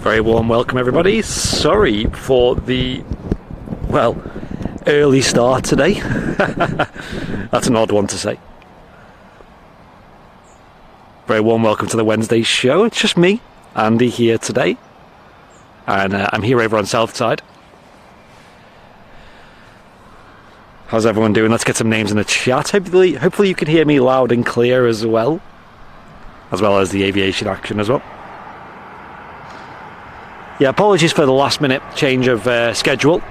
Very warm welcome, everybody. Sorry for the, well, early start today. That's an odd one to say. Very warm welcome to the Wednesday show. It's just me, Andy, here today. And I'm here over on Southside. How's everyone doing? Let's get some names in the chat. Hopefully you can hear me loud and clear as well as the aviation action as well. Yeah, apologies for the last minute change of schedule.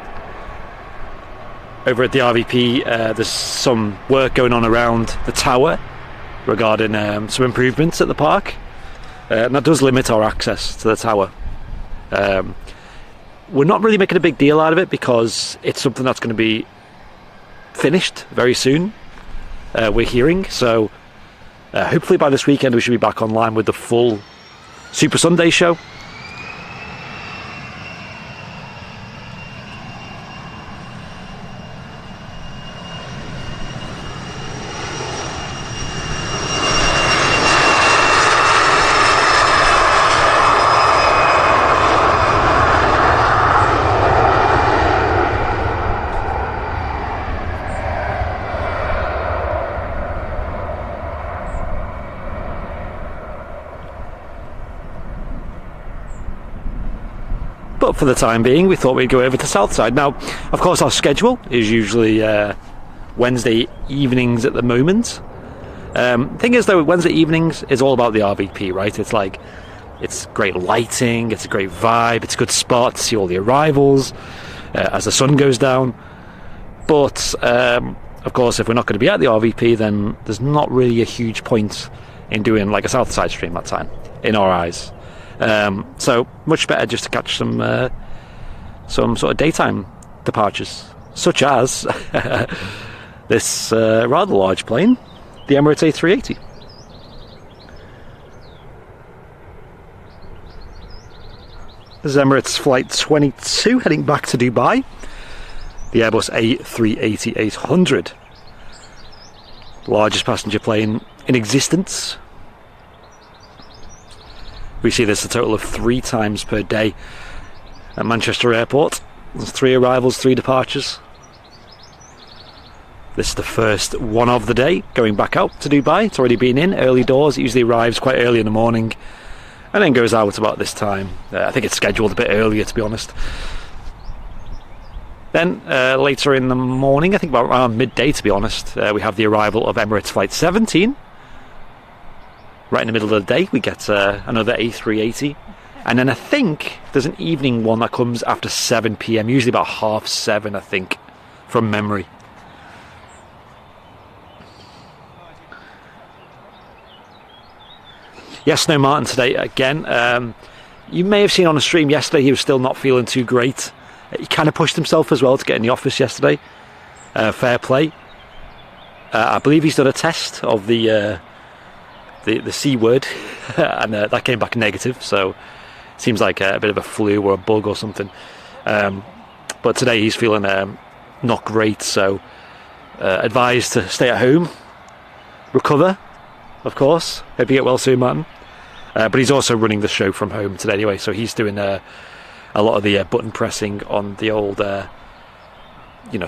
Over at the RVP, there's some work going on around the tower regarding some improvements at the park. And that does limit our access to the tower. We're not really making a big deal out of it because it's something that's going to be finished very soon, we're hearing. So hopefully by this weekend we should be back online with the full Super Sunday show. But for the time being, we thought we'd go over to Southside. Now, of course, our schedule is usually Wednesday evenings at the moment. Thing is, though, Wednesday evenings is all about the RVP, right? It's great lighting, it's a great vibe, it's a good spot to see all the arrivals as the sun goes down. But, of course, if we're not going to be at the RVP, then there's not really a huge point in doing like a Southside stream that time, in our eyes. So much better just to catch some sort of daytime departures, such as this rather large plane, the Emirates A380. This is Emirates Flight 22 heading back to Dubai. The Airbus A380-800, largest passenger plane in existence. We see this a total of 3 times per day at Manchester Airport. There's 3 arrivals, 3 departures. This is the first one of the day going back out to Dubai. It's already been in early doors. It usually arrives quite early in the morning and then goes out about this time. I think it's scheduled a bit earlier, to be honest. Then later in the morning, I think about around midday, to be honest, we have the arrival of Emirates Flight 17. Right in the middle of the day we get another A380, and then I think there's an evening one that comes after 7 PM, usually about 7:30, I think, from memory. Yes, Snow Martin today again. You may have seen on the stream yesterday he was still not feeling too great. He kind of pushed himself as well to get in the office yesterday. Fair play. I believe he's done a test of the C word and that came back negative, so seems like a bit of a flu or a bug or something. But today he's feeling not great, so advised to stay at home, recover, of course. Hope you get well soon, Martin. But he's also running the show from home today anyway, so he's doing a lot of the button pressing on the old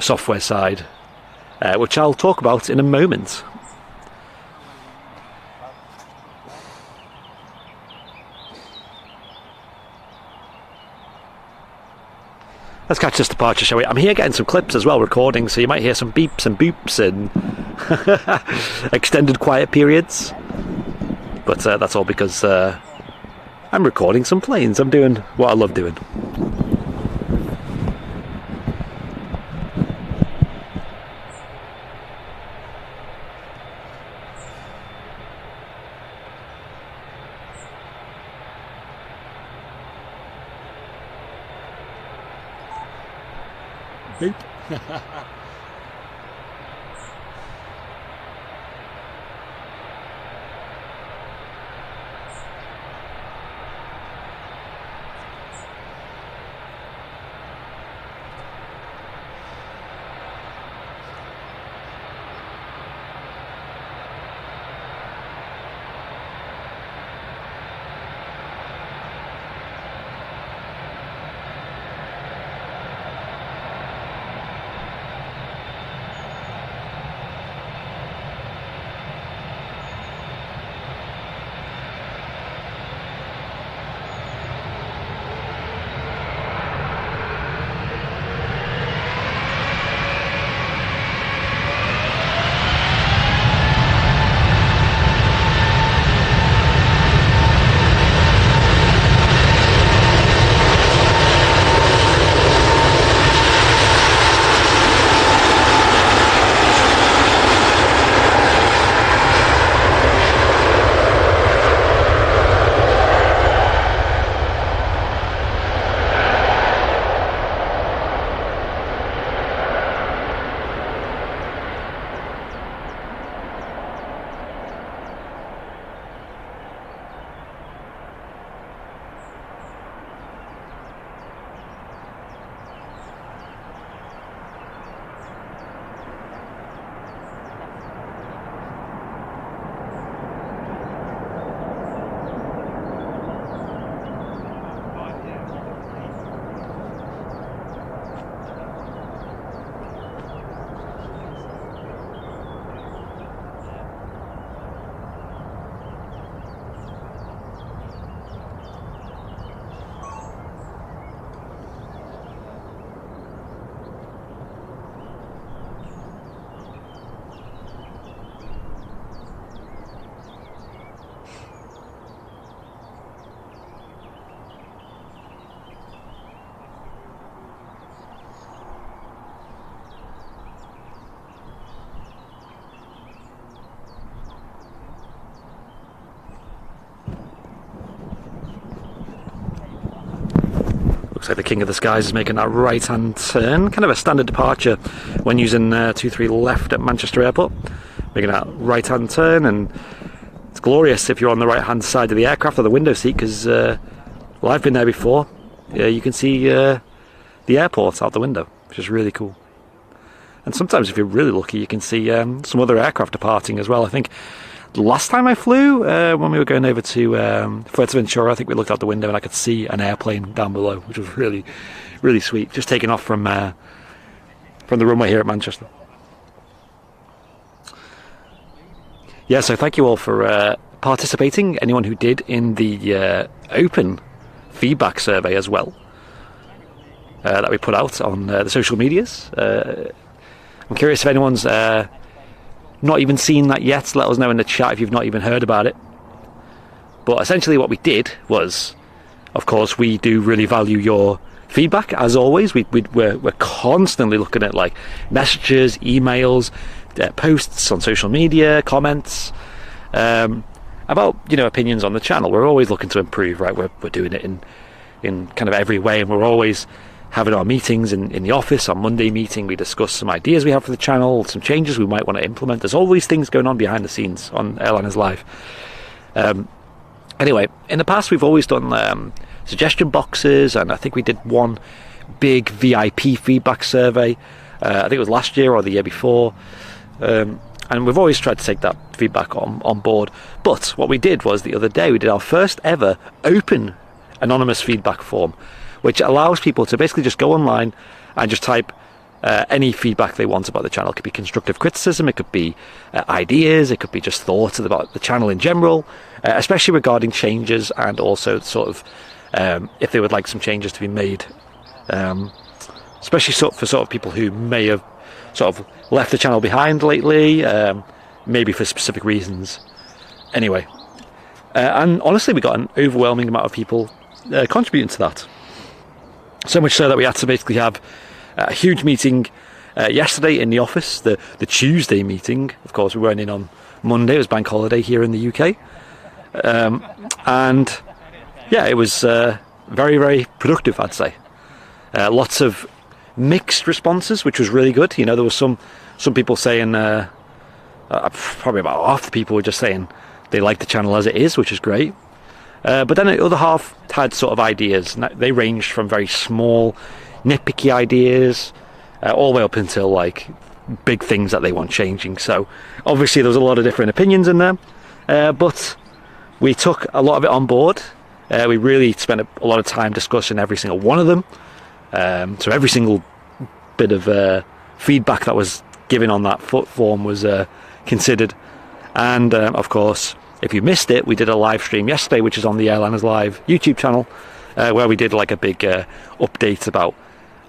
software side, which I'll talk about in a moment. Let's catch this departure, shall we? I'm here getting some clips as well, recording, so you might hear some beeps and boops and extended quiet periods. But that's all because I'm recording some planes. I'm doing what I love doing. Boop. Looks like the King of the Skies is making that right-hand turn. Kind of a standard departure when using 23 left at Manchester Airport. Making that right-hand turn, and it's glorious if you're on the right-hand side of the aircraft or the window seat, because well, I've been there before. You can see the airport out the window, which is really cool. And sometimes, if you're really lucky, you can see some other aircraft departing as well. I think last time I flew, when we were going over to Fuerteventura, I think we looked out the window and I could see an airplane down below, which was really, really sweet. Just taking off from the runway here at Manchester. Yeah, so thank you all for participating. Anyone who did in the open feedback survey as well, that we put out on the social medias. I'm curious if anyone's not even seen that yet. Let us know in the chat if you've not even heard about it. But essentially what we did was, of course, we do really value your feedback, as always. We're constantly looking at like messages, emails, posts on social media, comments, about, you know, opinions on the channel. We're always looking to improve, right? We're doing it in kind of every way, and we're always having our meetings in the office. On Monday meeting, we discuss some ideas we have for the channel, some changes we might want to implement. There's all these things going on behind the scenes on Airliners Live. Anyway, in the past we've always done suggestion boxes, and I think we did one big VIP feedback survey. I think it was last year or the year before. And we've always tried to take that feedback on board. But what we did was the other day, we did our first ever open anonymous feedback form, which allows people to basically just go online and just type any feedback they want about the channel. It could be constructive criticism, it could be ideas, it could be just thoughts about the channel in general, especially regarding changes, and also sort of if they would like some changes to be made, especially for sort of people who may have sort of left the channel behind lately, maybe for specific reasons. Anyway, and honestly, we got an overwhelming amount of people contributing to that. So much so that we had to basically have a huge meeting yesterday in the office, the Tuesday meeting. Of course, we weren't in on Monday, it was bank holiday here in the UK. And yeah, it was very, very productive, I'd say. Lots of mixed responses, which was really good. You know, there was some people saying, probably about half the people were just saying they like the channel as it is, which is great. But then the other half had sort of ideas, and they ranged from very small, nitpicky ideas, all the way up until like big things that they want changing. So obviously there was a lot of different opinions in there, but we took a lot of it on board. We really spent a lot of time discussing every single one of them. So every single bit of feedback that was given on that form was considered. And of course, if you missed it, we did a live stream yesterday, which is on the Airliners Live YouTube channel, where we did like a big update about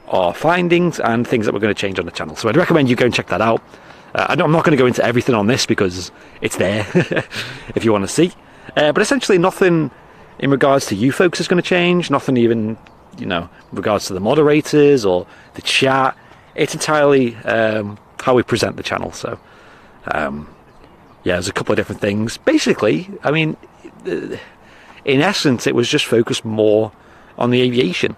our findings and things that we're going to change on the channel. So I'd recommend you go and check that out. I'm not going to go into everything on this because it's there if you want to see. But essentially nothing in regards to you folks is going to change. Nothing even, you know, in regards to the moderators or the chat. It's entirely how we present the channel. So yeah, there's a couple of different things. Basically, I mean, in essence, it was just focused more on the aviation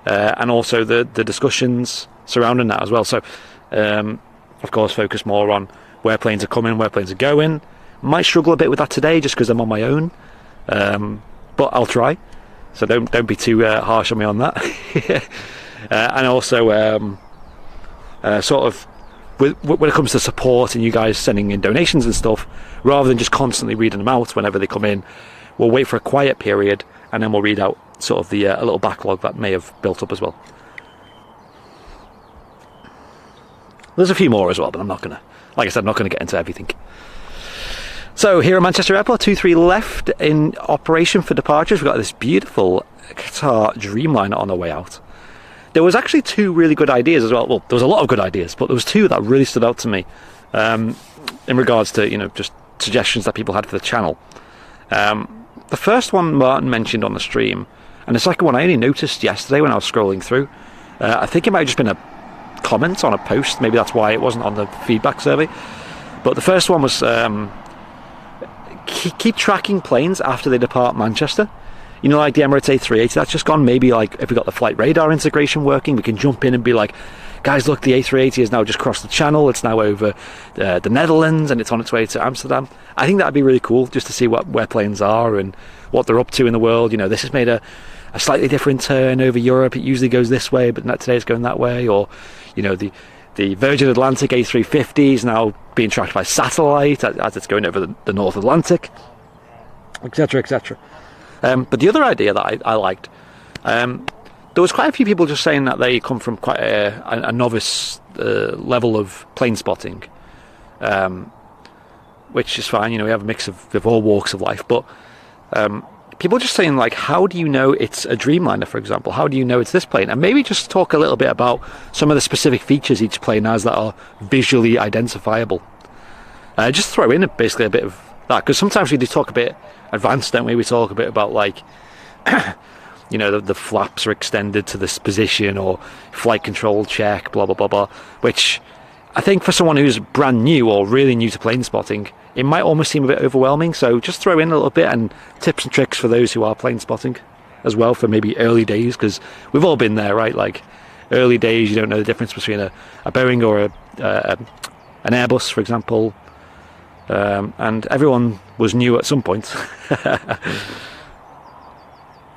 and also the discussions surrounding that as well. So, of course, focus more on where planes are coming, where planes are going. Might struggle a bit with that today just because I'm on my own, but I'll try. So don't be too harsh on me on that. And also, sort of, when it comes to support and you guys sending in donations and stuff, rather than just constantly reading them out whenever they come in, we'll wait for a quiet period and then we'll read out sort of the a little backlog that may have built up as well. There's a few more as well, but I'm not gonna, like I said, I'm not gonna get into everything. So here at Manchester Airport, 23 left in operation for departures. We've got this beautiful Qatar Dreamliner on our way out. There was actually two really good ideas as well. Well, there was a lot of good ideas, but there was two that really stood out to me in regards to, you know, just suggestions that people had for the channel. The first one Martin mentioned on the stream, and the second one I only noticed yesterday when I was scrolling through. I think it might have just been a comment on a post. Maybe that's why it wasn't on the feedback survey. But the first one was keep tracking planes after they depart Manchester. You know, like the Emirates A380, that's just gone. Maybe like if we got the flight radar integration working, we can jump in and be like, guys, look, the A380 has now just crossed the channel. It's now over the Netherlands and it's on its way to Amsterdam. I think that'd be really cool just to see where planes are and what they're up to in the world. You know, this has made a slightly different turn over Europe. It usually goes this way, but today it's going that way. Or, you know, the Virgin Atlantic A350 is now being tracked by satellite as it's going over the North Atlantic, etc., etc. But the other idea that I liked, there was quite a few people just saying that they come from quite a novice level of plane spotting, which is fine. You know, we have a mix of all walks of life, but people just saying, like, how do you know it's a Dreamliner, for example? How do you know it's this plane? And maybe just talk a little bit about some of the specific features each plane has that are visually identifiable. Just throw in basically a bit of that, because sometimes we do talk a bit advanced, don't we? We talk a bit about, like, you know, the flaps are extended to this position, or flight control check, blah, blah, blah, blah, which I think for someone who's brand new or really new to plane spotting, it might almost seem a bit overwhelming. So just throw in a little bit, and tips and tricks for those who are plane spotting as well, for maybe early days, because we've all been there, right? Like, early days, you don't know the difference between a Boeing or an Airbus, for example, and everyone was new at some point.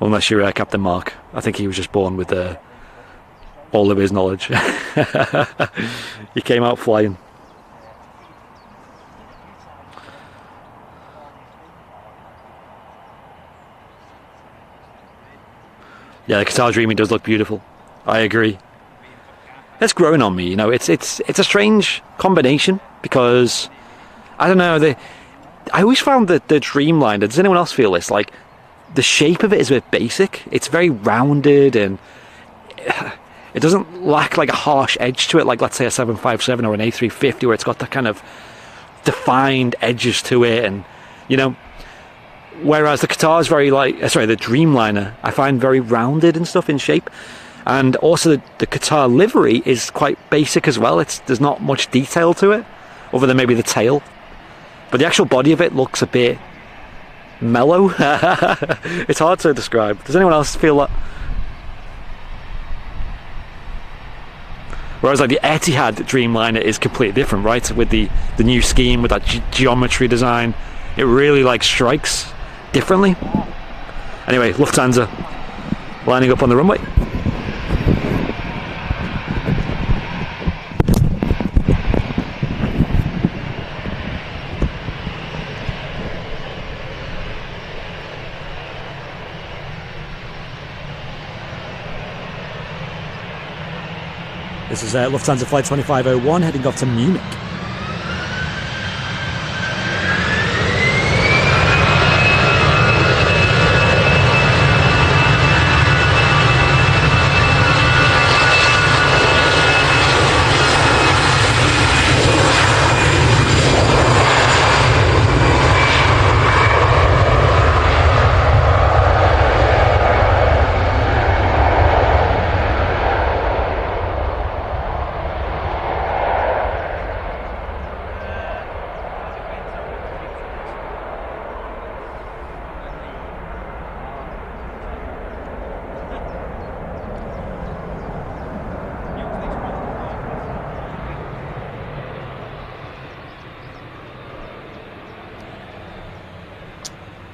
Unless you're Captain Mark. I think he was just born with all of his knowledge. He came out flying. Yeah, the Qatar Dreamy does look beautiful. I agree. It's growing on me, you know. It's a strange combination, because I don't know. I always found that the Dreamliner. Does anyone else feel this? Like, the shape of it is a bit basic. It's very rounded, and it doesn't lack like a harsh edge to it, like, let's say, a 757 or an A350, where it's got that kind of defined edges to it, and, you know. Whereas the Qatar is very, like, the Dreamliner, I find very rounded and stuff in shape. And also the Qatar livery is quite basic as well. There's not much detail to it, other than maybe the tail. But the actual body of it looks a bit mellow. It's hard to describe. Does anyone else feel that? Whereas, like, the Etihad Dreamliner is completely different, right? With the new scheme, with that geometry design, it really, like, strikes differently. Anyway, Lufthansa lining up on the runway. This is Lufthansa Flight 2501 heading off to Munich.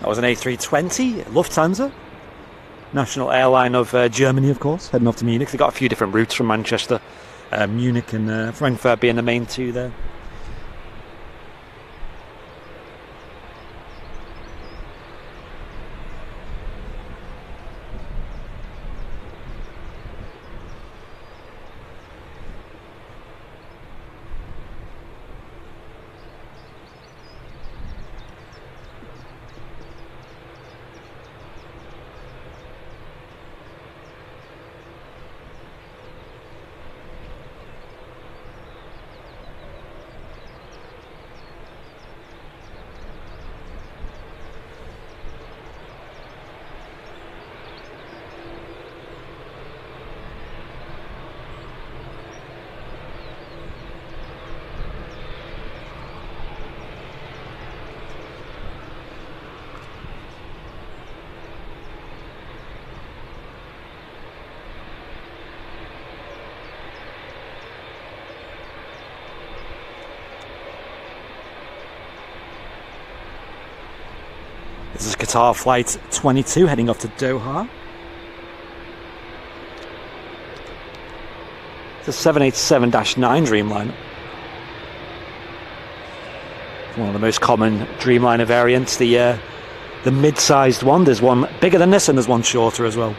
That was an A320, Lufthansa, national airline of Germany, of course, heading off to Munich. They've got a few different routes from Manchester, Munich and Frankfurt being the main two there. This is Qatar Flight 22 heading off to Doha. It's a 787-9 Dreamliner. One of the most common Dreamliner variants, the mid-sized one. There's one bigger than this and there's one shorter as well.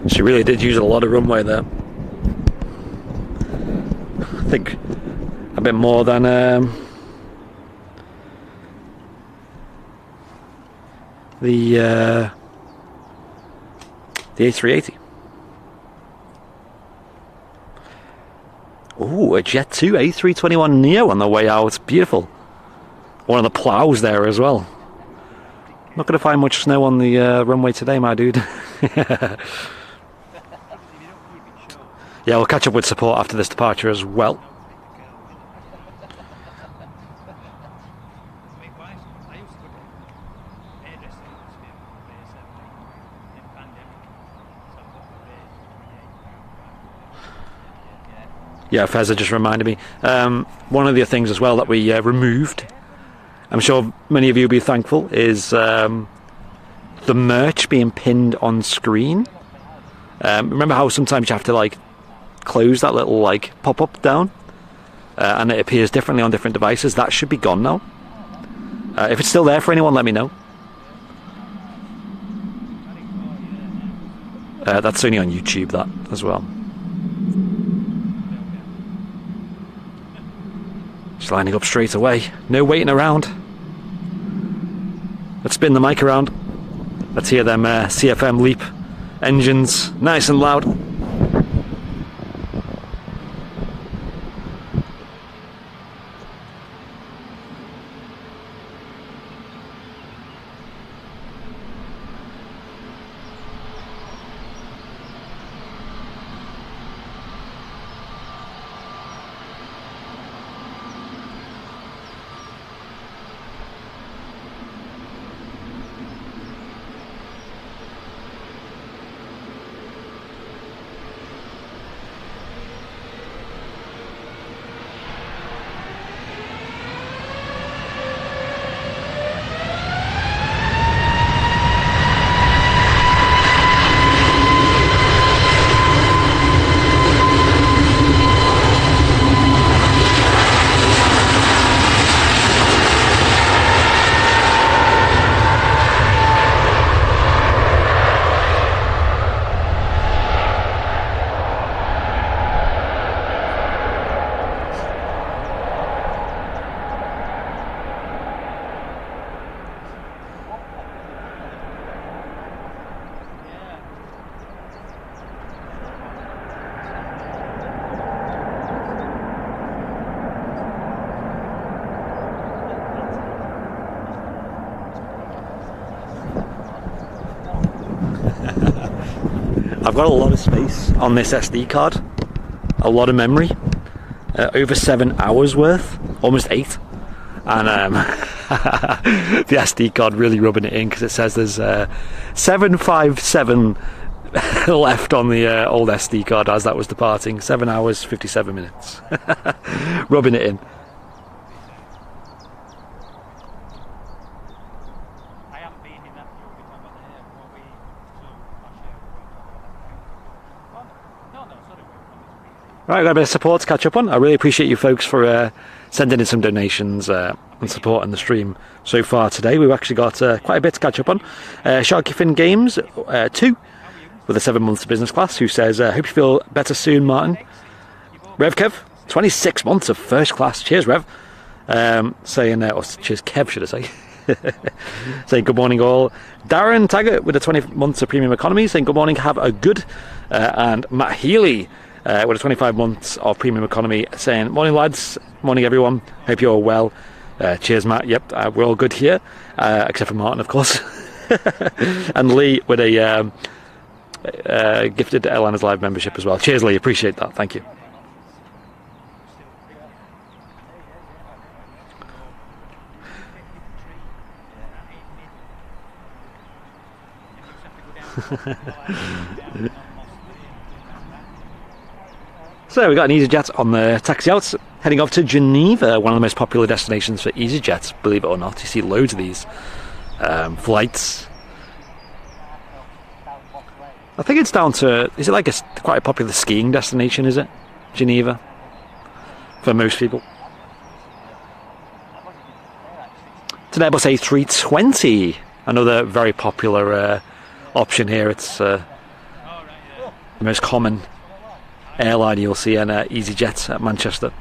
She really did use a lot of runway there. I think a bit more than the A380. Ooh, a Jet 2 A321neo on the way out. Beautiful. One of the plows there as well. Not going to find much snow on the runway today, my dude. Yeah, we'll catch up with support after this departure as well. Yeah, Fezza just reminded me. One of the things as well that we removed, I'm sure many of you will be thankful, is the merch being pinned on screen. Remember how sometimes you have to like close that little like pop-up down and it appears differently on different devices? That should be gone now. If it's still there for anyone, let me know. That's only on YouTube, that as well. Just lining up straight away, no waiting around. Let's spin the mic around. Let's hear them CFM LEAP engines nice and loud. I've got a lot of space on this SD card, a lot of memory, over 7 hours worth, almost 8. And the SD card really rubbing it in, because it says there's 757 left on the old SD card as that was departing. 7 hours 57 minutes. Rubbing it in. Right, I've got a bit of support to catch up on. I really appreciate you folks for sending in some donations and supporting the stream so far today. We've actually got quite a bit to catch up on. Sharky Fin Games 2 with a 7 months business class, who says, hope you feel better soon, Martin. Rev Kev, 26 months of first class. Cheers, Rev. Saying, or cheers, Kev, should I say. Saying good morning all. Darren Taggart with the 20 months of premium economy, saying good morning, have a good. And Matt Healy with a 25 months of premium economy, saying morning lads, morning everyone, hope you're all well. Cheers Matt, yep, we're all good here, except for Martin of course. And Lee with a gifted Airlines Live membership as well. Cheers Lee, appreciate that, thank you. So we got an EasyJet on the taxi out, heading off to Geneva, one of the most popular destinations for EasyJet, believe it or not. You see loads of these flights. I think it's down to, is it like quite a popular skiing destination, is it? Geneva? For most people. It's an Airbus A320, another very popular option here. It's the most common airline you'll see in EasyJet at Manchester.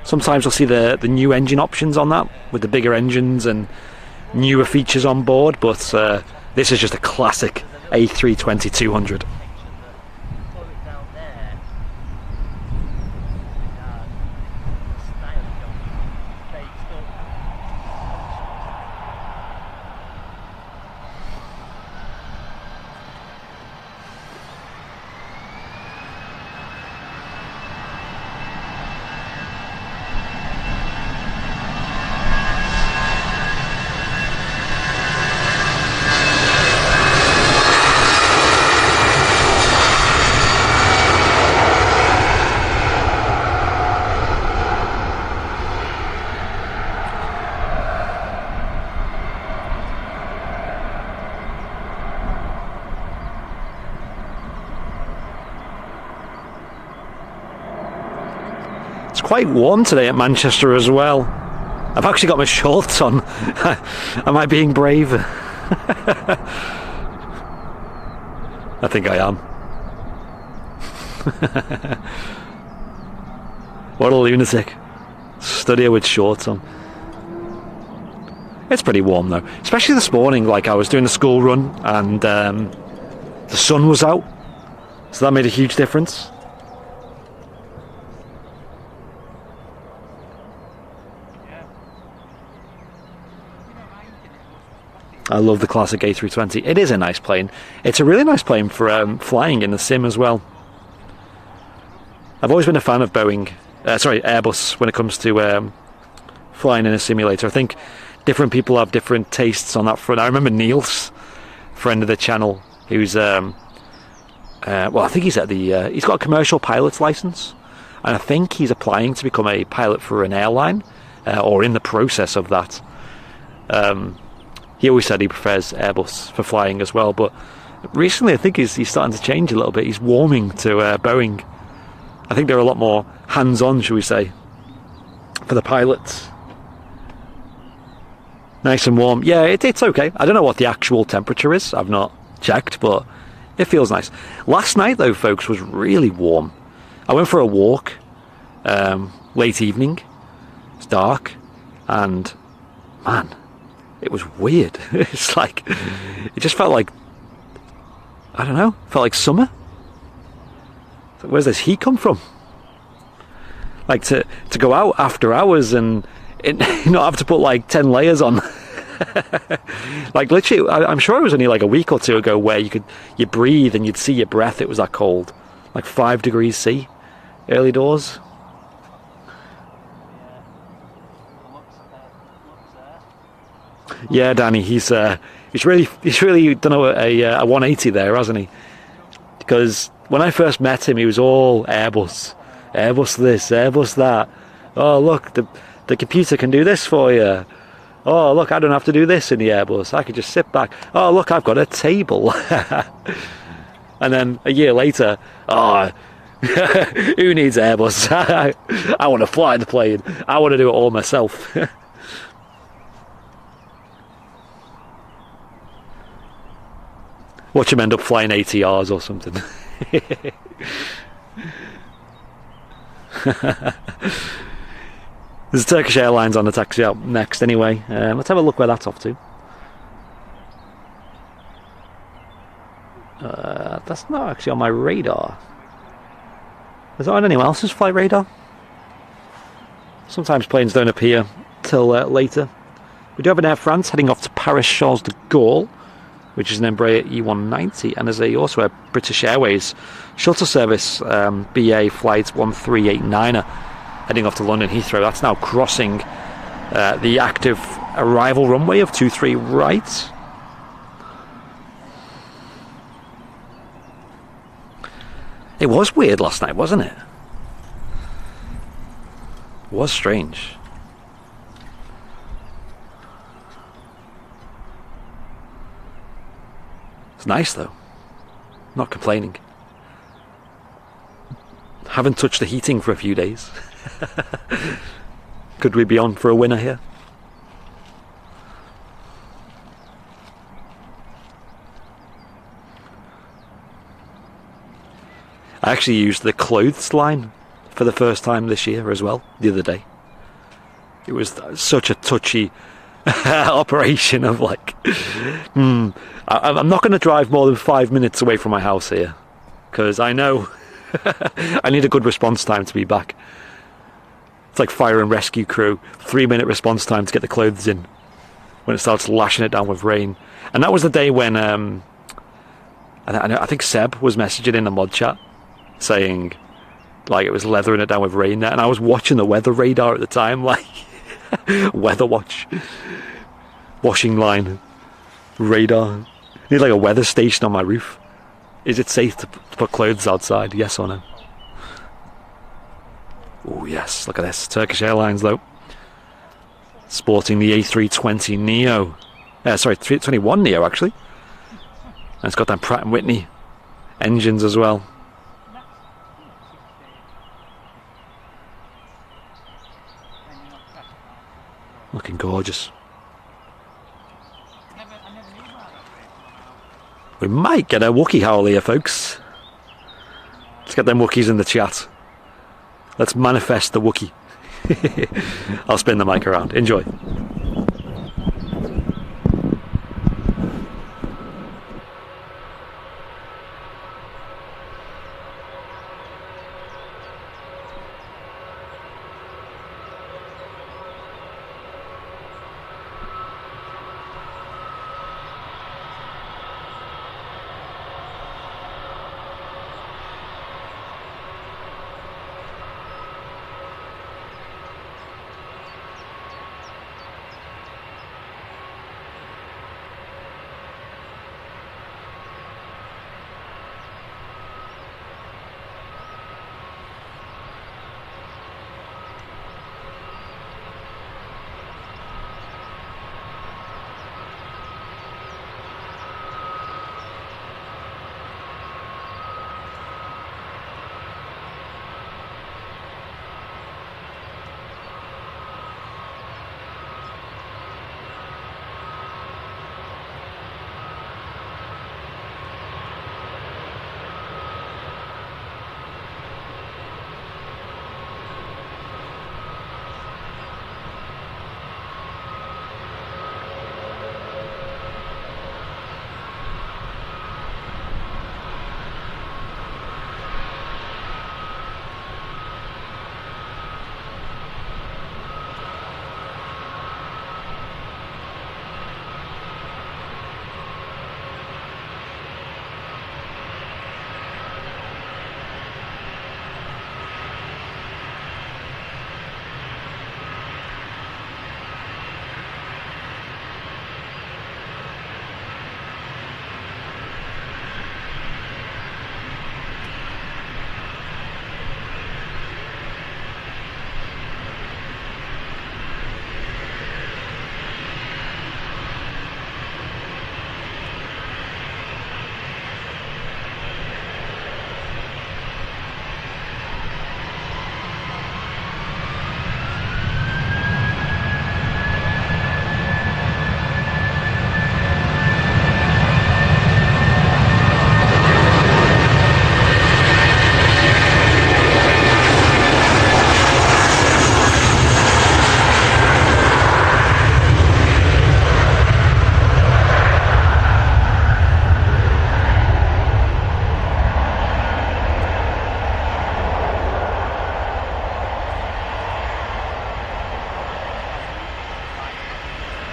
Sometimes you'll see the new engine options on that, with the bigger engines and newer features on board, but this is just a classic A320-200. It's quite warm today at Manchester as well. I've actually got my shorts on. Am I being brave? I think I am. What a lunatic. Stood here with shorts on. It's pretty warm though. Especially this morning, like I was doing the school run and the sun was out. So that made a huge difference. I love the classic A320. It is a nice plane. It's a really nice plane for flying in the sim as well. I've always been a fan of Airbus when it comes to flying in a simulator. I think different people have different tastes on that front. I remember Neil's, friend of the channel, who's well, I think he's at the he's got a commercial pilot's license, and I think he's applying to become a pilot for an airline, or in the process of that. He always said he prefers Airbus for flying as well, but recently I think he's starting to change a little bit. He's warming to Boeing. I think they're a lot more hands-on, shall we say, for the pilots. Nice and warm. Yeah, it's okay. I don't know what the actual temperature is. I've not checked, but it feels nice. Last night, though, folks, was really warm. I went for a walk late evening. It's dark, and man, it was weird. It's like, it just felt like, I don't know, felt like summer. Where's this heat come from? Like to go out after hours and not have to put like 10 layers on. Like literally, I'm sure it was only like a week or two ago where you breathe and you'd see your breath. It was that cold, like 5 degrees C, early doors. Yeah, Danny, he's really done a 180 there, hasn't he? Because when I first met him, he was all Airbus this, Airbus that. Oh look, the computer can do this for you. Oh look, I don't have to do this in the Airbus. I could just sit back. Oh look, I've got a table. And then a year later, oh, who needs Airbus? I want to fly the plane. I want to do it all myself. Watch him end up flying ATRs or something. There's Turkish Airlines on the taxi out next anyway. Let's have a look where that's off to. That's not actually on my radar. Is that on anyone else's flight radar? Sometimes planes don't appear till later. We do have an Air France heading off to Paris Charles de Gaulle, which is an Embraer E190, and there's also a British Airways shuttle service, BA flight 1389er, heading off to London Heathrow. That's now crossing the active arrival runway of 23 right. It was weird last night, wasn't it? It was strange. It's nice though. Not complaining. Haven't touched the heating for a few days. Could we be on for a winner here? I actually used the clothes line for the first time this year as well, the other day. It was such a touchy operation of like, I'm not going to drive more than 5 minutes away from my house here, because I know I need a good response time to be back. It's like fire and rescue crew, 3-minute response time to get the clothes in when it starts lashing it down with rain. And that was the day when I think Seb was messaging in the mod chat saying like it was leathering it down with rain there, and I was watching the weather radar at the time, like weather watch, washing line, radar. I need like a weather station on my roof. Is it safe to put clothes outside? Yes or no? Oh yes, look at this. Turkish Airlines though, sporting the A320 Neo. Sorry, 321 Neo actually. And it's got them Pratt & Whitney engines as well. Looking gorgeous. We might get a Wookiee howl here, folks. Let's get them Wookiees in the chat. Let's manifest the Wookiee. I'll spin the mic around. Enjoy.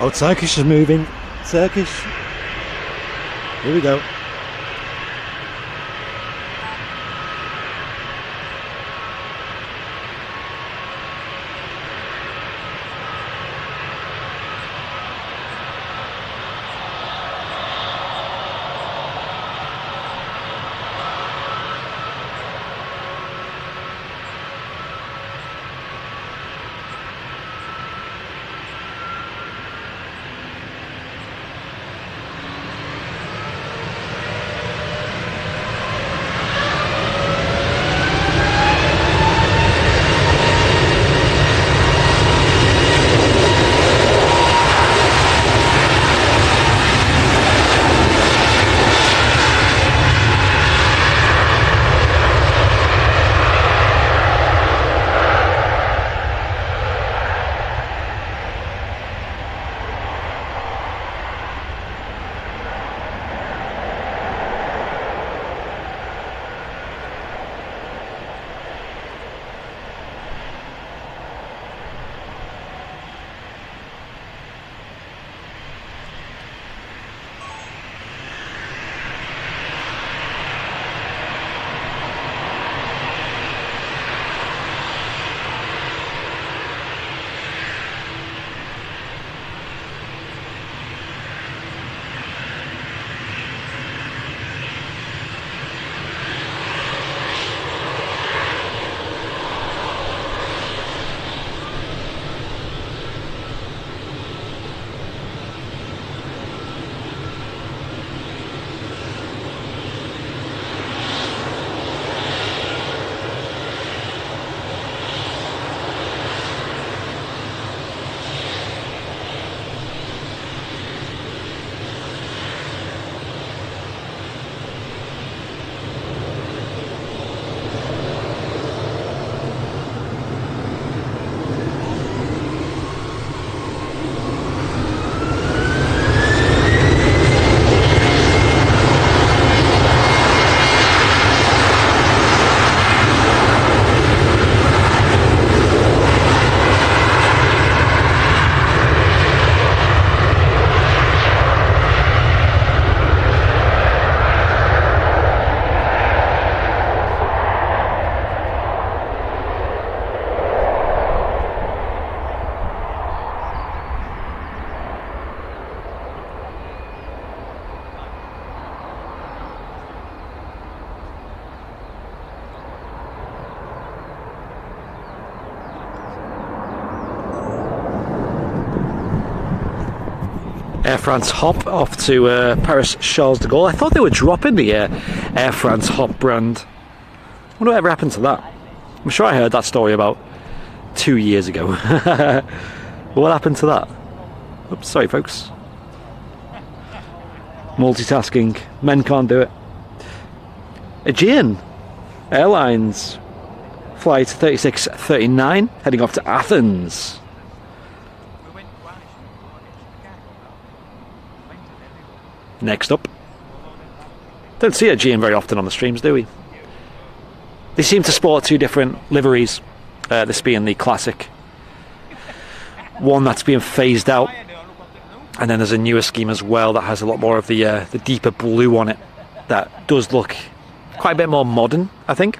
Oh, Turkish is moving. Turkish. Here we go. Air France hop off to Paris Charles de Gaulle. I thought they were dropping the Air France hop brand. I wonder whatever happened to that. I'm sure I heard that story about 2 years ago. What happened to that? Oops, sorry folks. Multitasking. Men can't do it. Aegean Airlines flight 3639 heading off to Athens. Next up. Don't see Aegean very often on the streams, do we? They seem to sport two different liveries. This being the classic one that's being phased out, and then there's a newer scheme as well that has a lot more of the deeper blue on it. That does look quite a bit more modern, I think.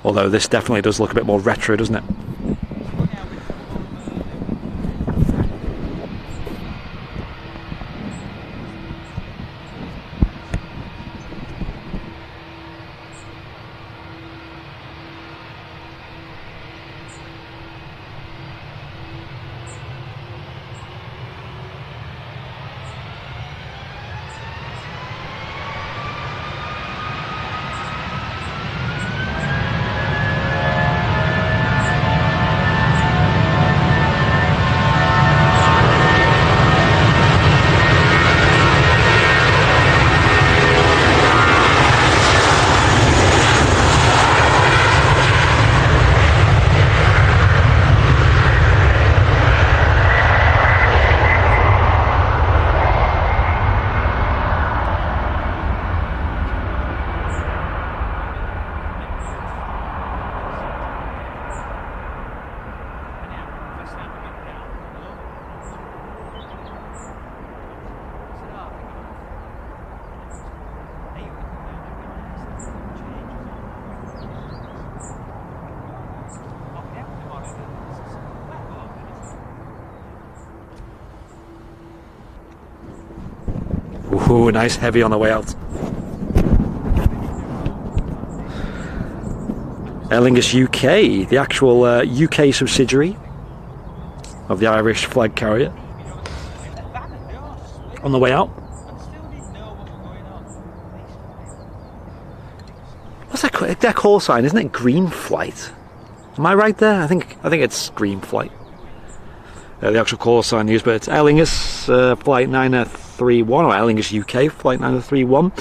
Although this definitely does look a bit more retro, doesn't it? Ooh, nice heavy on the way out. Aer Lingus UK, the actual UK subsidiary of the Irish flag carrier. On the way out. What's that? Their call sign, isn't it? Green Flight. Am I right there? I think it's Green Flight. The actual call sign used, but it's Aer Lingus Flight 931, or Aer Lingus UK Flight 931,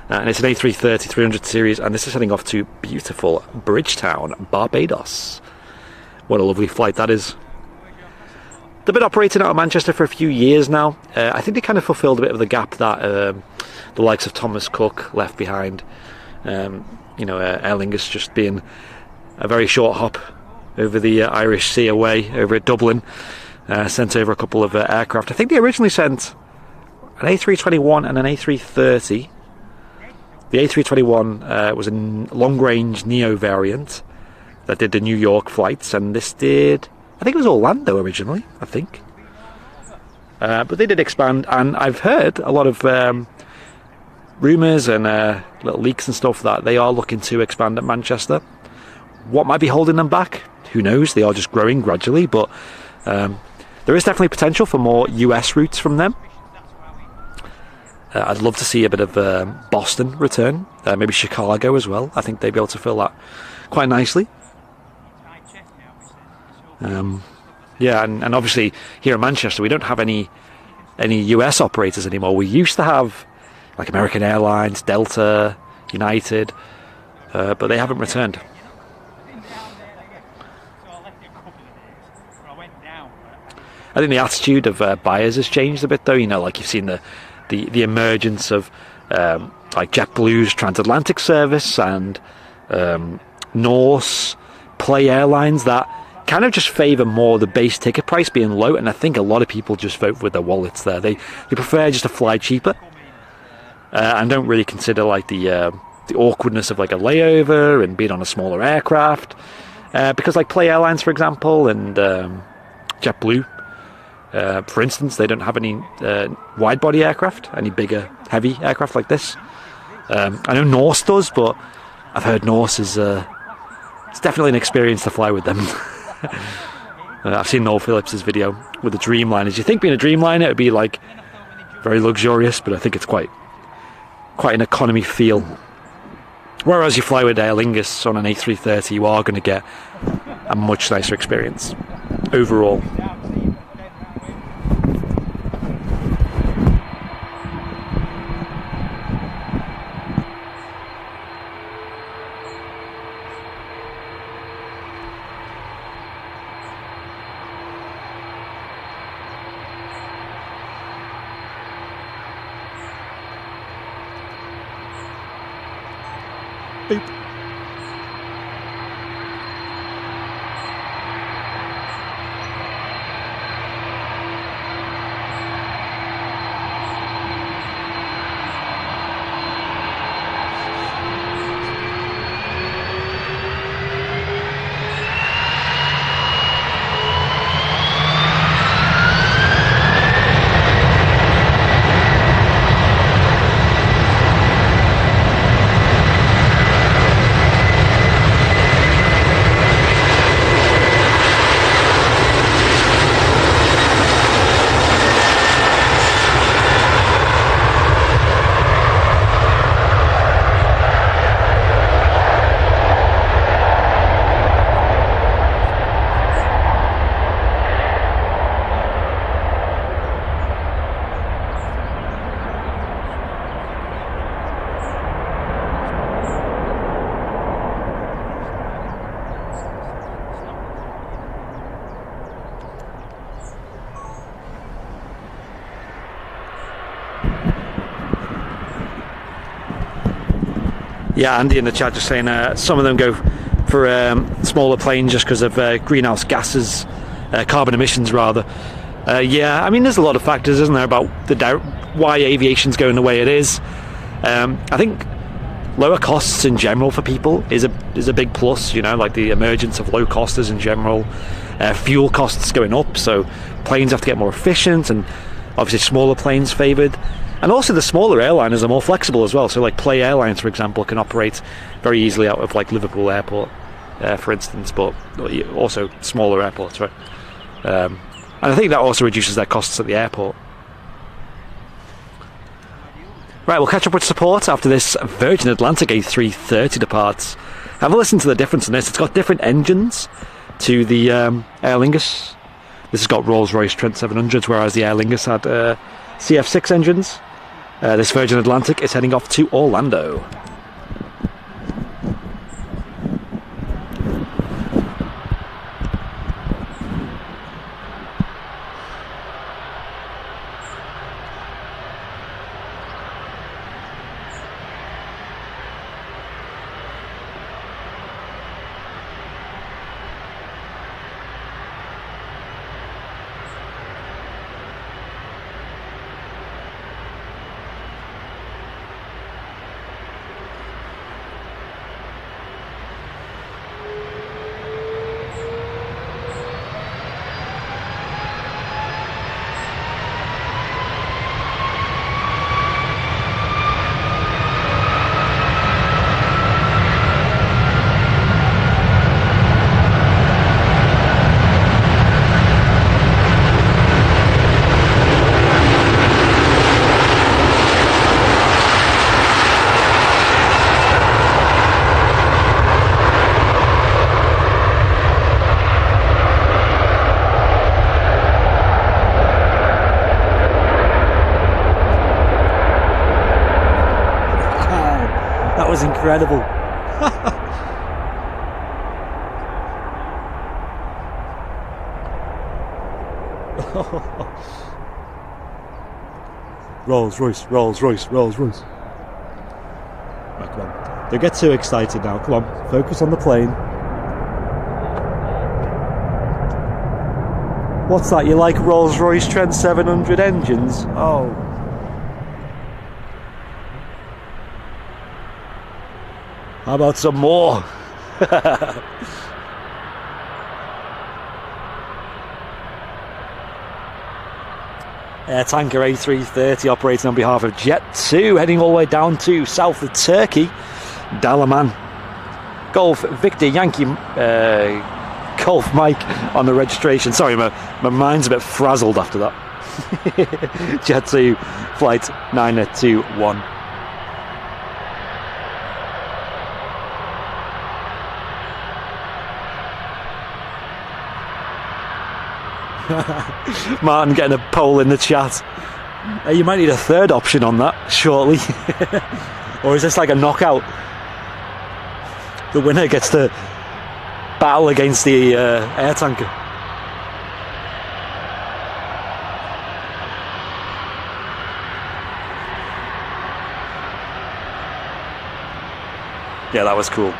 and it's an A330-300 series, and this is heading off to beautiful Bridgetown, Barbados. What a lovely flight that is. They've been operating out of Manchester for a few years now. I think they kind of fulfilled a bit of the gap that the likes of Thomas Cook left behind. Aer Lingus just being a very short hop over the Irish Sea away, over at Dublin. Sent over a couple of aircraft. I think they originally sent an A321 and an A330. The A321 was a long-range Neo variant that did the New York flights, and this did, I think it was Orlando originally, I think. But they did expand, and I've heard a lot of rumours and little leaks and stuff that they are looking to expand at Manchester. What might be holding them back? Who knows? They are just growing gradually, but there is definitely potential for more US routes from them. I'd love to see a bit of Boston return, maybe Chicago as well. I think they'd be able to fill that quite nicely. Yeah, and obviously here in Manchester we don't have any US operators anymore. We used to have like American Airlines, Delta, United, but they haven't returned. I think the attitude of buyers has changed a bit, though. Like you've seen the emergence of like JetBlue's transatlantic service and Norse, Play Airlines that kind of just favour more the base ticket price being low, and I think a lot of people just vote with their wallets there. They prefer just to fly cheaper and don't really consider like the awkwardness of like a layover and being on a smaller aircraft, because like Play Airlines, for example, and JetBlue, for instance, they don't have any wide-body aircraft, any bigger, heavy aircraft like this. I know Norse does, but I've heard Norse is it's definitely an experience to fly with them. I've seen Noel Phillips's video with the Dreamliners. You think being a Dreamliner it would be like very luxurious, but I think it's quite an economy feel. Whereas you fly with Aer Lingus on an A330, you are going to get a much nicer experience overall. Boop. Yeah, Andy in the chat just saying some of them go for smaller planes just because of greenhouse gases, carbon emissions rather. Yeah, I mean there's a lot of factors, isn't there, about why aviation's going the way it is. I think lower costs in general for people is a big plus, like the emergence of low costers in general. Fuel costs going up, so planes have to get more efficient, and obviously smaller planes favoured. And also the smaller airliners are more flexible as well. So like Play Airlines, for example, can operate very easily out of like Liverpool Airport, for instance, but also smaller airports, right? And I think that also reduces their costs at the airport. Right, we'll catch up with support after this Virgin Atlantic A330 departs. Have a listen to the difference in this. It's got different engines to the Aer Lingus. This has got Rolls-Royce Trent 700s, whereas the Aer Lingus had CF6 engines. This Virgin Atlantic is heading off to Orlando. That was incredible. Rolls Royce, Rolls Royce, Rolls Royce. Right, come on. Don't get too excited now. Come on, focus on the plane. What's that? You like Rolls Royce Trent 700 engines? Oh. How about some more? Air Tanker A330 operating on behalf of Jet2, heading all the way down to south of Turkey. Dalaman. Golf Victor Yankee Golf Mike on the registration. Sorry, my mind's a bit frazzled after that. Jet2 flight 921. Martin getting a poll in the chat. You might need a third option on that shortly. Or is this like a knockout? The winner gets to battle against the air tanker. Yeah, that was cool.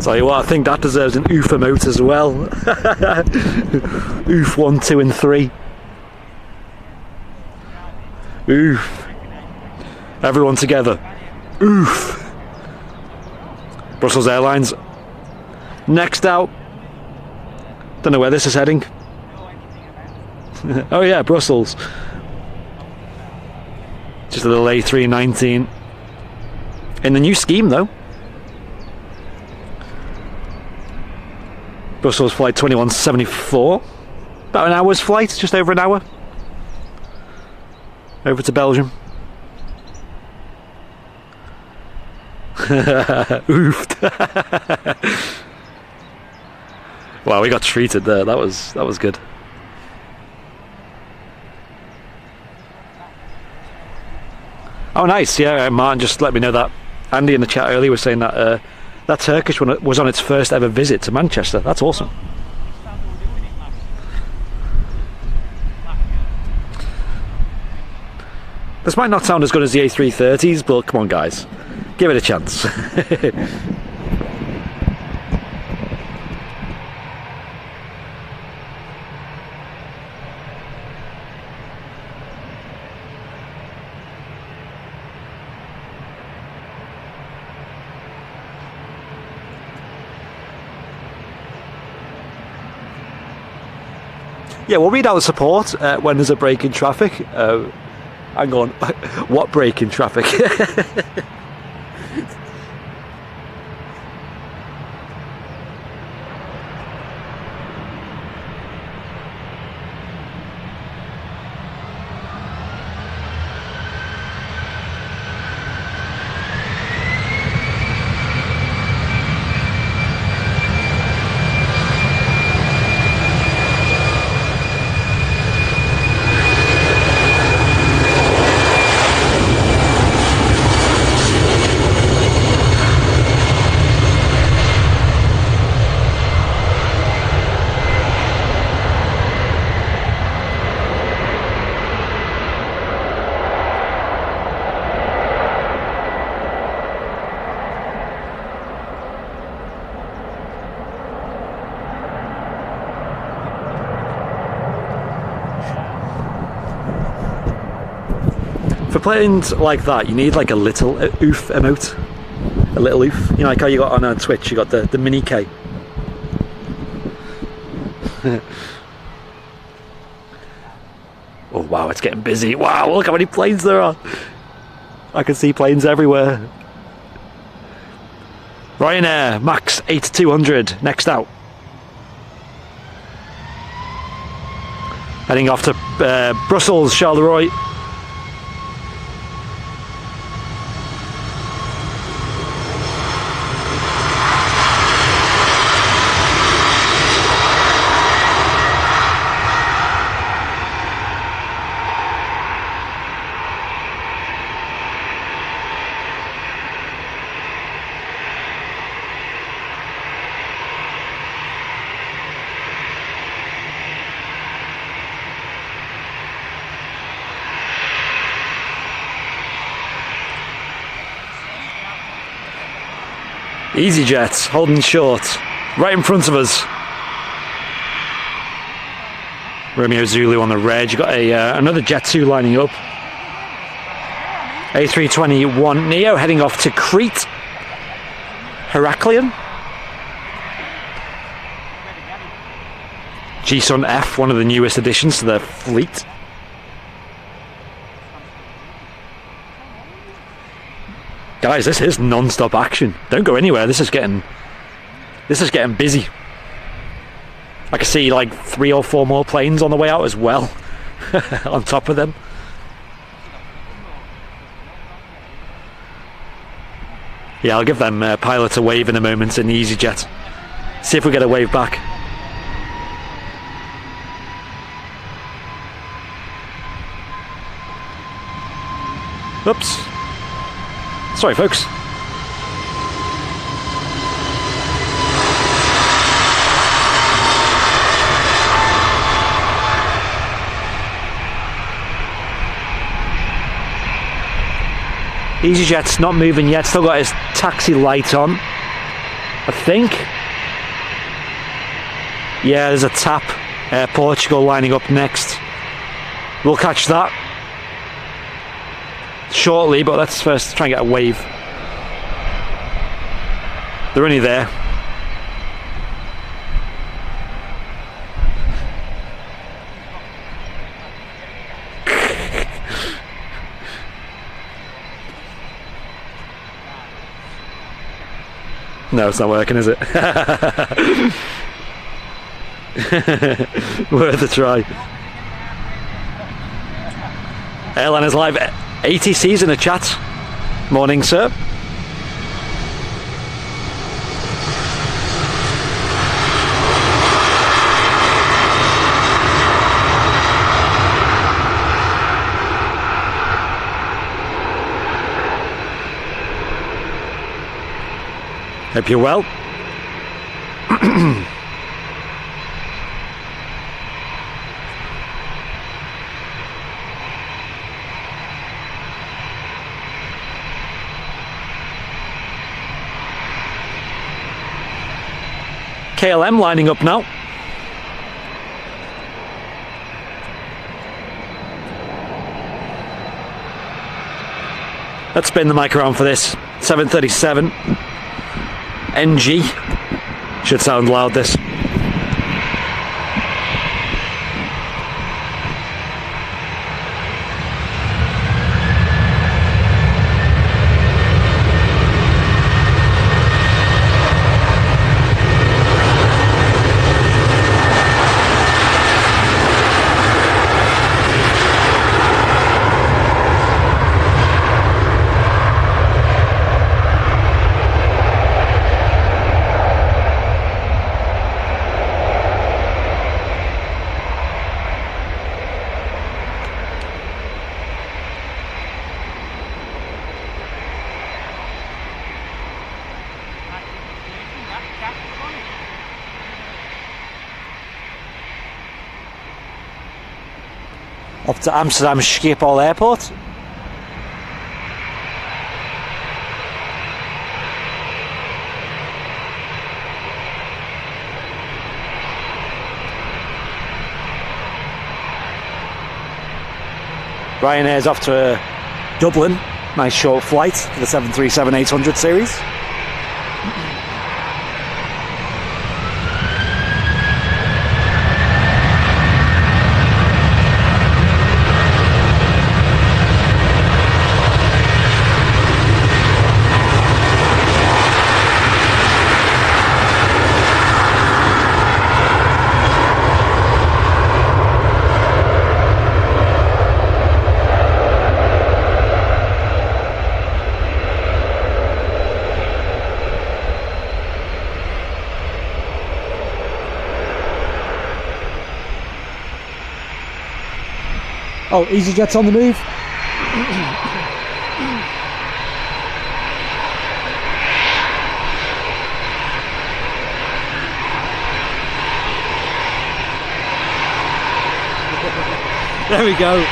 Tell you what, I think that deserves an oof emote as well. Oof 1, 2 and 3. Oof. Everyone together. Oof. Brussels Airlines Next out, don't know where this is heading. Oh yeah, Brussels. Just a little A319. In the new scheme though. Brussels flight 2174. About an hour's flight, just over an hour. Over to Belgium. Oofed. Wow, we got treated there. That was good. Oh, nice. Yeah, Martin just let me know that. Andy in the chat earlier was saying that that Turkish one was on its first ever visit to Manchester. That's awesome. This might not sound as good as the A330s, but come on, guys, give it a chance. Yeah, we'll read out the support when there's a break in traffic. Hang on, what break in traffic? For planes like that, you need like a little oof emote. A little oof. You know, like how you got on Twitch, you got the mini K. Oh wow, it's getting busy. Wow, look how many planes there are. I can see planes everywhere. Ryanair, Max 8200, next out. Heading off to Brussels, Charleroi. EasyJet, holding short, right in front of us. Romeo Zulu on the red. You've got another Jet 2 lining up. A321 Neo heading off to Crete. Heraklion. G-Sun F, one of the newest additions to their fleet. Guys, this is non-stop action. Don't go anywhere. This is getting busy. I can see like 3 or 4 more planes on the way out as well. On top of them. Yeah, I'll give them pilots a wave in a moment in the EasyJet. See if we get a wave back. Oops. Sorry, folks. EasyJet's not moving yet, still got his taxi light on, I think. Yeah, there's a TAP, Portugal lining up next. We'll catch that shortly, but let's first try and get a wave. They're only there. No, it's not working, is it? Worth a try. Airline is live. ATC's in a chat. Morning, sir. Hope you're well. KLM lining up now. Let's spin the mic around for this. 737 NG. Should sound loud, this. Off to Amsterdam Schiphol Airport. Ryanair's off to Dublin. Nice short flight for the 737-800 series. Oh, EasyJet's on the move. There we go.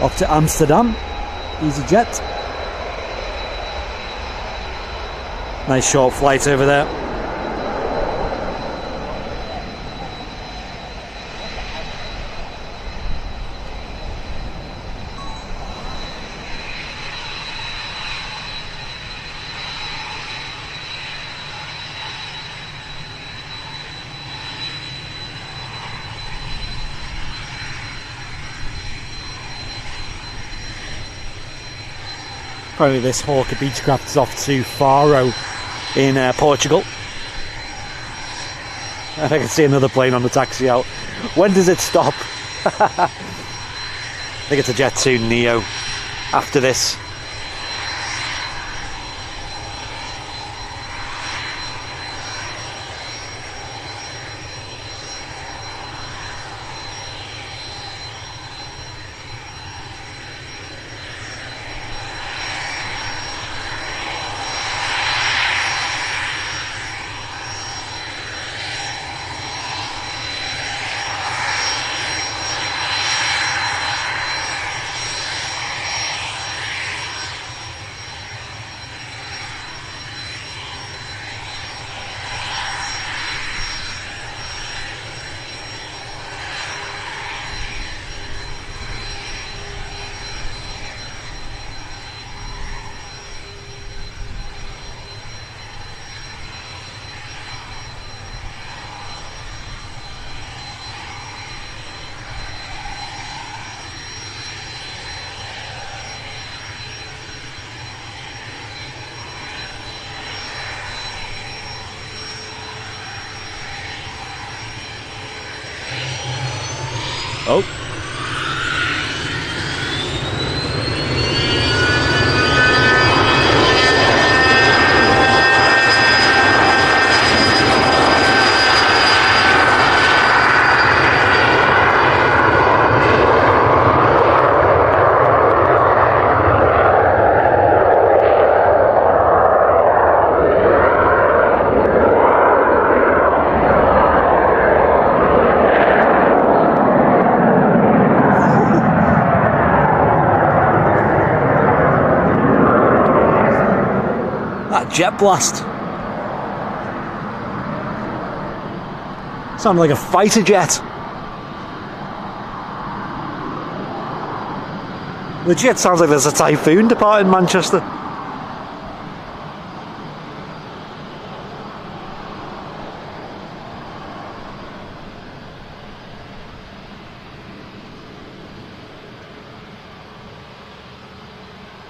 Off to Amsterdam, EasyJet. Nice short flight over there. Apparently this Hawker Beechcraft is off to Faro in Portugal. And I can see another plane on the taxi out. When does it stop? I think it's a Jet 2 Neo after this. Oh. Jet blast. Sounded like a fighter jet. Legit sounds like there's a typhoon departing Manchester.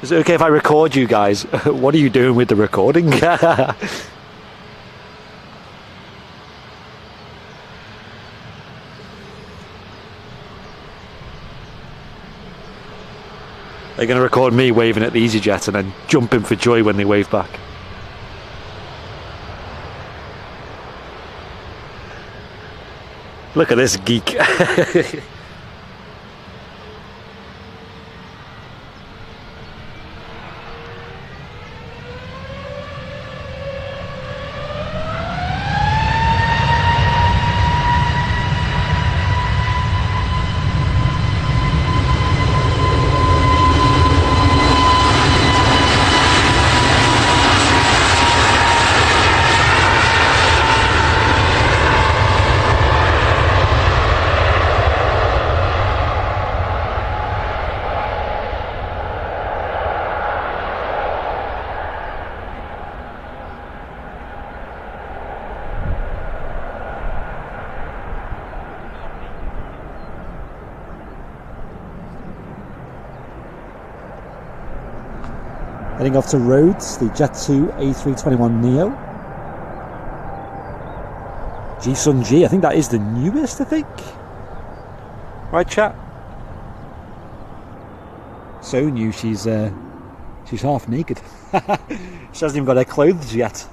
Is it okay if I record you guys? What are you doing with the recording? Are you going to record me waving at the EasyJet and then jumping for joy when they wave back? Look at this geek. Heading off to Rhodes, the Jet2 A321neo. G-Sun G, I think that is the newest, I think. Right, chat? So new, she's half naked. She hasn't even got her clothes yet.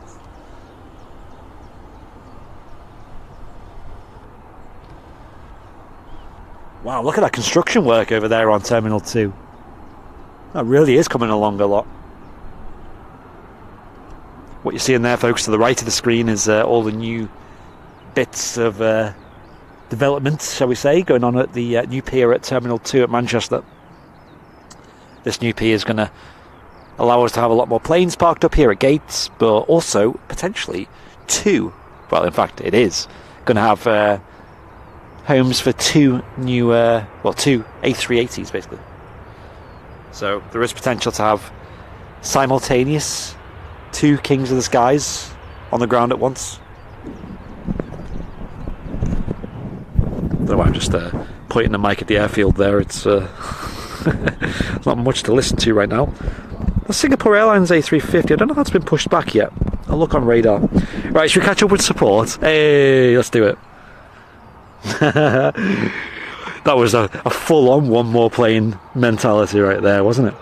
Wow, look at that construction work over there on Terminal 2. That really is coming along a lot. What you're seeing there, folks, to the right of the screen is all the new bits of development, shall we say, going on at the new pier at Terminal 2 at Manchester. This new pier is going to allow us to have a lot more planes parked up here at gates, but also potentially two, well, in fact, it is going to have homes for two new, two A380s, basically. So there is potential to have simultaneous two Kings of the Skies on the ground at once. Don't know why I'm just pointing the mic at the airfield there. It's there's not much to listen to right now. The Singapore Airlines A350, I don't know if that's been pushed back yet. I'll look on radar. Right, should we catch up with support? Hey, let's do it. That was a full-on one more plane mentality right there, wasn't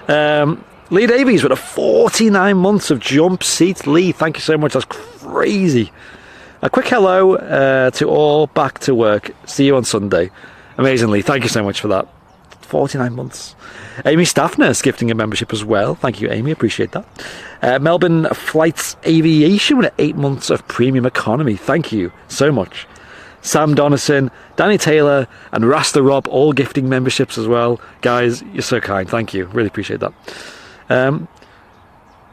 it? Lee Davies with a 49 months of jump seats. Lee, thank you so much. That's crazy. A quick hello to all back to work. See you on Sunday. Amazingly, thank you so much for that. 49 months. Amy Staff Nurse gifting a membership as well. Thank you, Amy. Appreciate that. Melbourne Flights Aviation with 8 months of premium economy. Thank you so much. Sam Donison, Danny Taylor, and Rasta Rob all gifting memberships as well. Guys, you're so kind. Thank you. Really appreciate that.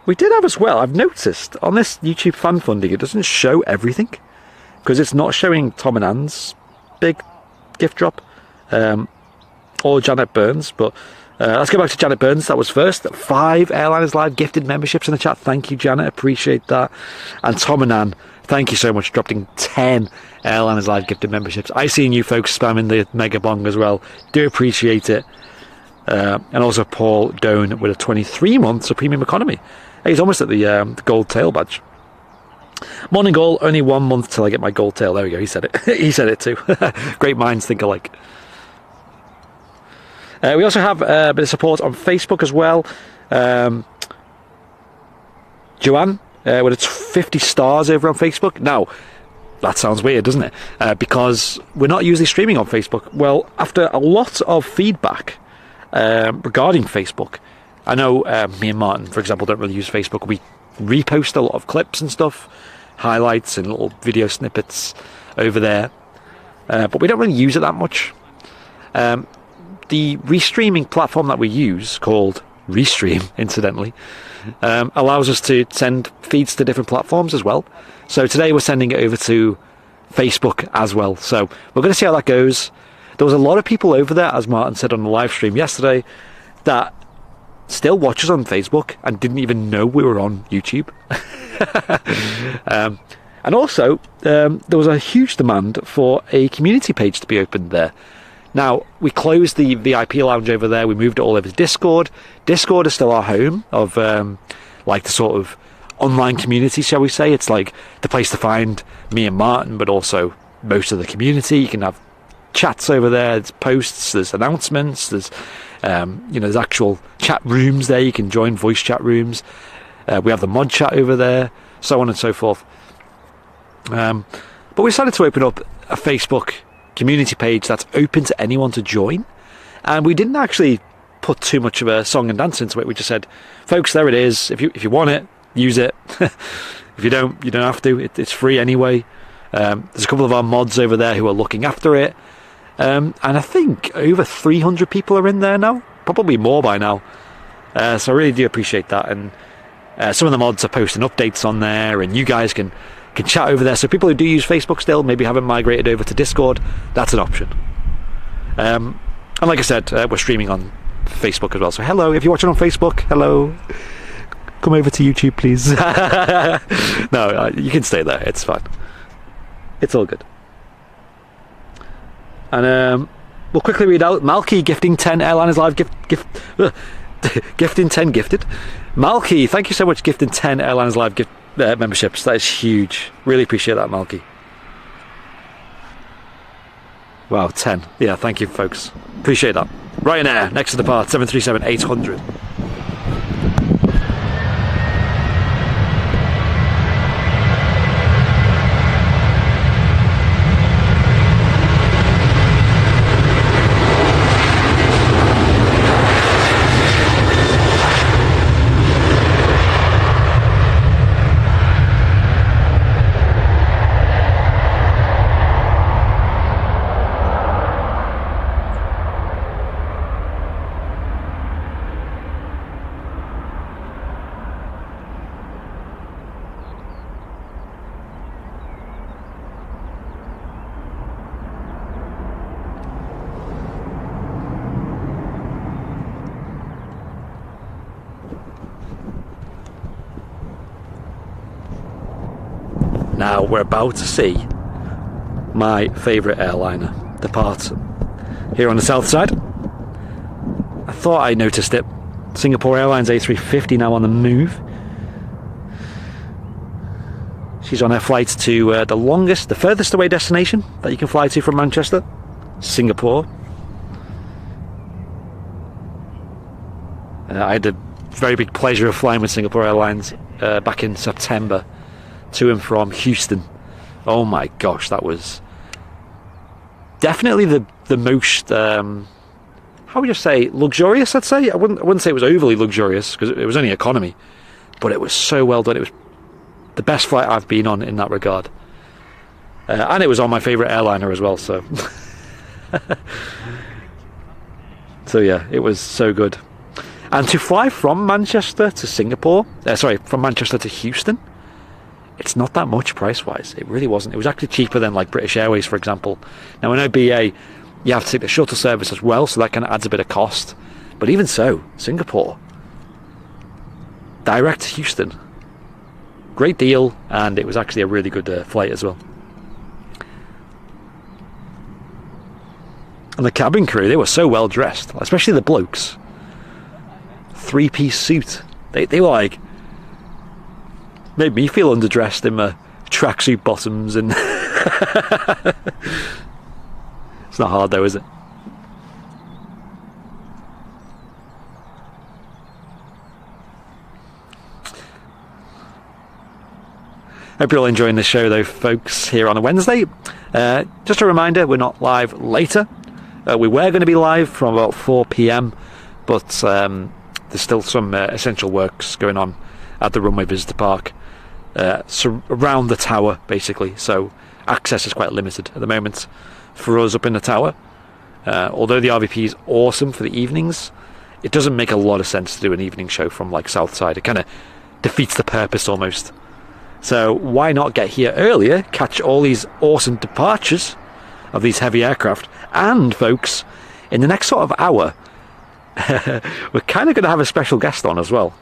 We did have as well, I've noticed, on this YouTube fan funding, it doesn't show everything. Because it's not showing Tom and Anne's big gift drop. Or Janet Burns. But let's go back to Janet Burns. That was first. 5 Airlines Live gifted memberships in the chat. Thank you, Janet. Appreciate that. And Tom and Anne, thank you so much, dropping 10 Airlines Live gifted memberships. I seen you folks spamming the mega bong as well. Do appreciate it. And also Paul Doan with a 23 months of premium economy. Hey, he's almost at the gold tail badge. Morning goal, only 1 month till I get my gold tail. There we go, he said it. He said it too. Great minds think alike. We also have a bit of support on Facebook as well. Joanne, with 50 stars over on Facebook. Now, that sounds weird, doesn't it? Because we're not usually streaming on Facebook. Well, after a lot of feedback regarding Facebook, I know me and Martin, for example, don't really use Facebook. We repost a lot of clips and stuff, highlights and little video snippets over there. But we don't really use it that much. The restreaming platform that we use, called Restream, incidentally, allows us to send feeds to different platforms as well. So today we're sending it over to Facebook as well. So we're going to see how that goes. There was a lot of people over there, as Martin said on the live stream yesterday, that still watch us on Facebook and didn't even know we were on YouTube. And also, there was a huge demand for a community page to be opened there. Now, we closed the VIP lounge over there. We moved it all over to Discord. Discord is still our home of, like, the sort of online community, shall we say. It's like the place to find me and Martin, but also most of the community. You can have chats over there. There's posts, there's announcements, there's, there's actual chat rooms there. You can join voice chat rooms. We have the mod chat over there, so on and so forth. But we decided to open up a Facebook community page that's open to anyone to join, and we didn't actually put too much of a song and dance into it. We just said, folks, there it is. If you want it, use it. If you don't have to. It's free anyway. There's a couple of our mods over there who are looking after it, and I think over 300 people are in there now, probably more by now. So I really do appreciate that. And some of the mods are posting updates on there, and you guys can chat over there. So people who do use Facebook still, maybe haven't migrated over to Discord, that's an option. And like I said, we're streaming on Facebook as well. So hello, if you're watching on Facebook, hello. Come over to YouTube, please. No, you can stay there. It's fine. It's all good. And we'll quickly read out Malky gifting 10 Airlines Live gifting 10 gifted. Malky, thank you so much, gifting 10 Airlines Live gift memberships. That is huge. Really appreciate that, Malky. Wow, 10. Yeah, thank you, folks. Appreciate that. Ryanair, next to the part, 737-800. Now we're about to see my favourite airliner depart here on the south side. I thought I noticed it. Singapore Airlines A350 now on the move. She's on her flight to the furthest away destination that you can fly to from Manchester, Singapore. I had the very big pleasure of flying with Singapore Airlines back in September to and from Houston. Oh my gosh, that was definitely the most how would you say, luxurious, I'd say. I wouldn't say it was overly luxurious, because it was only economy, but it was so well done. It was the best flight I've been on in that regard, and it was on my favourite airliner as well, so so yeah, it was so good. And to fly from Manchester to Singapore, from Manchester to Houston, it's not that much price-wise. It really wasn't. It was actually cheaper than like British Airways, for example. Now I know BA, you have to take the shuttle service as well, so that kind of adds a bit of cost. But even so, Singapore, direct to Houston, great deal, and it was actually a really good flight as well. And the cabin crew, they were so well dressed, especially the blokes. 3-piece suit. They were like, made me feel underdressed in tracksuit bottoms and it's not hard though, is it? Hope you're all enjoying the show though, folks, here on a Wednesday. Just a reminder, we're not live later. We were going to be live from about 4 p.m, but there's still some essential works going on at the runway visitor park, around the tower basically, so access is quite limited at the moment for us up in the tower. Although the RVP is awesome for the evenings, it doesn't make a lot of sense to do an evening show from like Southside. It kind of defeats the purpose almost. So why not get here earlier, catch all these awesome departures of these heavy aircraft, and folks, in the next sort of hour we're kind of going to have a special guest on as well.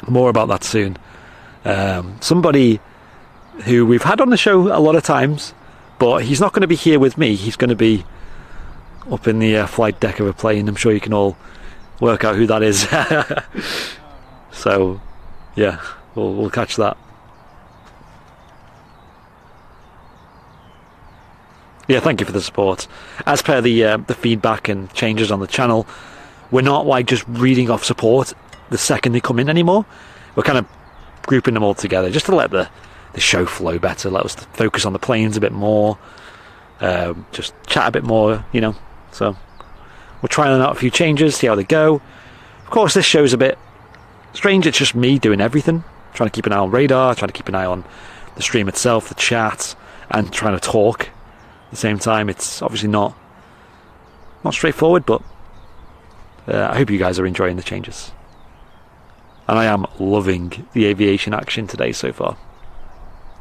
More about that soon. Somebody who we've had on the show a lot of times, but he's not going to be here with me. He's going to be up in the flight deck of a plane. I'm sure you can all work out who that is. So yeah, we'll catch that. Yeah, thank you for the support. As per the feedback and changes on the channel, we're not like just reading off support the second they come in anymore. We're kind of grouping them all together just to let the show flow better, let us focus on the planes a bit more, just chat a bit more, you know. So we're trying out a few changes, see how they go. Of course, this show's a bit strange. It's just me doing everything, trying to keep an eye on radar, trying to keep an eye on the stream itself, the chat, and trying to talk at the same time. It's obviously not straightforward, but I hope you guys are enjoying the changes. And I am loving the aviation action today so far.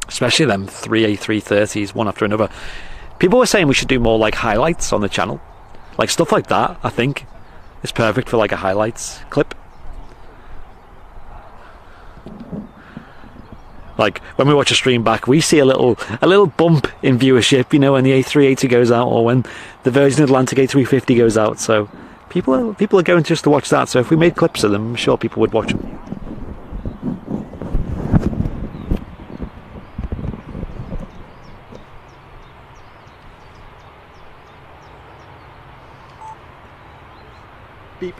Especially them 3 A330s, one after another. People were saying we should do more like highlights on the channel. Like stuff like that, I think, is perfect for like a highlights clip. Like when we watch a stream back, we see a little bump in viewership, you know, when the A380 goes out or when the Virgin Atlantic A350 goes out. So people are going just to watch that. So if we made clips of them, I'm sure people would watch them. Beep.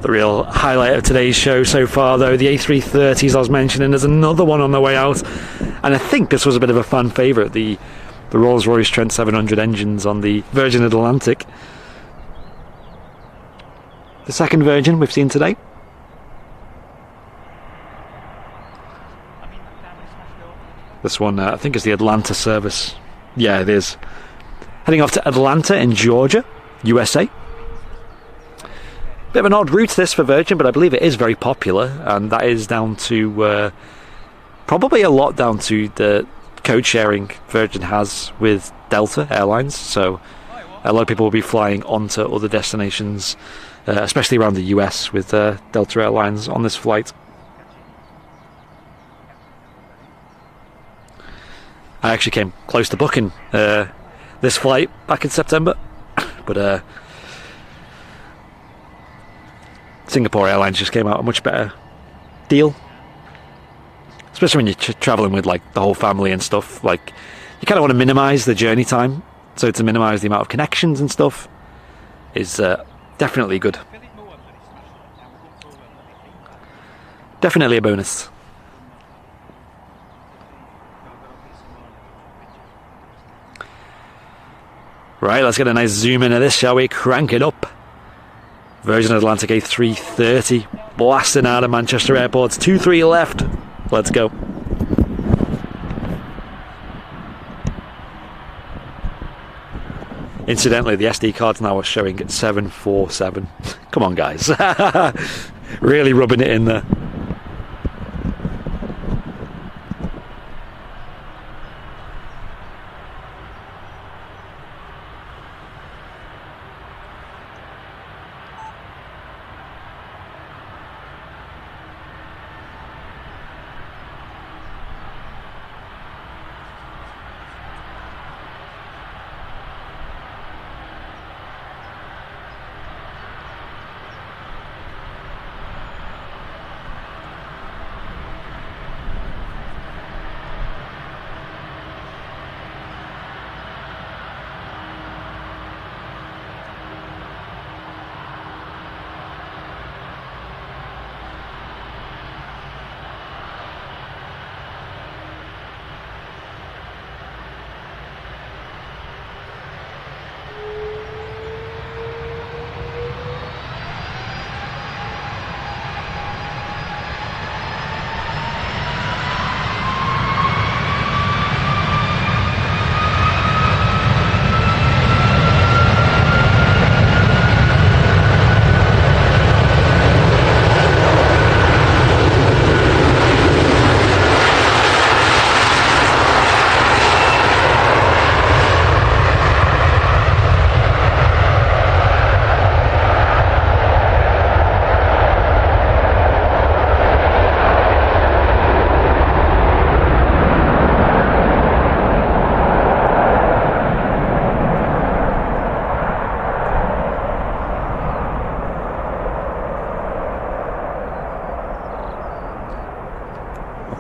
The real highlight of today's show so far, though, the A330s I was mentioning. There's another one on the way out, and I think this was a bit of a fan favourite, the Rolls-Royce Trent 700 engines on the Virgin Atlantic. The second Virgin we've seen today. This one, I think, is the Atlanta service. Yeah, it is. Heading off to Atlanta in Georgia, USA. Bit of an odd route this for Virgin, but I believe it is very popular, and that is down to probably a lot down to the code sharing Virgin has with Delta Airlines, so a lot of people will be flying onto other destinations, especially around the US with Delta Airlines on this flight. I actually came close to booking this flight back in September, but Singapore Airlines just came out a much better deal, especially when you're traveling with like the whole family and stuff. Like, you kind of want to minimize the journey time, so to minimize the amount of connections and stuff is definitely good. Definitely a bonus. Right, let's get a nice zoom in of this, shall we? Crank it up. Virgin Atlantic A330 blasting out of Manchester Airport. 2-3 left. Let's go. Incidentally, the SD cards now are showing at 747. Come on, guys. Really rubbing it in there.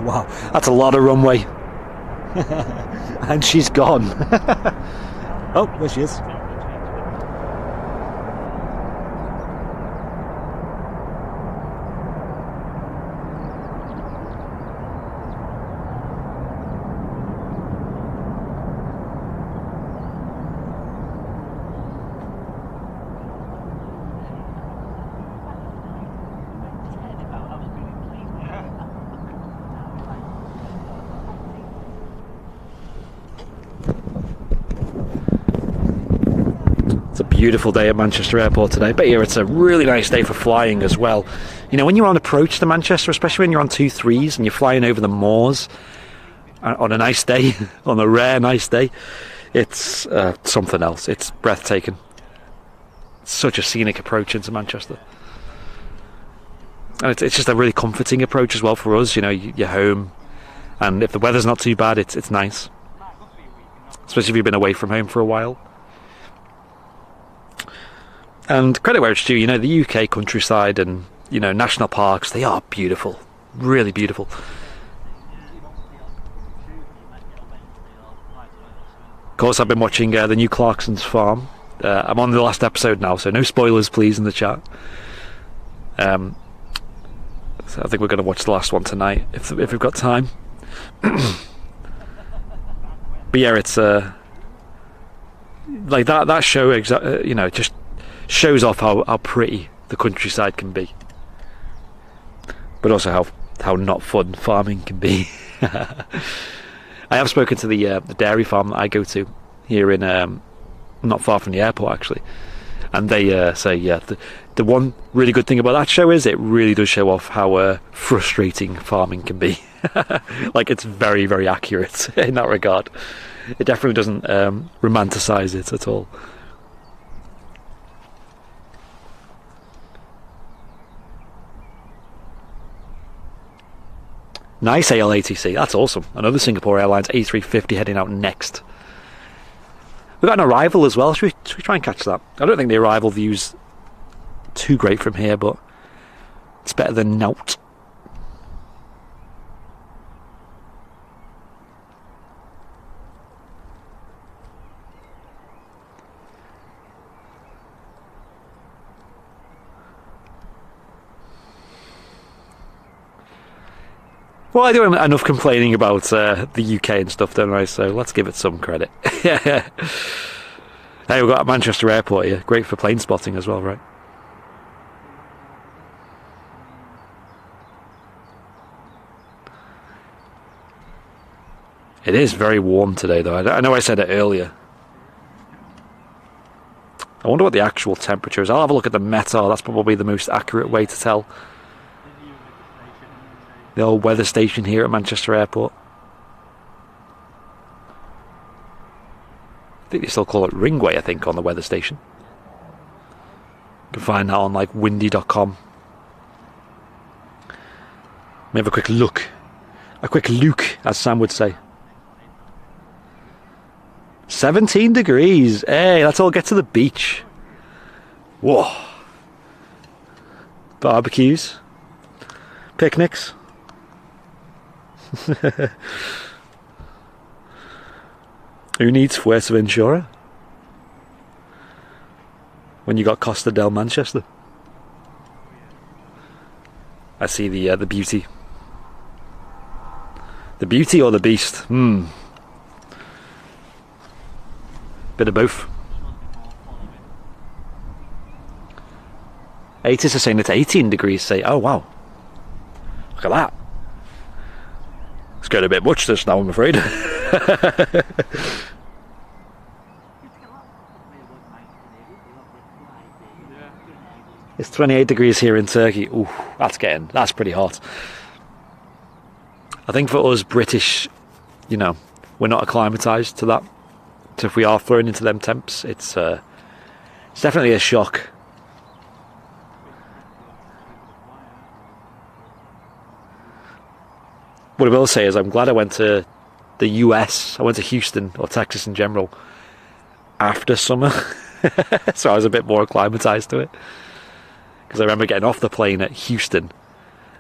Wow, that's a lot of runway. And she's gone. Oh, there she is. Beautiful day at Manchester Airport today, but here it's a really nice day for flying as well. You know, when you're on approach to Manchester, especially when you're on 2-3s and you're flying over the moors on a nice day, on a rare nice day, it's something else. It's breathtaking. It's such a scenic approach into Manchester, and it's just a really comforting approach as well for us. You know, you're home, and if the weather's not too bad, it's nice, especially if you've been away from home for a while. And credit where it's due, you know, the UK countryside and, you know, national parks, they are beautiful, really beautiful. Of course, I've been watching the new Clarkson's Farm. I'm on the last episode now, so no spoilers, please, in the chat. So I think we're going to watch the last one tonight, if we've got time. But yeah, it's like that show, you know, just shows off how pretty the countryside can be, but also how not fun farming can be. I have spoken to the dairy farm that I go to here in not far from the airport actually, and they say The one really good thing about that show is it really does show off how frustrating farming can be. Like, it's very, very accurate in that regard. It definitely doesn't romanticize it at all. Nice ALATC, that's awesome. Another Singapore Airlines A350 heading out next. We've got an arrival as well. Should we try and catch that? I don't think the arrival view's too great from here, but it's better than nout. Well, I do enough complaining about the UK and stuff, don't I? So let's give it some credit. Hey, we've got Manchester Airport here. Great for plane spotting as well, right? It is very warm today, though. I know I said it earlier. I wonder what the actual temperature is. I'll have a look at the METAR. That's probably the most accurate way to tell. The old weather station here at Manchester Airport. I think they still call it Ringway, I think, on the weather station. You can find that on like windy.com. Let me have a quick look. A quick look, as Sam would say. 17 degrees. Hey, let's all get to the beach. Whoa. Barbecues. Picnics. Who needs Fuerteventura when you got Costa del Manchester? I see the beauty. The beauty or the beast? Bit of both. ATIS is saying it's 18 degrees. Say, oh wow, look at that. It's getting a bit much this now, I'm afraid. It's 28 degrees here in Turkey. Ooh, that's pretty hot. I think for us British, you know, we're not acclimatised to that. So if we are thrown into them temps, it's definitely a shock. What I will say is I'm glad I went to the US. I went to Houston, or Texas in general, after summer. So I was a bit more acclimatised to it. Because I remember getting off the plane at Houston.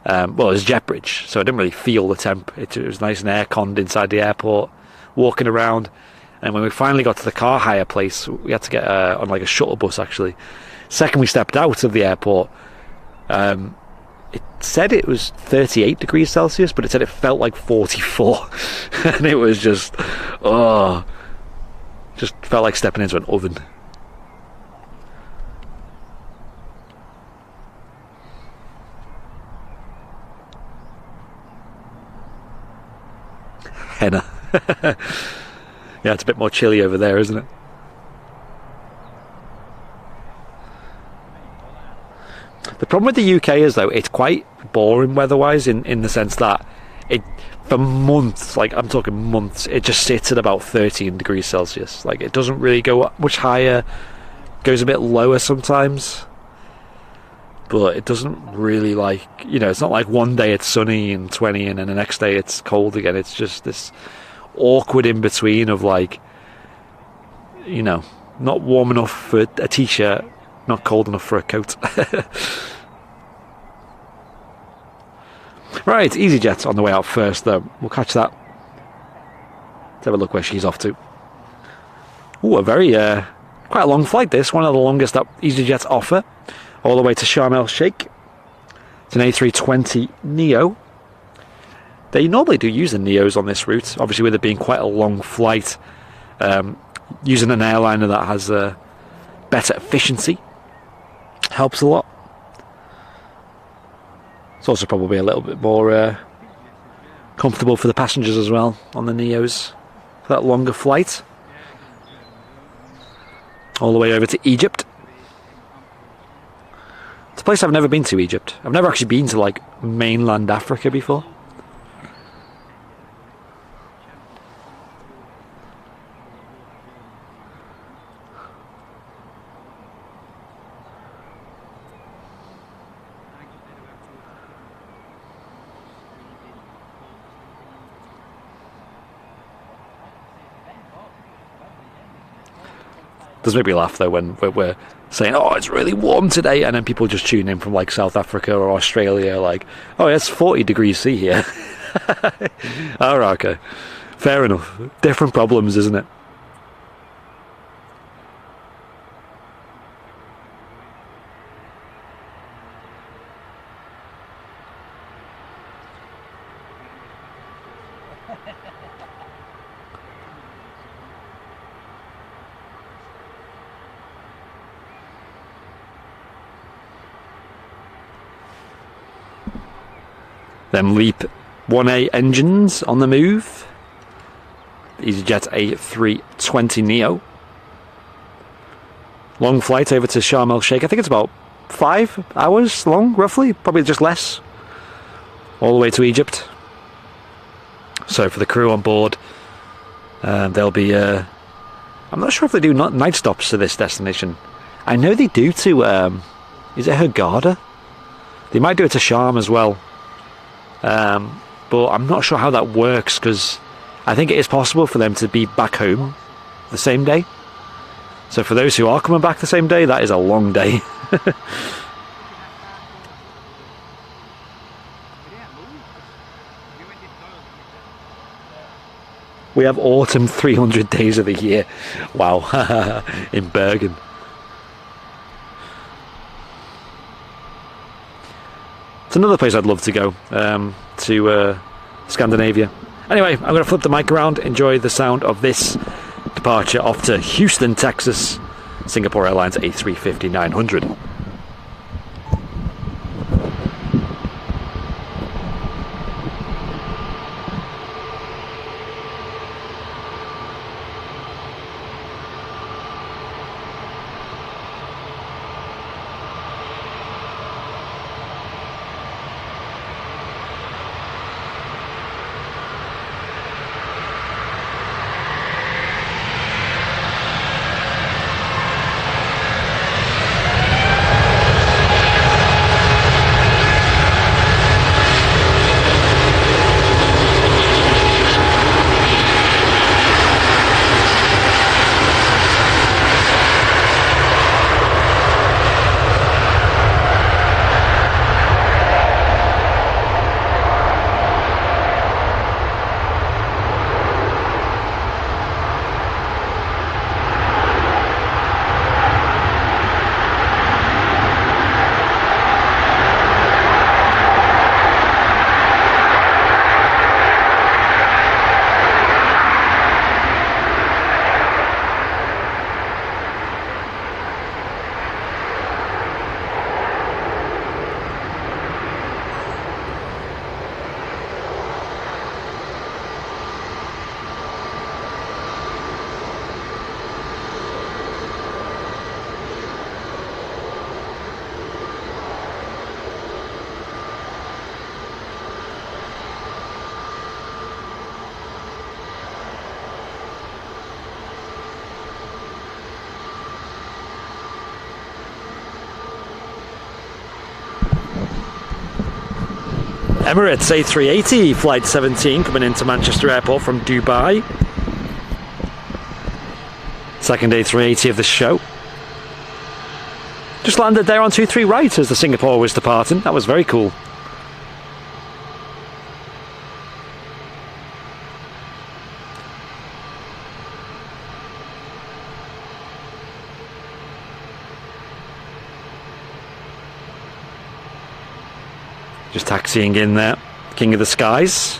Well, it was jet bridge, so I didn't really feel the temp. It was nice and air-conned inside the airport, walking around. And when we finally got to the car hire place, we had to get on like a shuttle bus, actually. Second we stepped out of the airport, it said it was 38 degrees Celsius, but it said it felt like 44. And it was just felt like stepping into an oven. Henna. Yeah, it's a bit more chilly over there, isn't it? The problem with the UK is, though, it's quite boring weather-wise in the sense that for months, like I'm talking months, it just sits at about 13 degrees Celsius. Like, it doesn't really go up much higher, goes a bit lower sometimes, but it doesn't really, like, you know, it's not like one day it's sunny and 20 and then the next day it's cold again. It's just this awkward in between of, like, you know, not warm enough for a t-shirt, not cold enough for a coat. Right, EasyJet's on the way out first, though. We'll catch that. Let's have a look where she's off to. Ooh, a very quite a long flight, this. One of the longest that EasyJet's offer, all the way to Sharm el Sheikh. It's an A320 Neo. They normally do use the Neos on this route, obviously with it being quite a long flight. Using an airliner that has better efficiency helps a lot. It's also probably a little bit more comfortable for the passengers as well on the Neos for that longer flight. All the way over to Egypt. It's a place I've never been to, Egypt. I've never actually been to, like, mainland Africa before. Does make me laugh though when we're saying, "Oh, it's really warm today," and then people just tune in from like South Africa or Australia, like, "Oh, it's 40 degrees C here." All right, okay, fair enough. Different problems, isn't it? Them LEAP 1A engines on the move. EasyJet A320neo. Long flight over to Sharm el Sheikh. I think it's about 5 hours long, roughly. Probably just less. All the way to Egypt. So for the crew on board, they'll be... I'm not sure if they do night stops to this destination. I know they do to... is it Hurghada? They might do it to Sharm as well. But I'm not sure how that works, because I think it is possible for them to be back home the same day. So for those who are coming back the same day, that is a long day. We have autumn 300 days of the year. Wow. In Bergen. It's another place I'd love to go, to Scandinavia. Anyway, I'm going to flip the mic around, enjoy the sound of this departure off to Houston, Texas, Singapore Airlines A350-900. Emirates A380 Flight 17 coming into Manchester Airport from Dubai. Second A380 of the show. Just landed there on 23 right as the Singapore was departing. That was very cool. Just taxiing in there, King of the Skies.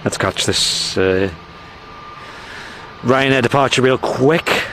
Let's catch this Ryanair departure real quick.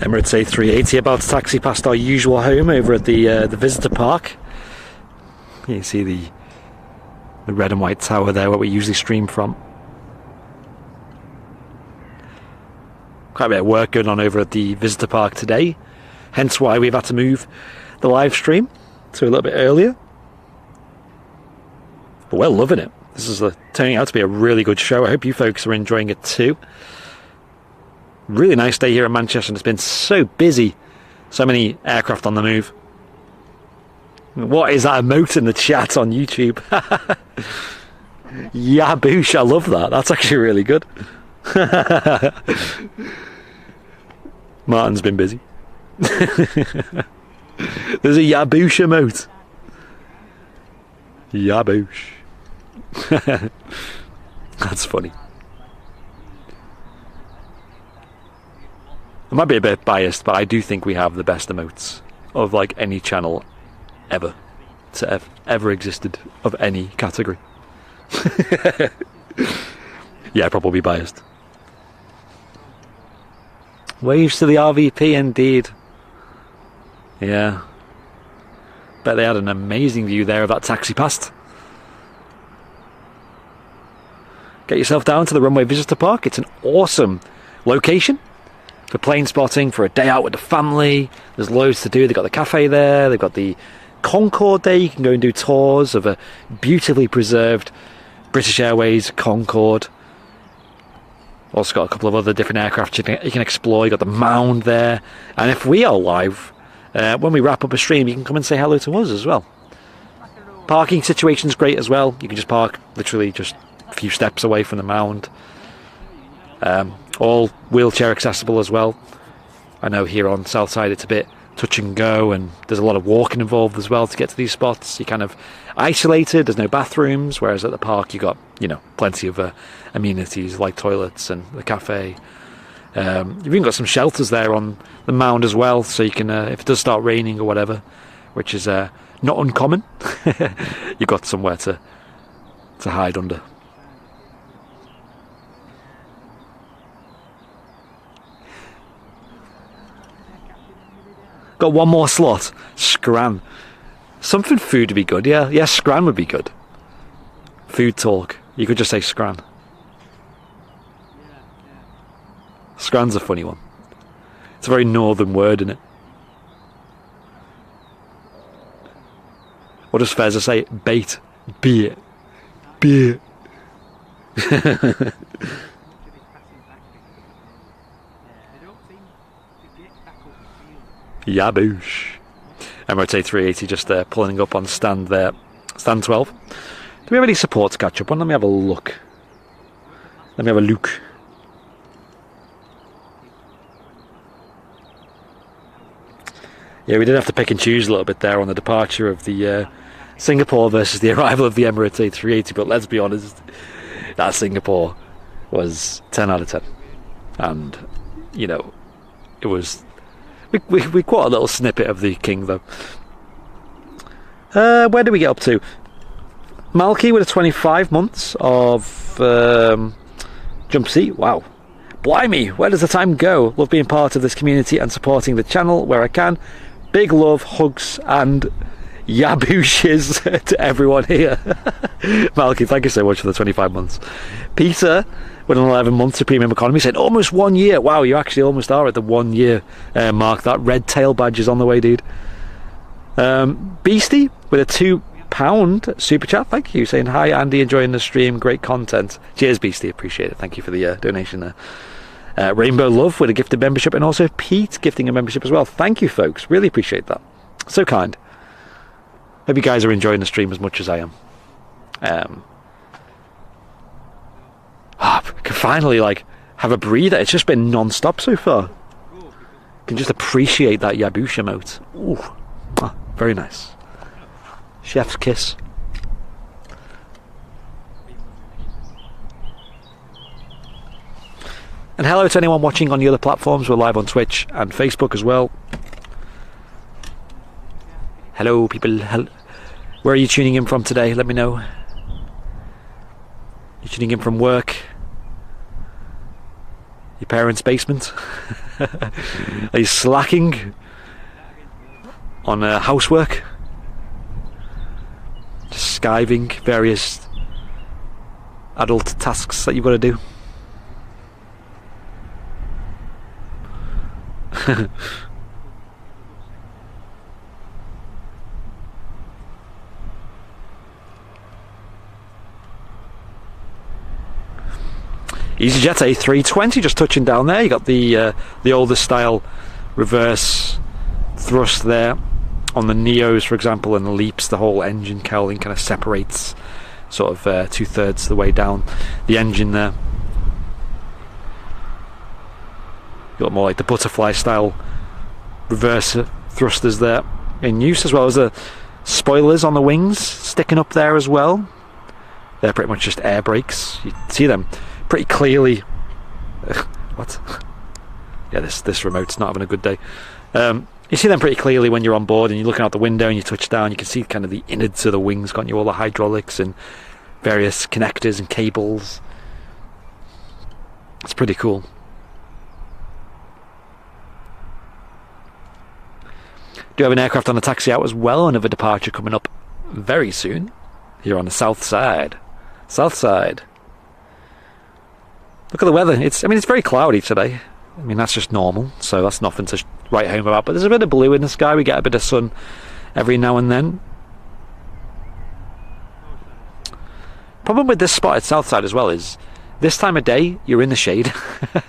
Emirates A380 about to taxi past our usual home over at the visitor park. You can see the red and white tower there where we usually stream from. Quite a bit of work going on over at the visitor park today, hence why we've had to move the live stream to a little bit earlier. But we're loving it. This is turning out to be a really good show. I hope you folks are enjoying it too. Really nice day here in Manchester, and it's been so busy. So many aircraft on the move. What is that emote in the chat on YouTube? Yaboosh, I love that. That's actually really good. Martin's been busy. There's a Yaboosh emote. Yaboosh. That's funny. I might be a bit biased, but I do think we have the best emotes of like any channel ever to ever existed of any category. Yeah, probably biased. Waves to the RVP indeed. Yeah. Bet they had an amazing view there of that taxi past. Get yourself down to the runway visitor park. It's an awesome location for plane spotting, for a day out with the family. There's loads to do. They've got the cafe there. They've got the Concorde there. You can go and do tours of a beautifully preserved British Airways Concorde. Also got a couple of other different aircraft you can explore. You've got the mound there. And if we are live, when we wrap up a stream, you can come and say hello to us as well. Parking situation's great as well. You can just park literally just a few steps away from the mound. All wheelchair accessible as well. I know here on Southside it's a bit touch and go, and there's a lot of walking involved as well to get to these spots. You're kind of isolated, there's no bathrooms, whereas at the park you got, plenty of amenities like toilets and the cafe. You've even got some shelters there on the mound as well, so you can, if it does start raining or whatever, which is not uncommon, you've got somewhere to hide under. Got one more slot. Scran. Something food would be good, yeah. Yeah, Scran would be good. Food talk. You could just say Scran. Scran's a funny one. It's a very northern word, isn't it? What does Fezza say? Bait. Beer. Beer. Yaboosh. Emirates A380 just pulling up on stand there. Stand 12. Do we have any support to catch up on? Let me have a look. Let me have a look. Yeah, we did have to pick and choose a little bit there on the departure of the Singapore versus the arrival of the Emirates A380, but let's be honest, that Singapore was 10 out of 10. And, it was... We caught a little snippet of the King, though. Where did we get up to? Malky with a 25 months of jump seat. Wow. Blimey, where does the time go? Love being part of this community and supporting the channel where I can. Big love, hugs, and yabooshes to everyone here. Malky, thank you so much for the 25 months. Peter, with an 11 months of premium economy, said almost 1 year. Wow, you actually almost are at the 1 year mark. That red tail badge is on the way, dude. Beastie with a £2 super chat. Thank you, saying hi Andy, enjoying the stream, great content. Cheers Beastie, appreciate it. Thank you for the donation there. Rainbow Love with a gifted membership, and also Pete gifting a membership as well. Thank you folks, really appreciate that. So kind. Hope you guys are enjoying the stream as much as I am. Can finally have a breather. It's just been non-stop so far. Can just appreciate that Yaboosh emote. Ooh, very nice. Chef's kiss. And hello to anyone watching on the other platforms. We're live on Twitch and Facebook as well. Hello people. Where are you tuning in from today? Let me know. You tuning in from work? Your parents' basement? Are you slacking on housework? Just skiving various adult tasks that you've got to do? EasyJet A320 just touching down there. You got the older style reverse thrust there on the Neos, for example, and the Leaps. The whole engine cowling kind of separates sort of 2/3 of the way down the engine there. You got more like the butterfly style reverse thrusters there in use, as well as the spoilers on the wings sticking up there as well. They're pretty much just air brakes. You see them pretty clearly. What? Yeah, this remote's not having a good day. You see them pretty clearly when you're on board and you're looking out the window and you touch down. You can see kind of the innards of the wings, can't you? All the hydraulics and various connectors and cables. It's pretty cool. Do have an aircraft on the taxi out as well. Another departure coming up very soon here on the south side. South side. Look at the weather. It's very cloudy today. I mean, that's just normal, so that's nothing to write home about. But there's a bit of blue in the sky. We get a bit of sun every now and then. Problem with this spot at Southside as well is this time of day you're in the shade,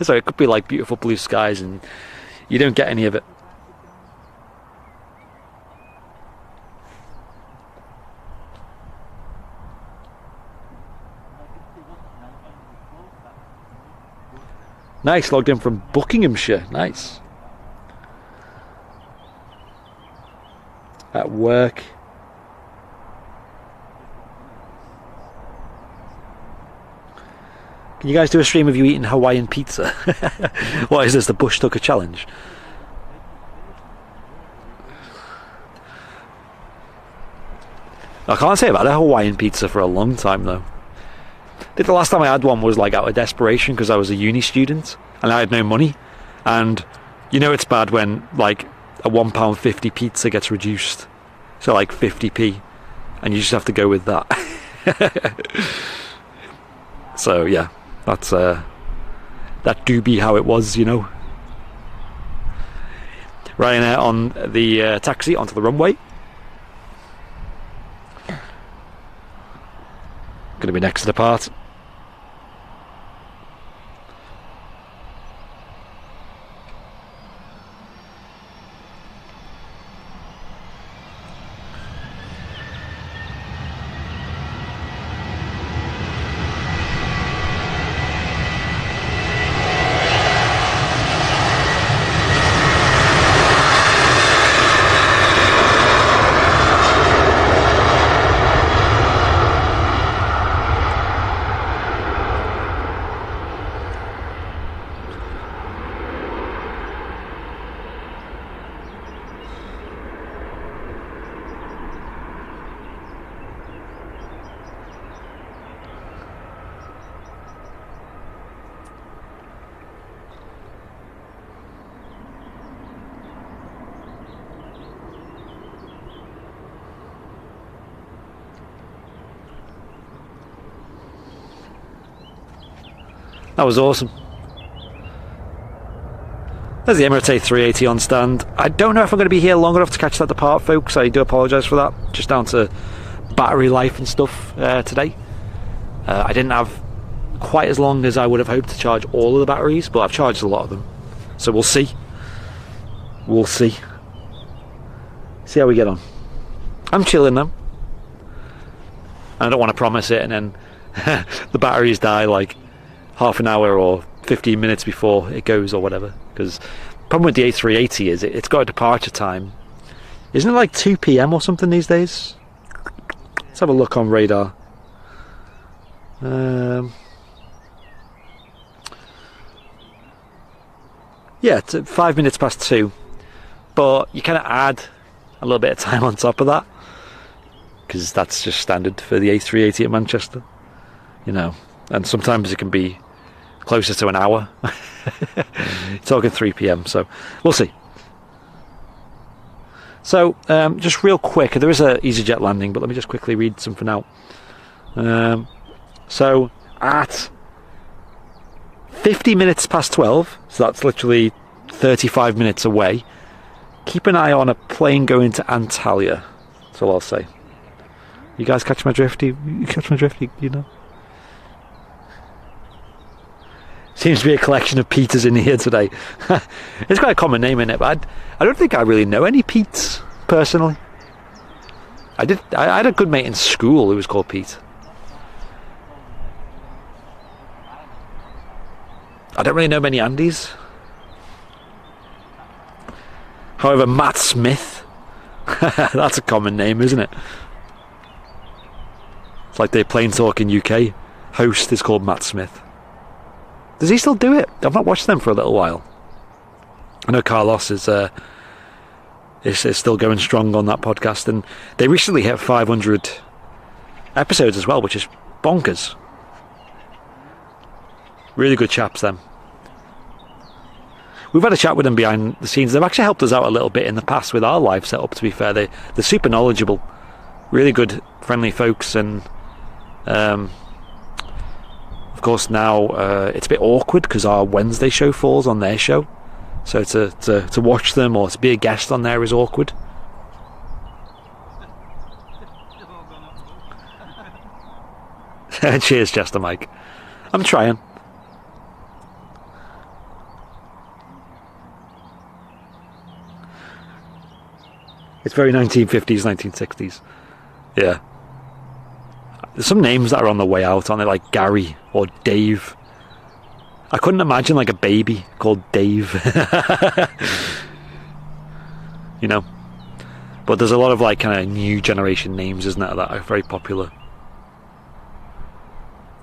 so it could be like beautiful blue skies and you don't get any of it. Nice, logged in from Buckinghamshire. Nice. At work. Can you guys do a stream of you eating Hawaiian pizza? What is this, the Bush Tucker Challenge? I can't say I've had a Hawaiian pizza for a long time though. I think the last time I had one was like out of desperation because I was a uni student and I had no money, and you know it's bad when like a £1.50 pizza gets reduced to like 50p and you just have to go with that. So yeah, that's that do be how it was, you know. Ryanair on the taxi onto the runway. Gonna be next to depart. That was awesome. There's the Emirates A380 on stand. I don't know if I'm going to be here long enough to catch that depart, folks. I do apologise for that. Just down to battery life and stuff today. I didn't have quite as long as I would have hoped to charge all of the batteries, but I've charged a lot of them. So we'll see. We'll see. See how we get on. I'm chilling though. I don't want to promise it and then the batteries die like half an hour or 15 minutes before it goes or whatever, because the problem with the A380 is it's got a departure time, isn't it like 2 PM or something these days? Let's have a look on radar. Yeah, it's 5 minutes past 2, but you kind of add a little bit of time on top of that because that's just standard for the A380 at Manchester, you know, and sometimes it can be closer to an hour. Talking 3 p.m. So we'll see. So just real quick, there is a EasyJet landing, but let me just quickly read something out. So at 50 minutes past 12, so that's literally 35 minutes away, keep an eye on a plane going to Antalya. That's all I'll say. You guys catch my drift? You catch my drift? You know? Seems to be a collection of Peters in here today. It's quite a common name, isn't it? But I don't think I really know any Petes, personally. I had a good mate in school who was called Pete. I don't really know many Andys. However, Matt Smith, that's a common name, isn't it? It's like the Plain Talking UK host is called Matt Smith. Does he still do it? I've not watched them for a little while. I know Carlos is still going strong on that podcast, and they recently hit 500 episodes as well, which is bonkers. Really good chaps, them. We've had a chat with them behind the scenes. They've actually helped us out a little bit in the past with our live setup, to be fair. They're super knowledgeable, really good, friendly folks, and of course now it's a bit awkward because our Wednesday show falls on their show, so to watch them or to be a guest on there is awkward. Cheers, Chester Mike. I'm trying. It's very 1950s, 1960s. Yeah. There's some names that are on the way out, aren't they? Like Gary or Dave. I couldn't imagine like a baby called Dave. You know? But there's a lot of like kind of new generation names, isn't there, that are very popular.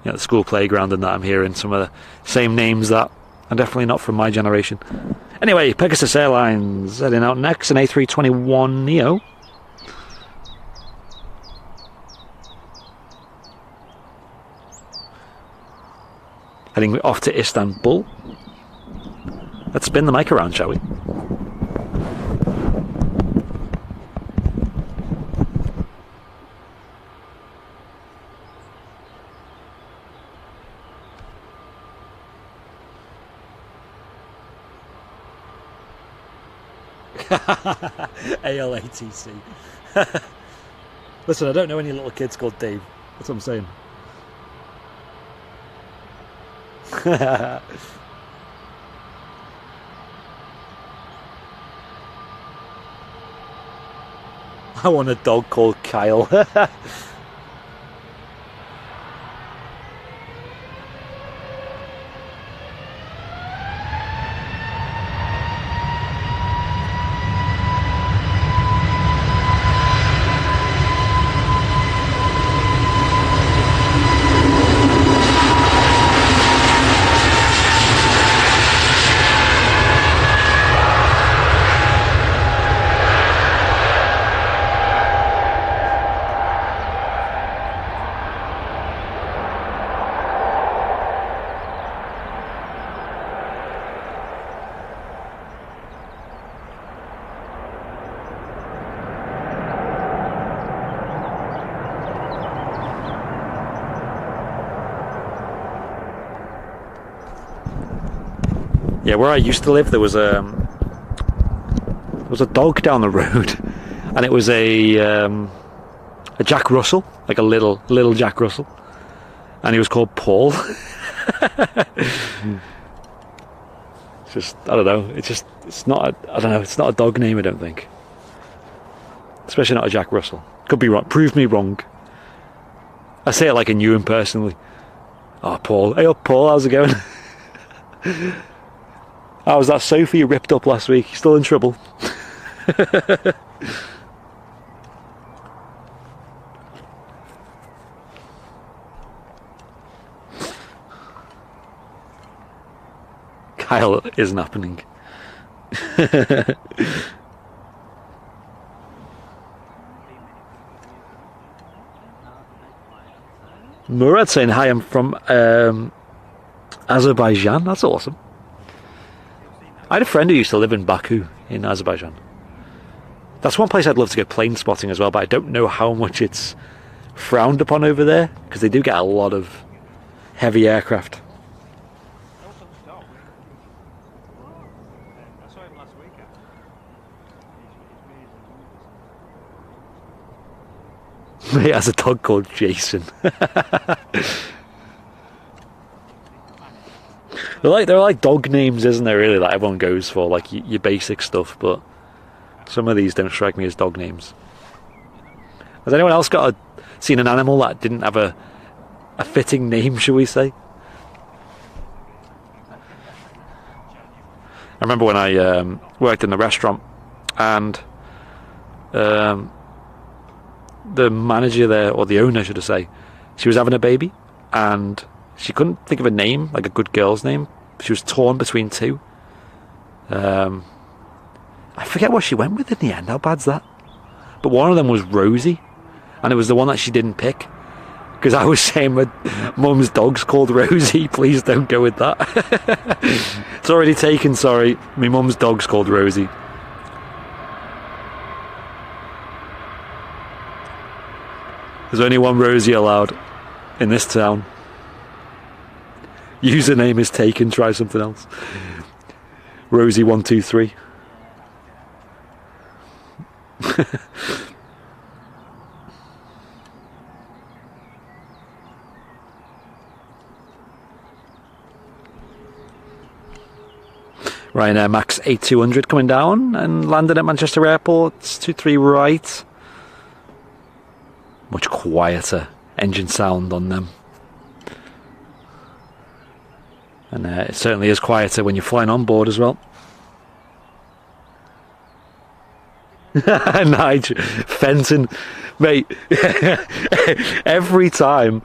You know, the school playground and that, I'm hearing some of the same names that are definitely not from my generation. Anyway, Pegasus Airlines heading out next, an A321neo. Heading off to Istanbul. Let's spin the mic around, shall we? ALATC. Listen, I don't know any little kids called Dave. That's what I'm saying. I want a dog called Kyle. Yeah, where I used to live, there was a dog down the road, and it was a Jack Russell, like a little Jack Russell, and he was called Paul. It's just, I don't know. It's not a dog name, I don't think. Especially not a Jack Russell. Could be wrong. Prove me wrong. I say it like I knew him personally. Oh, Paul. Hey up, Paul. How's it going? How was that sofa you ripped up last week? You still in trouble? Kyle isn't happening. Murad saying hi, I'm from Azerbaijan, that's awesome. I had a friend who used to live in Baku in Azerbaijan. That's one place I'd love to go plane spotting as well, but I don't know how much it's frowned upon over there, because they do get a lot of heavy aircraft. He has a dog called Jason. They're like dog names, isn't there, really, that everyone goes for, like your basic stuff, but some of these don't strike me as dog names. Has anyone else seen an animal that didn't have a fitting name, shall we say? I remember when I worked in the restaurant, and the manager there, or the owner should I say, she was having a baby, and she couldn't think of a name, like a good girl's name. She was torn between two. I forget what she went with in the end. How bad's that? But one of them was Rosie, and it was the one that she didn't pick, because I was saying my mum's dog's called Rosie. Please don't go with that. It's already taken, sorry. My mum's dog's called Rosie. There's only one Rosie allowed in this town. Username is taken, try something else. Rosie123. Ryanair Max 8200 coming down and landed at Manchester Airport, 23 right. Much quieter engine sound on them. And it certainly is quieter when you're flying on board as well. Nigel, Fenton, mate. Every time,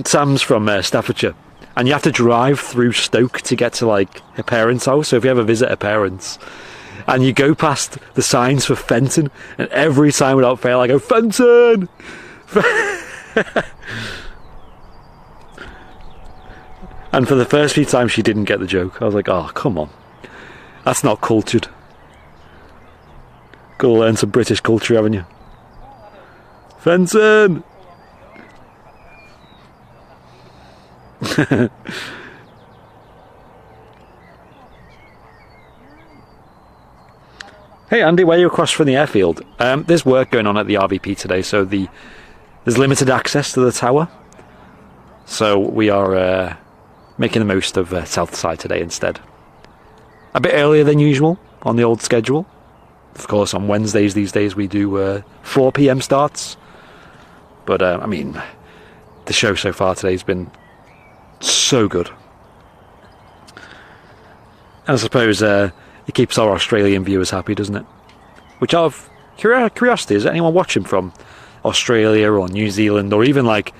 Sam's from Staffordshire, and you have to drive through Stoke to get to like her parents' house. So if you ever visit her parents, and you go past the signs for Fenton, and every time without fail I go, Fenton! And for the first few times she didn't get the joke. I was like, oh, come on. That's not cultured. Gotta learn some British culture, haven't you? Fenton! Hey Andy, where are you across from the airfield? There's work going on at the RVP today, so there's limited access to the tower. So we are making the most of South Side today instead. A bit earlier than usual on the old schedule. Of course, on Wednesdays these days we do 4 PM starts. But, I mean, the show so far today has been so good. And I suppose it keeps our Australian viewers happy, doesn't it? Which, out of curiosity, is anyone watching from Australia or New Zealand or even, like,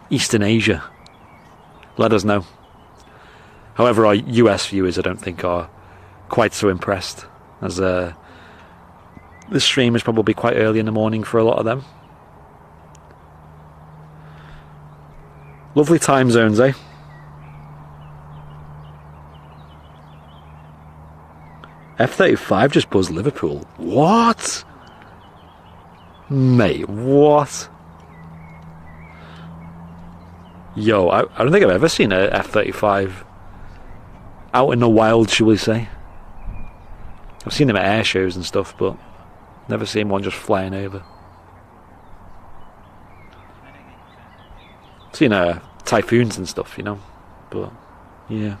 Eastern Asia? Let us know. However, our US viewers, I don't think, are quite so impressed, as the stream is probably quite early in the morning for a lot of them. Lovely time zones, eh? F-35 just buzzed Liverpool. What? Mate, what? Yo, I don't think I've ever seen a F-35 out in the wild, shall we say. I've seen them at air shows and stuff, but never seen one just flying over. I've seen typhoons and stuff, you know, but yeah.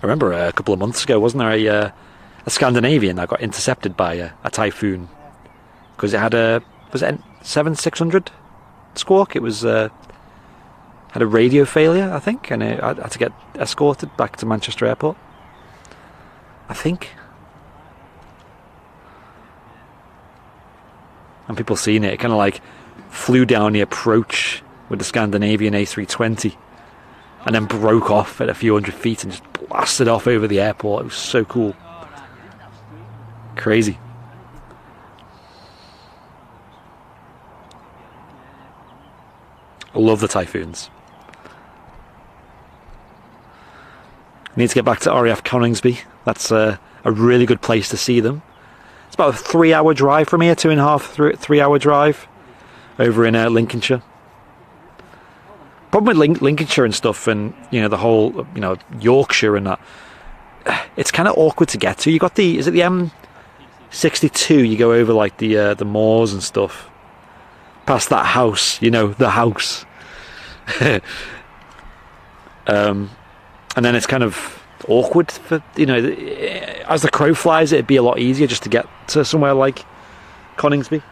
I remember a couple of months ago, wasn't there a Scandinavian that got intercepted by a typhoon because it had was it 7600 squawk? It was had a radio failure, I think, and it had to get escorted back to Manchester Airport, I think. And people seeing it kind of like flew down the approach with the Scandinavian A320 and then broke off at a few hundred feet and just blasted off over the airport. It was so cool. Crazy. I love the Typhoons. Need to get back to RAF Coningsby. That's a really good place to see them. It's about a 3-hour drive from here, 2.5, 3-hour drive over in Lincolnshire. Problem with Lincolnshire and stuff, and the whole Yorkshire and that, it's kind of awkward to get to. You got is it the M62? You go over like the moors and stuff, past that house, the house, and then it's kind of awkward for as the crow flies. It'd be a lot easier just to get to somewhere like Coningsby.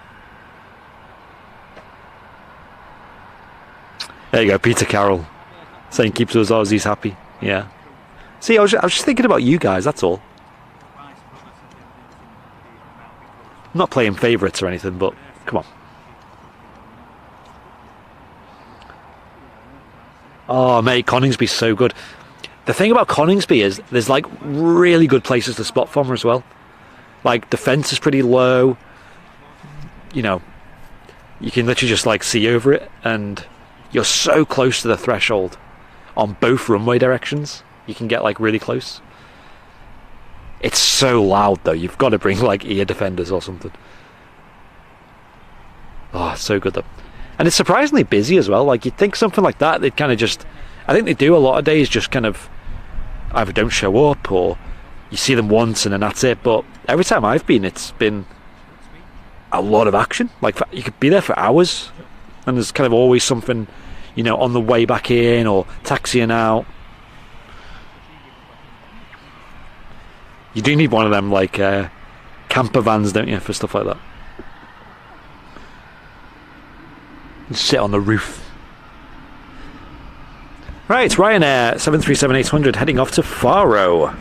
There you go, Peter Carroll saying keeps us Aussies happy. Yeah. See, I was just thinking about you guys, that's all. I'm not playing favourites or anything, but come on. Oh, mate, Coningsby's so good. The thing about Coningsby is there's like really good places to spot from as well. Like the fence is pretty low. You can literally just like see over it, and you're so close to the threshold on both runway directions. You can get like really close. It's so loud though. You've got to bring like ear defenders or something. Oh, so good though. And it's surprisingly busy as well. Like you'd think something like that, they'd kind of just, I think they do a lot of days just kind of either don't show up or you see them once and then that's it. But every time I've been, it's been a lot of action. Like you could be there for hours and there's kind of always something, on the way back in or taxiing out. You do need one of them like camper vans, don't you, for stuff like that. You sit on the roof. Right, it's Ryanair 737-800 heading off to Faro.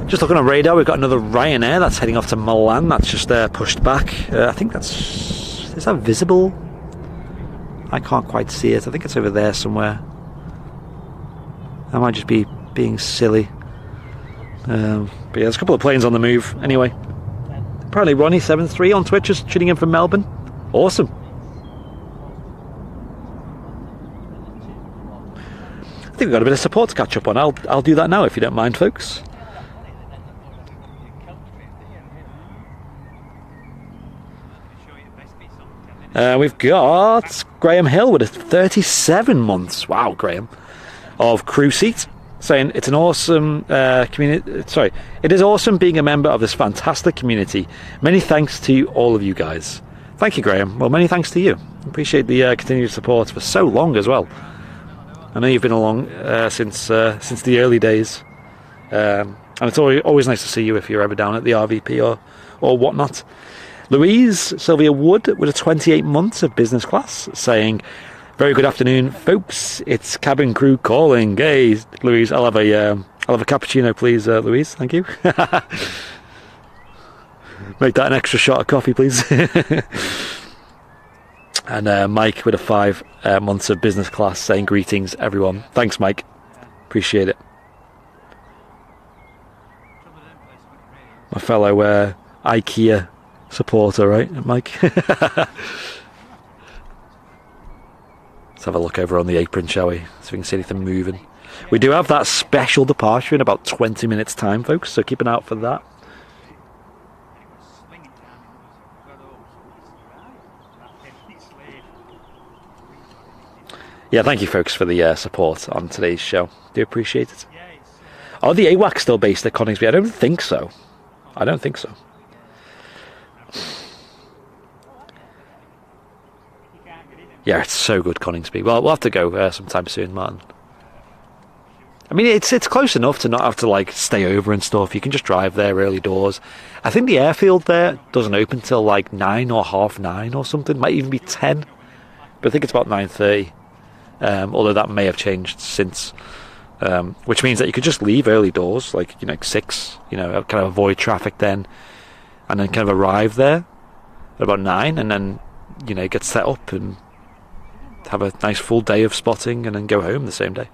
Just looking on radar, we've got another Ryanair that's heading off to Milan. That's just pushed back. I think is that visible? I can't quite see it. I think it's over there somewhere. I might just be being silly. But yeah, there's a couple of planes on the move. Anyway, apparently Ronnie73 on Twitch is tuning in from Melbourne. Awesome. I think we've got a bit of support to catch up on. I'll do that now if you don't mind, folks. We've got Graham Hill with a 37 months. Wow, Graham. Of crew seat, saying it's an awesome community. Sorry, it is awesome being a member of this fantastic community. Many thanks to all of you guys. Thank you, Graham. Well, many thanks to you. Appreciate the continued support for so long as well. I know you've been along since the early days, and it's always nice to see you if you're ever down at the RVP or whatnot. Louise Sylvia Wood with a 28 months of business class, saying, "Very good afternoon, folks. It's cabin crew calling." Hey, Louise, I'll have a cappuccino, please, Louise. Thank you. Make that an extra shot of coffee, please. And Mike with a 5 months of business class, saying, "Greetings, everyone." Thanks, Mike. Appreciate it. My fellow IKEA supporter, right, Mike? Let's have a look over on the apron, shall we? See if we can see anything moving. We do have that special departure in about 20 minutes time, folks, so keep an eye out for that. Yeah, thank you folks for the support on today's show. Do appreciate it. Are the AWACS still based at Coningsby? I don't think so. I don't think so. Yeah, it's so good, Coningsby. Well, we'll have to go sometime soon, Martin. I mean, it's close enough to not have to like stay over and stuff. You can just drive there early doors. I think the airfield there doesn't open till like 9 or half 9 or something. Might even be 10, but I think it's about 9:30. Although that may have changed since, which means that you could just leave early doors, like 6. Kind of avoid traffic then, and then kind of arrive there at about 9, and then get set up and have a nice full day of spotting, and then go home the same day.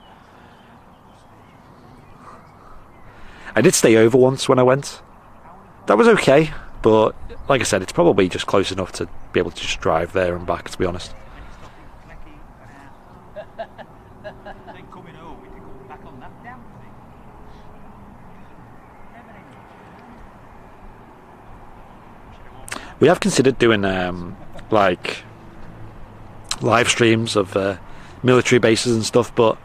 I did stay over once when I went. That was okay, but like I said, it's probably just close enough to be able to just drive there and back, to be honest. We have considered doing like live streams of military bases and stuff, but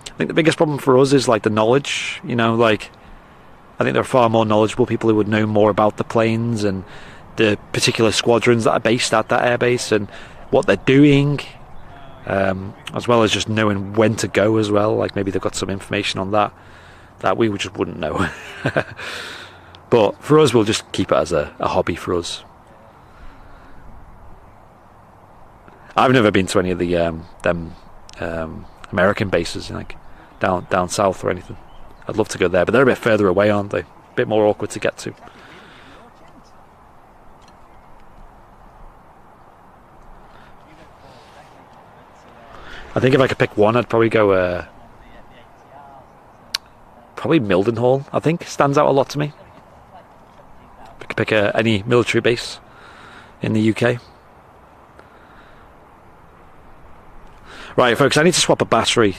I think the biggest problem for us is like the knowledge. Like I think there are far more knowledgeable people who would know more about the planes and the particular squadrons that are based at that airbase and what they're doing, as well as just knowing when to go as well. Like maybe they've got some information on that we just wouldn't know. But for us, we'll just keep it as a hobby for us. I've never been to any of the them American bases, like down south or anything. I'd love to go there, but they're a bit further away, aren't they? A bit more awkward to get to. I think if I could pick one, I'd probably go probably Mildenhall. I think stands out a lot to me. I could pick any military base in the UK. Right, folks, I need to swap a battery.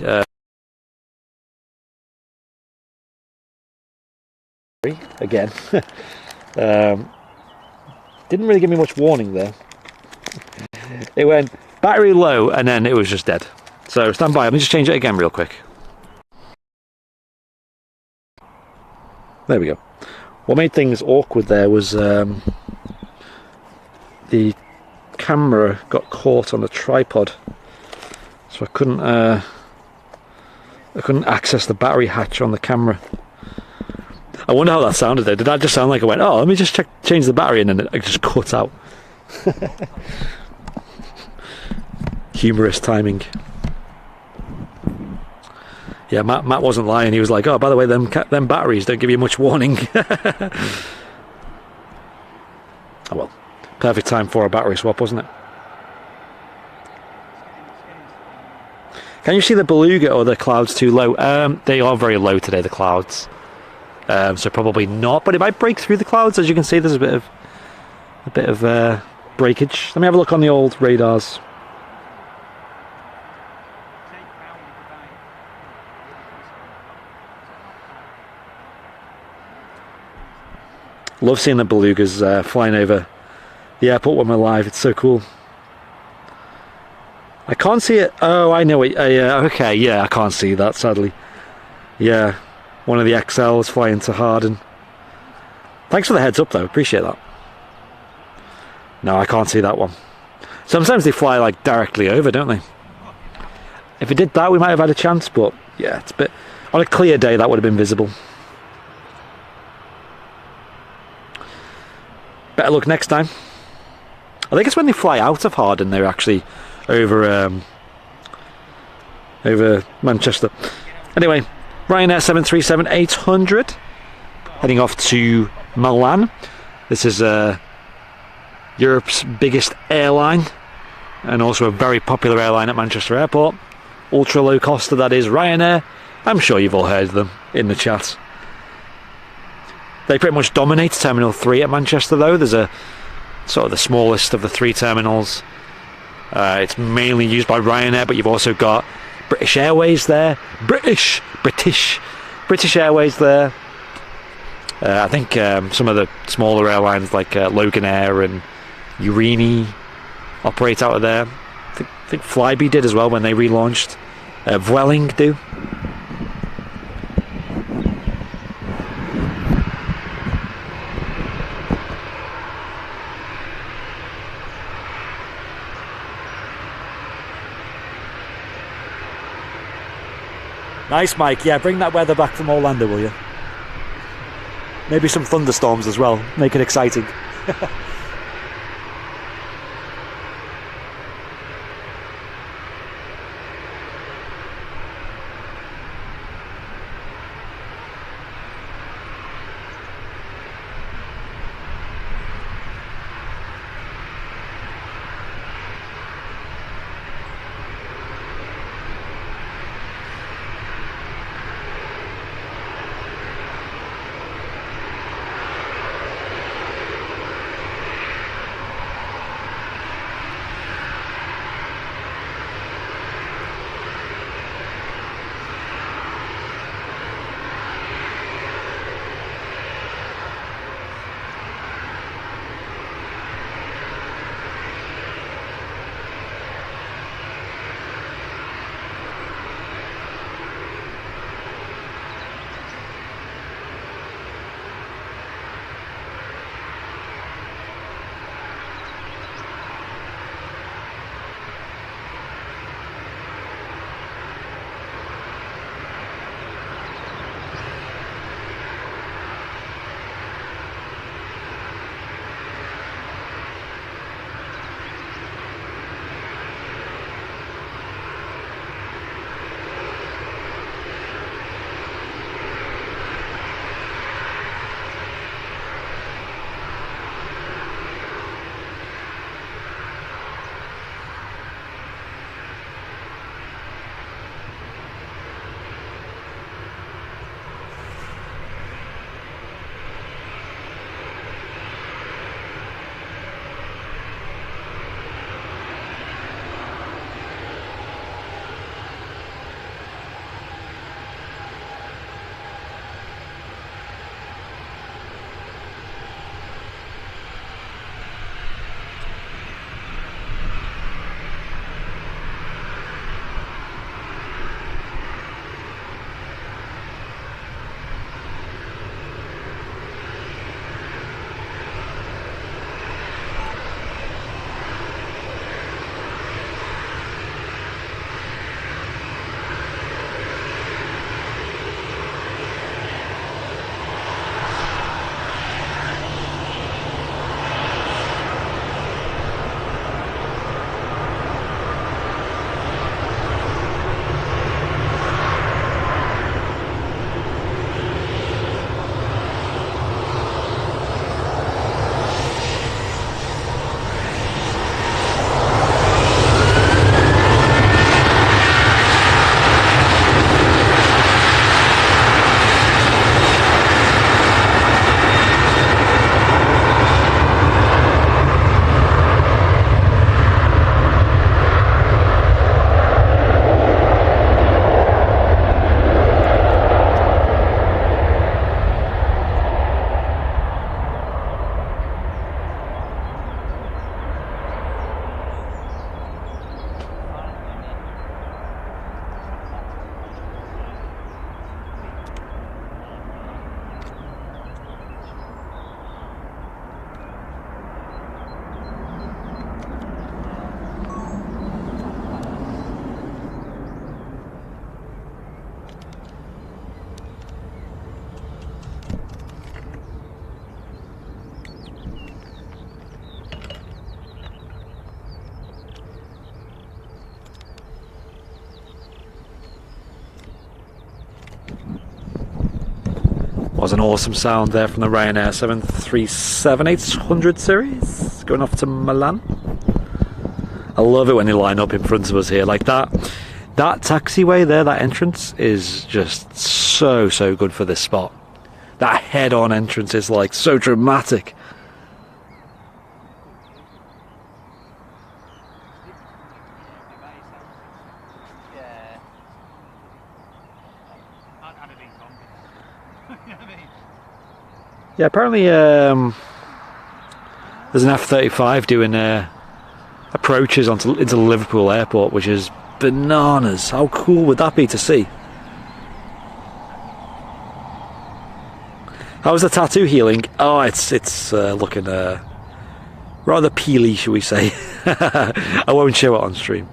Again. Didn't really give me much warning there. It went battery low and then it was just dead. So stand by, let me just change it again real quick. There we go. What made things awkward there was the camera got caught on the tripod. So I couldn't access the battery hatch on the camera. I wonder how that sounded though. Did that just sound like I went, oh, let me just change the battery, and then it just cut out? Humorous timing. Yeah, Matt wasn't lying. He was like, oh, by the way, them batteries don't give you much warning. Oh well, perfect time for a battery swap, wasn't it? Can you see the beluga, or the clouds too low? They are very low today, the clouds. So probably not, but it might break through the clouds. As you can see, there's a bit of breakage. Let me have a look on the old radars. Love seeing the belugas flying over the airport when we're live. It's so cool. I can't see it. Oh, I know it. Okay, yeah, I can't see that, sadly. Yeah, one of the XLs flying to Harden. Thanks for the heads up, though. Appreciate that. No, I can't see that one. Sometimes they fly like directly over, don't they? If it did that, we might have had a chance, but yeah, it's a bit... On a clear day, that would have been visible. Better luck next time. I think it's when they fly out of Harden, they're actually over Manchester. Anyway, Ryanair 737-800 heading off to Milan. This is Europe's biggest airline and also a very popular airline at Manchester Airport. Ultra low coster, that is Ryanair. I'm sure you've all heard of them in the chat. They pretty much dominate Terminal 3 at Manchester, though. There's a sort of the smallest of the 3 terminals. It's mainly used by Ryanair, but you've also got British Airways there. British Airways there. I think some of the smaller airlines like Logan Air and Urini operate out of there. I think Flybe did as well when they relaunched. Vueling do. Nice, Mike. Yeah, bring that weather back from Orlando, will you? Maybe some thunderstorms as well. Make it exciting. Was an awesome sound there from the Ryanair 737-800 series going off to Milan. I love it when they line up in front of us here like that. That taxiway there, that entrance is just so good for this spot. That head-on entrance is like so dramatic. Yeah, apparently there's an F-35 doing approaches into Liverpool airport, which is bananas. How cool would that be to see? How's the tattoo healing? Oh, it's looking rather peely, shall we say. I won't show it on stream.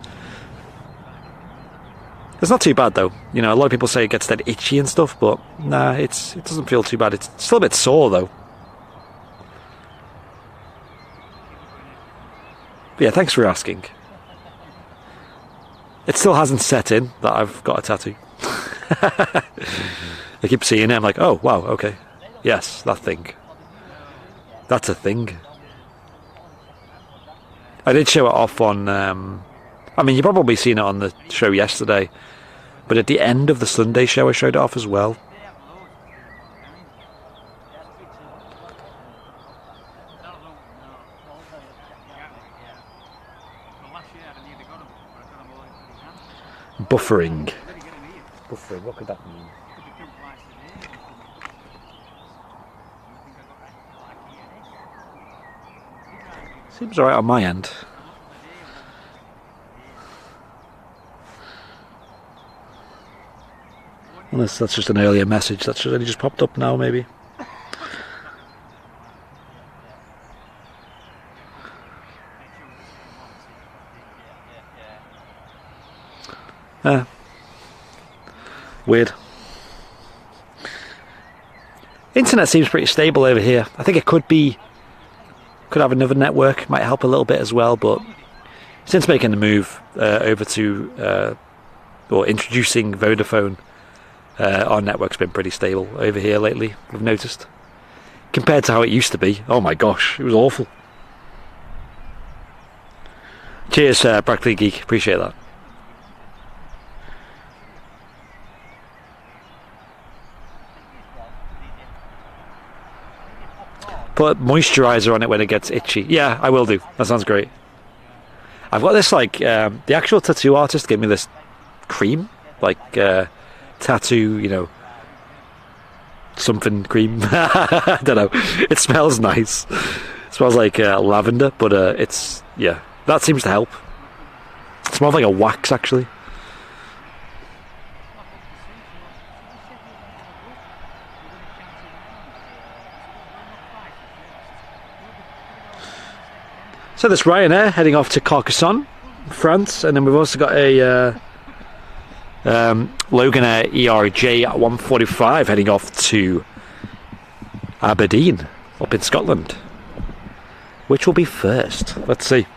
It's not too bad though. You know, a lot of people say it gets dead itchy and stuff, but nah, it doesn't feel too bad. It's still a bit sore though. But yeah, thanks for asking. It still hasn't set in that I've got a tattoo. I keep seeing it, I'm like, oh wow, okay. Yes, that thing. That's a thing. I did show it off on I mean, you've probably seen it on the show yesterday, but at the end of the Sunday show I showed it off as well. Buffering. Buffering, what could that mean? Seems alright on my end. Unless that's just an earlier message that's only just popped up now, maybe. Weird. Internet seems pretty stable over here. I think it could have another network, might help a little bit as well, but since making the move over to or introducing Vodafone, our network's been pretty stable over here lately, I've noticed, compared to how it used to be. Oh my gosh, it was awful. Cheers, Brackley Geek, appreciate that. Put moisturiser on it when it gets itchy. Yeah, I will do. That sounds great. I've got this, like, the actual tattoo artist gave me this cream, like, tattoo, you know, something cream. I don't know. It smells nice. It smells like lavender, but it's, yeah, that seems to help. It smells like a wax, actually. So there's Ryanair heading off to Carcassonne, France, and then we've also got a Loganair ERJ at 145 heading off to Aberdeen, up in Scotland. Which will be first? Let's see.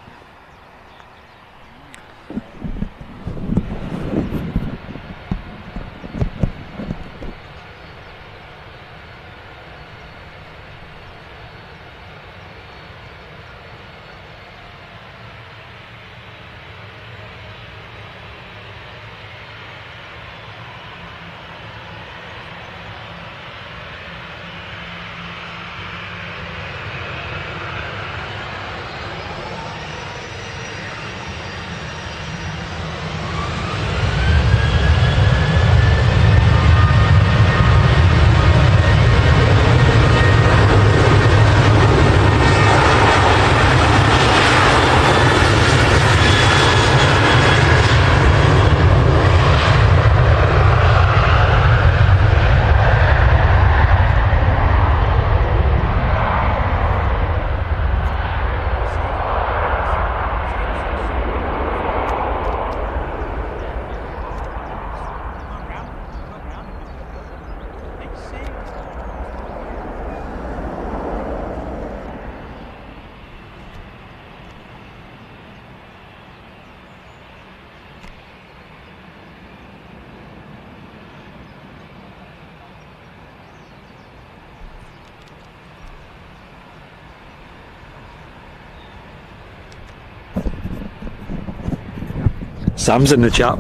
Sam's in the chat.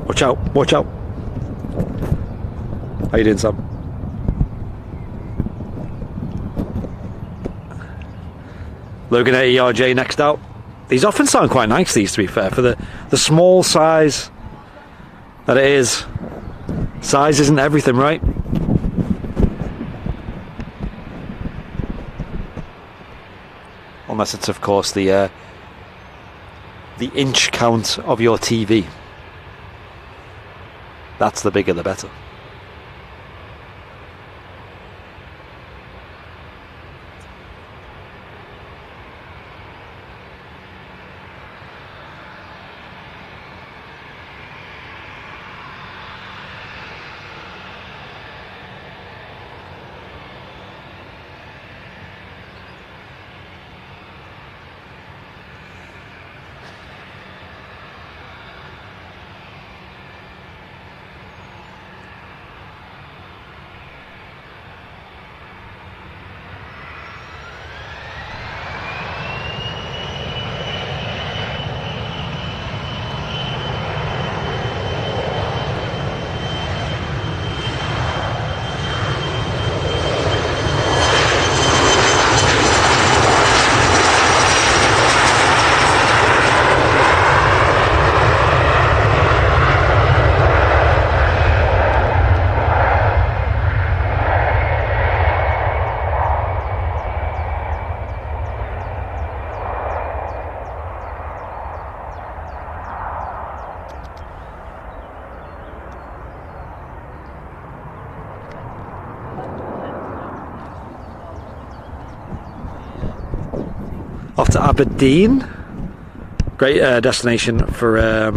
Watch out, watch out. How you doing, Sam? Logan at ERJ next out. These often sound quite nice, these, to be fair, for the small size that it is. Size isn't everything, right? unless it's of course the inch count of your TV. That's the bigger the better. Off to Aberdeen. Great destination for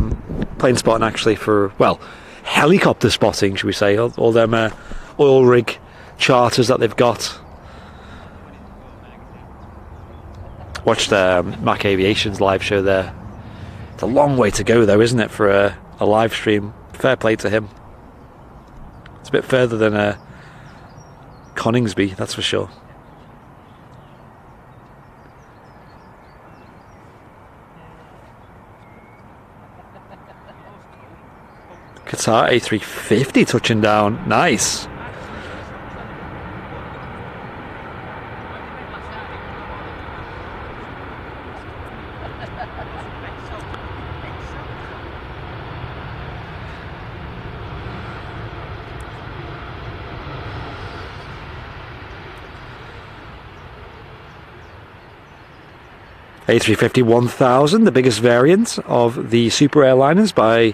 plane spotting, actually, for, well, helicopter spotting, should we say. All them oil rig charters that they've got. Watched Mac Aviation's live show there. It's a long way to go, though, isn't it, for a live stream? Fair play to him. It's a bit further than Coningsby, that's for sure. Qatar A350 touching down. Nice. A350 1000, the biggest variant of the super airliners by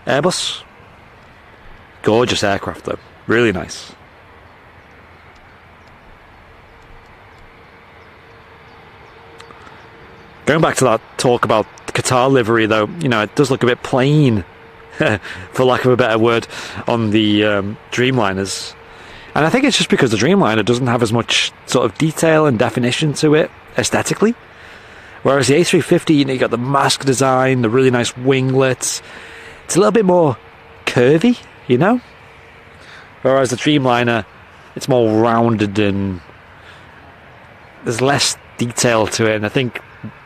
Airbus. Gorgeous aircraft though, really nice. Going back to that talk about Qatar livery though, you know, it does look a bit plain, for lack of a better word, on the Dreamliners. And I think it's just because the Dreamliner doesn't have as much sort of detail and definition to it aesthetically. Whereas the A350, you know, you got the mask design, the really nice winglets. It's a little bit more curvy, you know? Whereas the Dreamliner, it's more rounded and there's less detail to it. And I think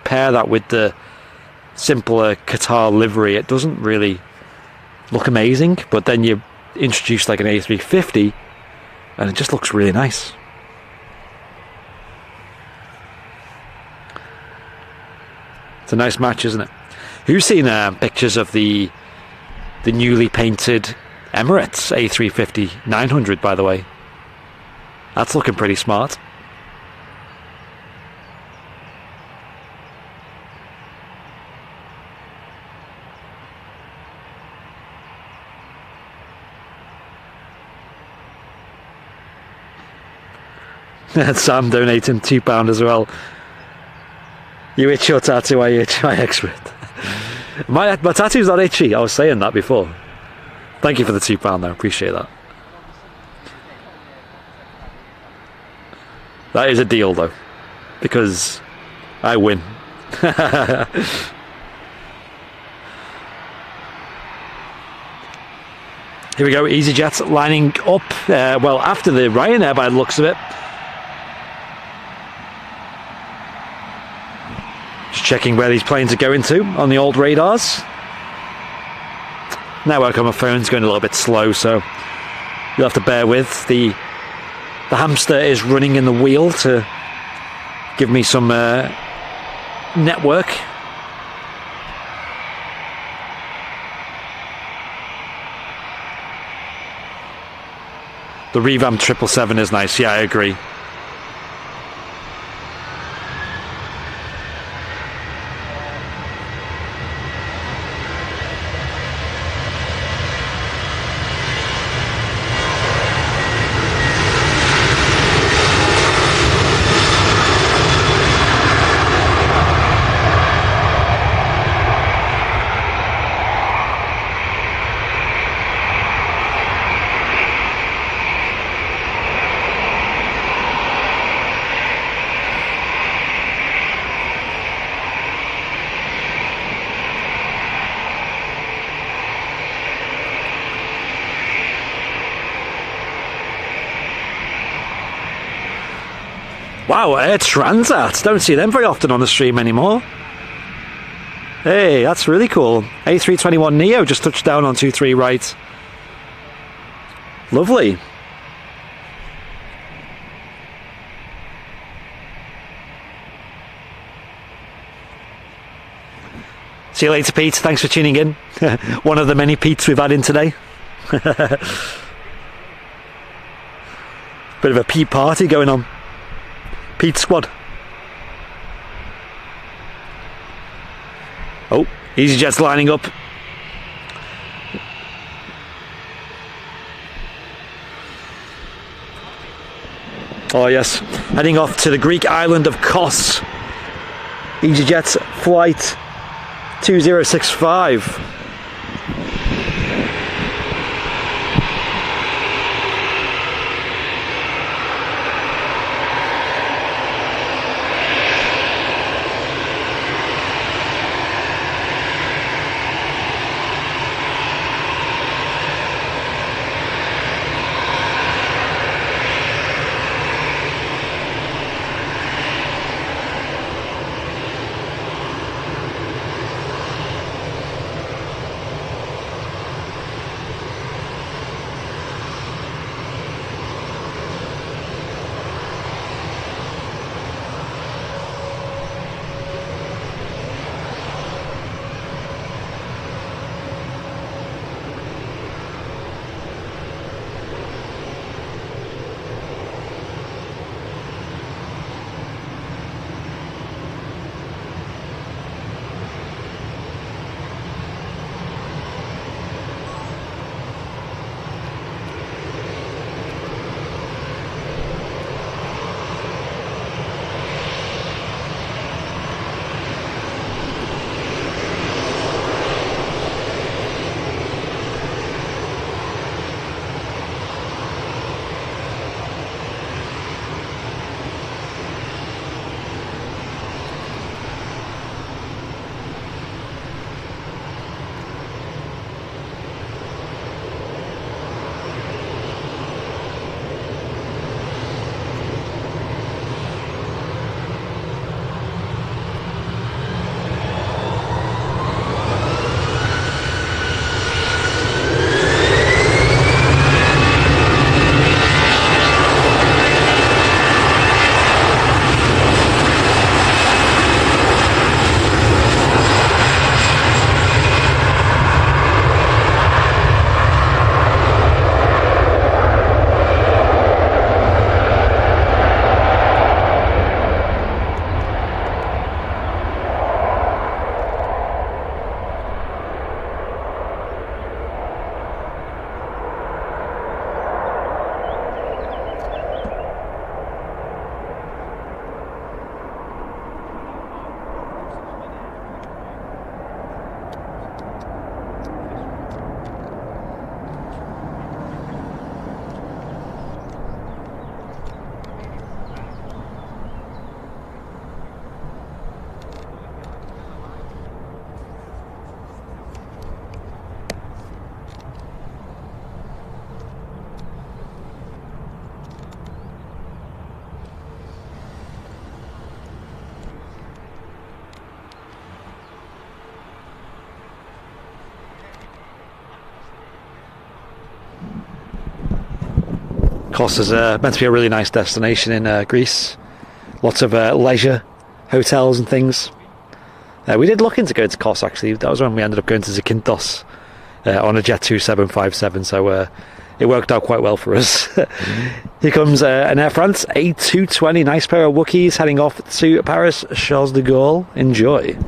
pair that with the simpler Qatar livery, it doesn't really look amazing. But then you introduce like an A350 and it just looks really nice. It's a nice match, isn't it? Who's seen pictures of the newly painted Emirates A350-900, by the way? That's looking pretty smart. Sam donating £2 as well. You itch your tattoo, I itch my expert. My tattoo's not itchy. I was saying that before. Thank you for the £2 though. Appreciate that. That is a deal though, because I win. Here we go. EasyJet lining up. Well, after the Ryanair by the looks of it. Just checking where these planes are going to on the old radars. Network on my phone's going a little bit slow, so you'll have to bear with. The hamster is running in the wheel to give me some network. The revamped 777 is nice, yeah, I agree. Wow, Air Transat. Don't see them very often on the stream anymore. Hey, that's really cool. A321neo just touched down on 23 right. Lovely. See you later, Pete. Thanks for tuning in. One of the many Petes we've had in today. Bit of a Pete party going on. Pete squad. Oh, EasyJet's lining up. Oh yes, heading off to the Greek island of Kos. EasyJet flight 2065. Kos is meant to be a really nice destination in Greece. Lots of leisure hotels and things. We did look into going to Kos actually. That was when we ended up going to Zakynthos on a Jet 2757, so it worked out quite well for us. Here comes an Air France A220, nice pair of Wookiees heading off to Paris Charles de Gaulle. Enjoy.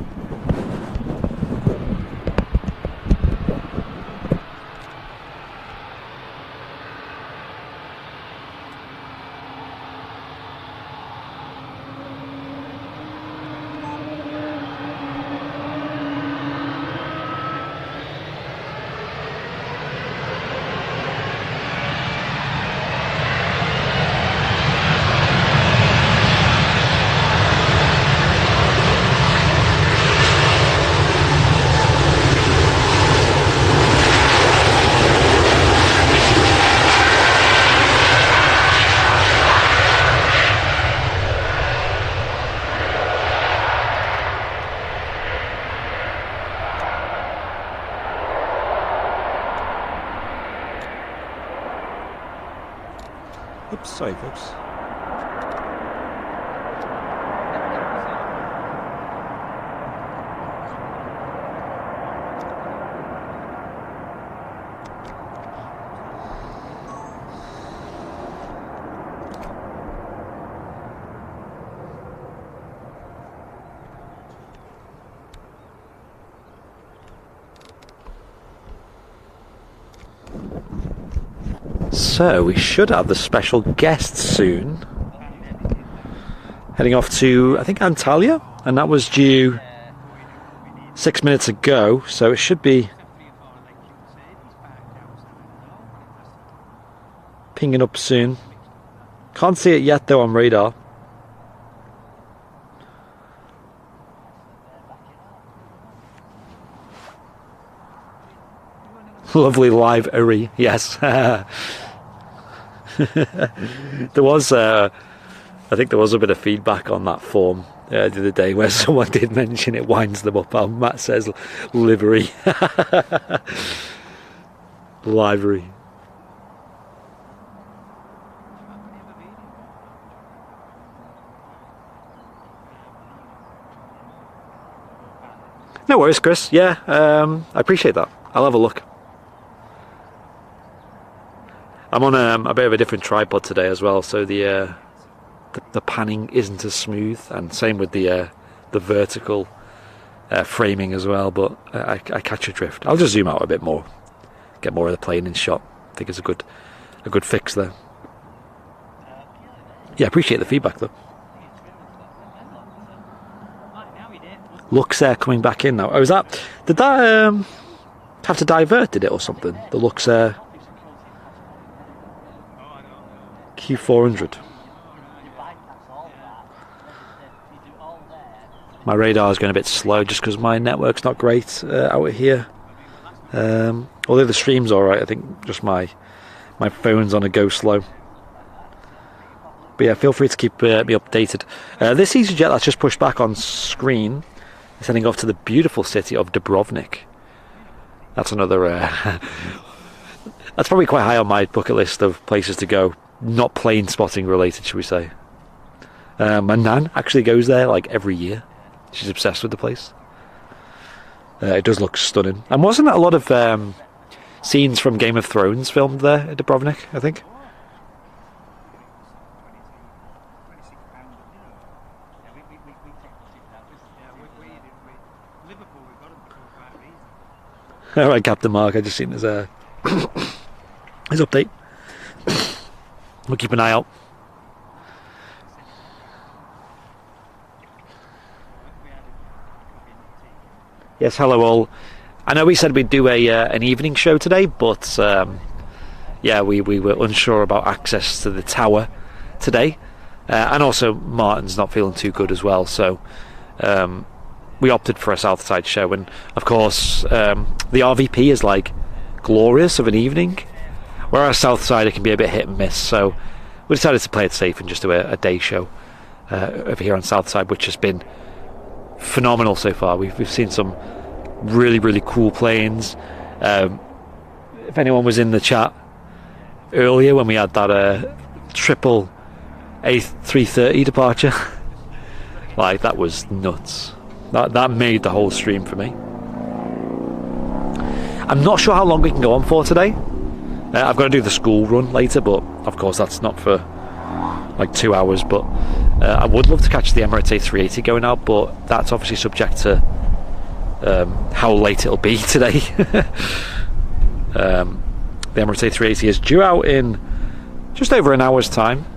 Sorry, folks. So we should have the special guest soon. Heading off to, I think, Antalya, and that was due 6 minutes ago, so it should be pinging up soon. Can't see it yet though on radar. Lovely live-ery, yes. There was, I think there was a bit of feedback on that form the other day where someone did mention it winds them up. How Matt says livery. Livery. No worries, Chris. Yeah, I appreciate that. I'll have a look. I'm on a bit of a different tripod today as well, so the panning isn't as smooth, and same with the vertical framing as well. But I catch your drift. I'll just zoom out a bit more, get more of the plane in shot. I think it's a good fix there. Yeah, I appreciate the feedback though. Luxair coming back in now. Oh, did that have to divert, did it, or something? The Luxair Q400. My radar is going a bit slow just because my network's not great out here. Although the stream's alright, I think just my phone's on a go slow. But yeah, feel free to keep me updated. This EasyJet that's just pushed back on screen is heading off to the beautiful city of Dubrovnik. That's another... that's probably quite high on my bucket list of places to go. Not plane spotting related, should we say. My nan actually goes there like every year. She's obsessed with the place. It does look stunning. And wasn't a lot of scenes from Game of Thrones filmed there at Dubrovnik, I think? Alright, Captain Mark, I just seen his update. We'll keep an eye out. Yes, hello all. I know we said we'd do an evening show today, but yeah, we were unsure about access to the tower today, and also Martin's not feeling too good as well, so we opted for a Southside show. And of course, the RVP is like glorious of an evening, whereas Southside it can be a bit hit and miss. So we decided to play it safe and just do a day show over here on Southside, which has been phenomenal so far. We've seen some really cool planes. If anyone was in the chat earlier when we had that triple A330 departure, like that was nuts. That made the whole stream for me. I'm not sure how long we can go on for today. I've got to do the school run later, but of course that's not for like 2 hours. But I would love to catch the Emirates A380 going out, but that's obviously subject to how late it'll be today. The Emirates A380 is due out in just over an hour's time.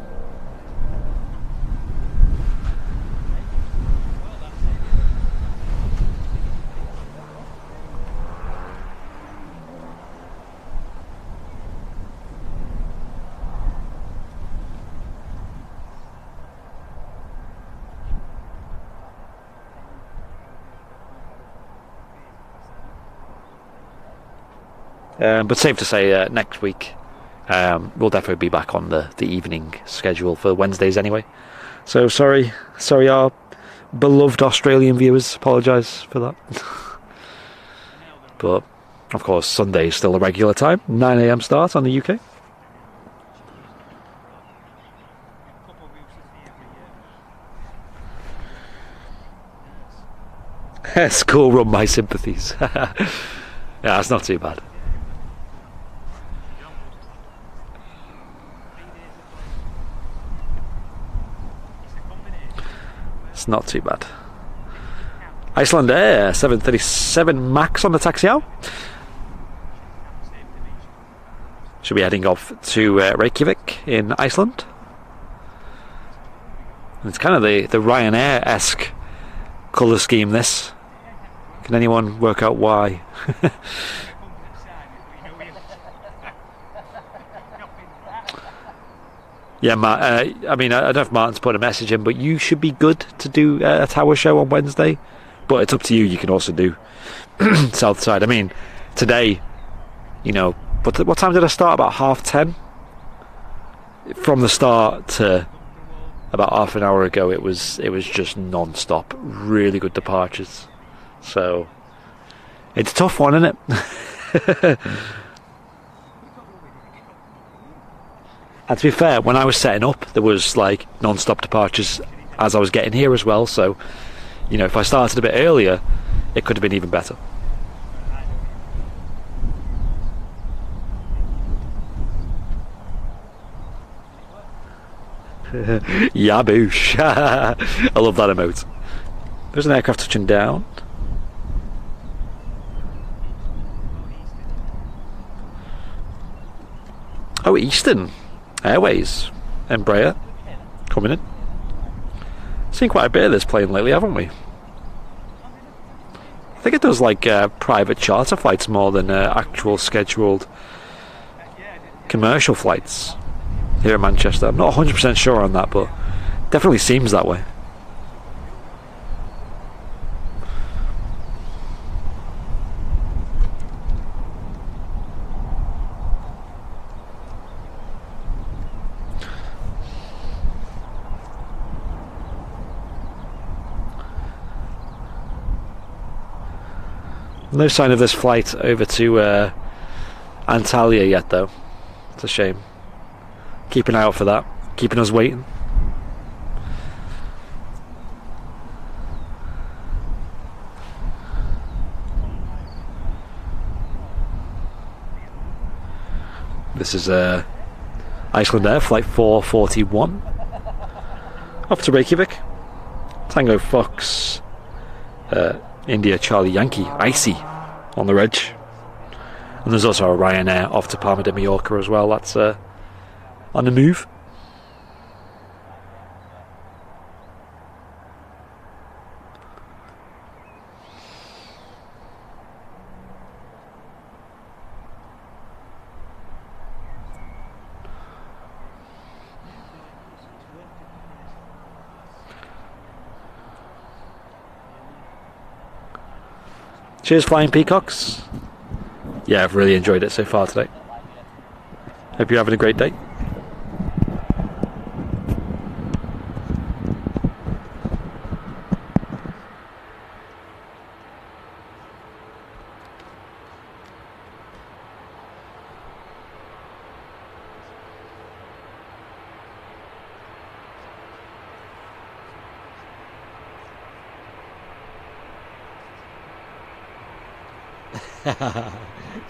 But safe to say next week we'll definitely be back on the evening schedule for Wednesdays anyway. So sorry our beloved Australian viewers, apologise for that. But of course Sunday is still a regular time, 9 AM start on the UK. School run my sympathies. Yeah, that's not too bad. It's not too bad. Iceland Air 737 Max on the taxi out. Should be heading off to Reykjavik in Iceland. And it's kind of the Ryanair-esque colour scheme, this. Can anyone work out why? Yeah, Matt, I mean, I don't know if Martin's put a message in, but you should be good to do a tower show on Wednesday. But it's up to you. You can also do south side. I mean, today, you know, what time did I start? About 10:30? From the start to about half an hour ago, it was just non-stop. Really good departures. So, it's a tough one, isn't it? And to be fair, when I was setting up, there was like non-stop departures as I was getting here as well. So, you know, if I started a bit earlier, it could have been even better. Yaboosh. I love that emote. There's an aircraft touching down. Oh, Eastern Airways, Embraer, coming in. Seen quite a bit of this plane lately, haven't we? I think it does like private charter flights more than actual scheduled commercial flights here in Manchester. I'm not 100% sure on that, but definitely seems that way. No sign of this flight over to Antalya yet, though. It's a shame. Keep an eye out for that. Keeping us waiting. This is Iceland Air Flight 441. Off to Reykjavik. Tango Fox. India Charlie Yankee, icy on the reg. And there's also a Ryanair off to Palma de Mallorca as well. That's on the move. Cheers, Flying Peacocks. Yeah, I've really enjoyed it so far today. Hope you're having a great day.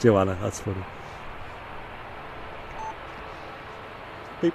Joanna, that's funny. Beep.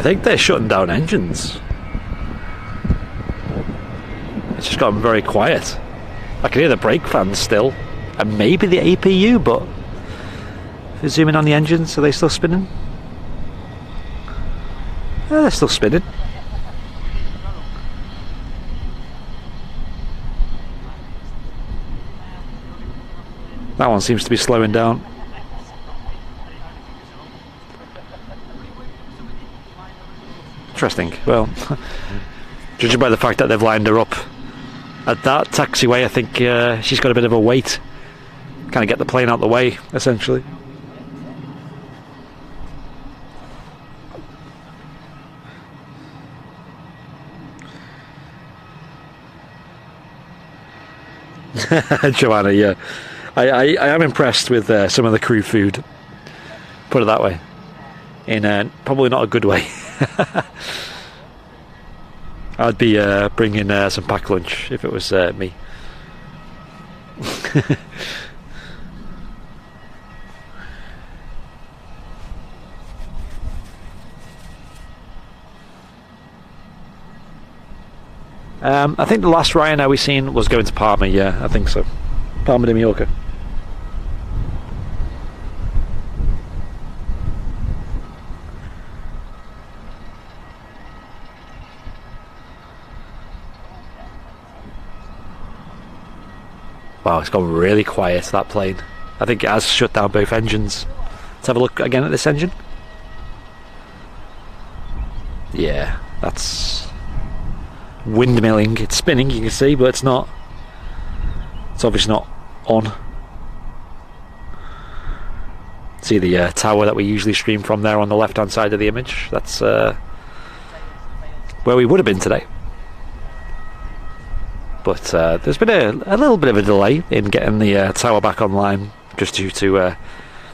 I think they're shutting down engines. It's just gotten very quiet. I can hear the brake fans still, and maybe the APU, but if you zoom in on the engines, are they still spinning? Yeah, they're still spinning. That one seems to be slowing down. Interesting. Well, judging by the fact that they've lined her up at that taxiway, I think she's got a bit of a wait. Kind of get the plane out the way, essentially. Joanna, yeah. I am impressed with some of the crew food. Put it that way. In probably not a good way. I'd be bringing some packed lunch if it was me. I think the last Ryanair we seen was going to Palma. Yeah, I think so. Palma de Mallorca. Wow, it's gone really quiet, that plane. I think it has shut down both engines. Let's have a look again at this engine. Yeah, that's windmilling. It's spinning, you can see, but it's not. It's obviously not on. See the tower that we usually stream from there on the left hand side of the image? That's where we would have been today. But there's been a little bit of a delay in getting the tower back online, just due to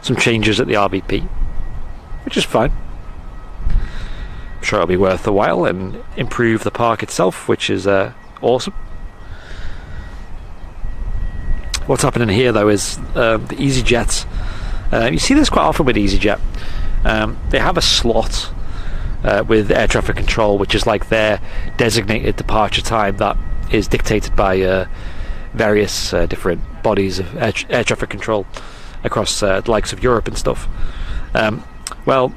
some changes at the RVP, which is fine. I'm sure it'll be worth a while and improve the park itself, which is awesome. What's happening here though is the EasyJet. You see this quite often with EasyJet. They have a slot with air traffic control, which is like their designated departure time that is dictated by various different bodies of air traffic control across the likes of Europe and stuff. Well,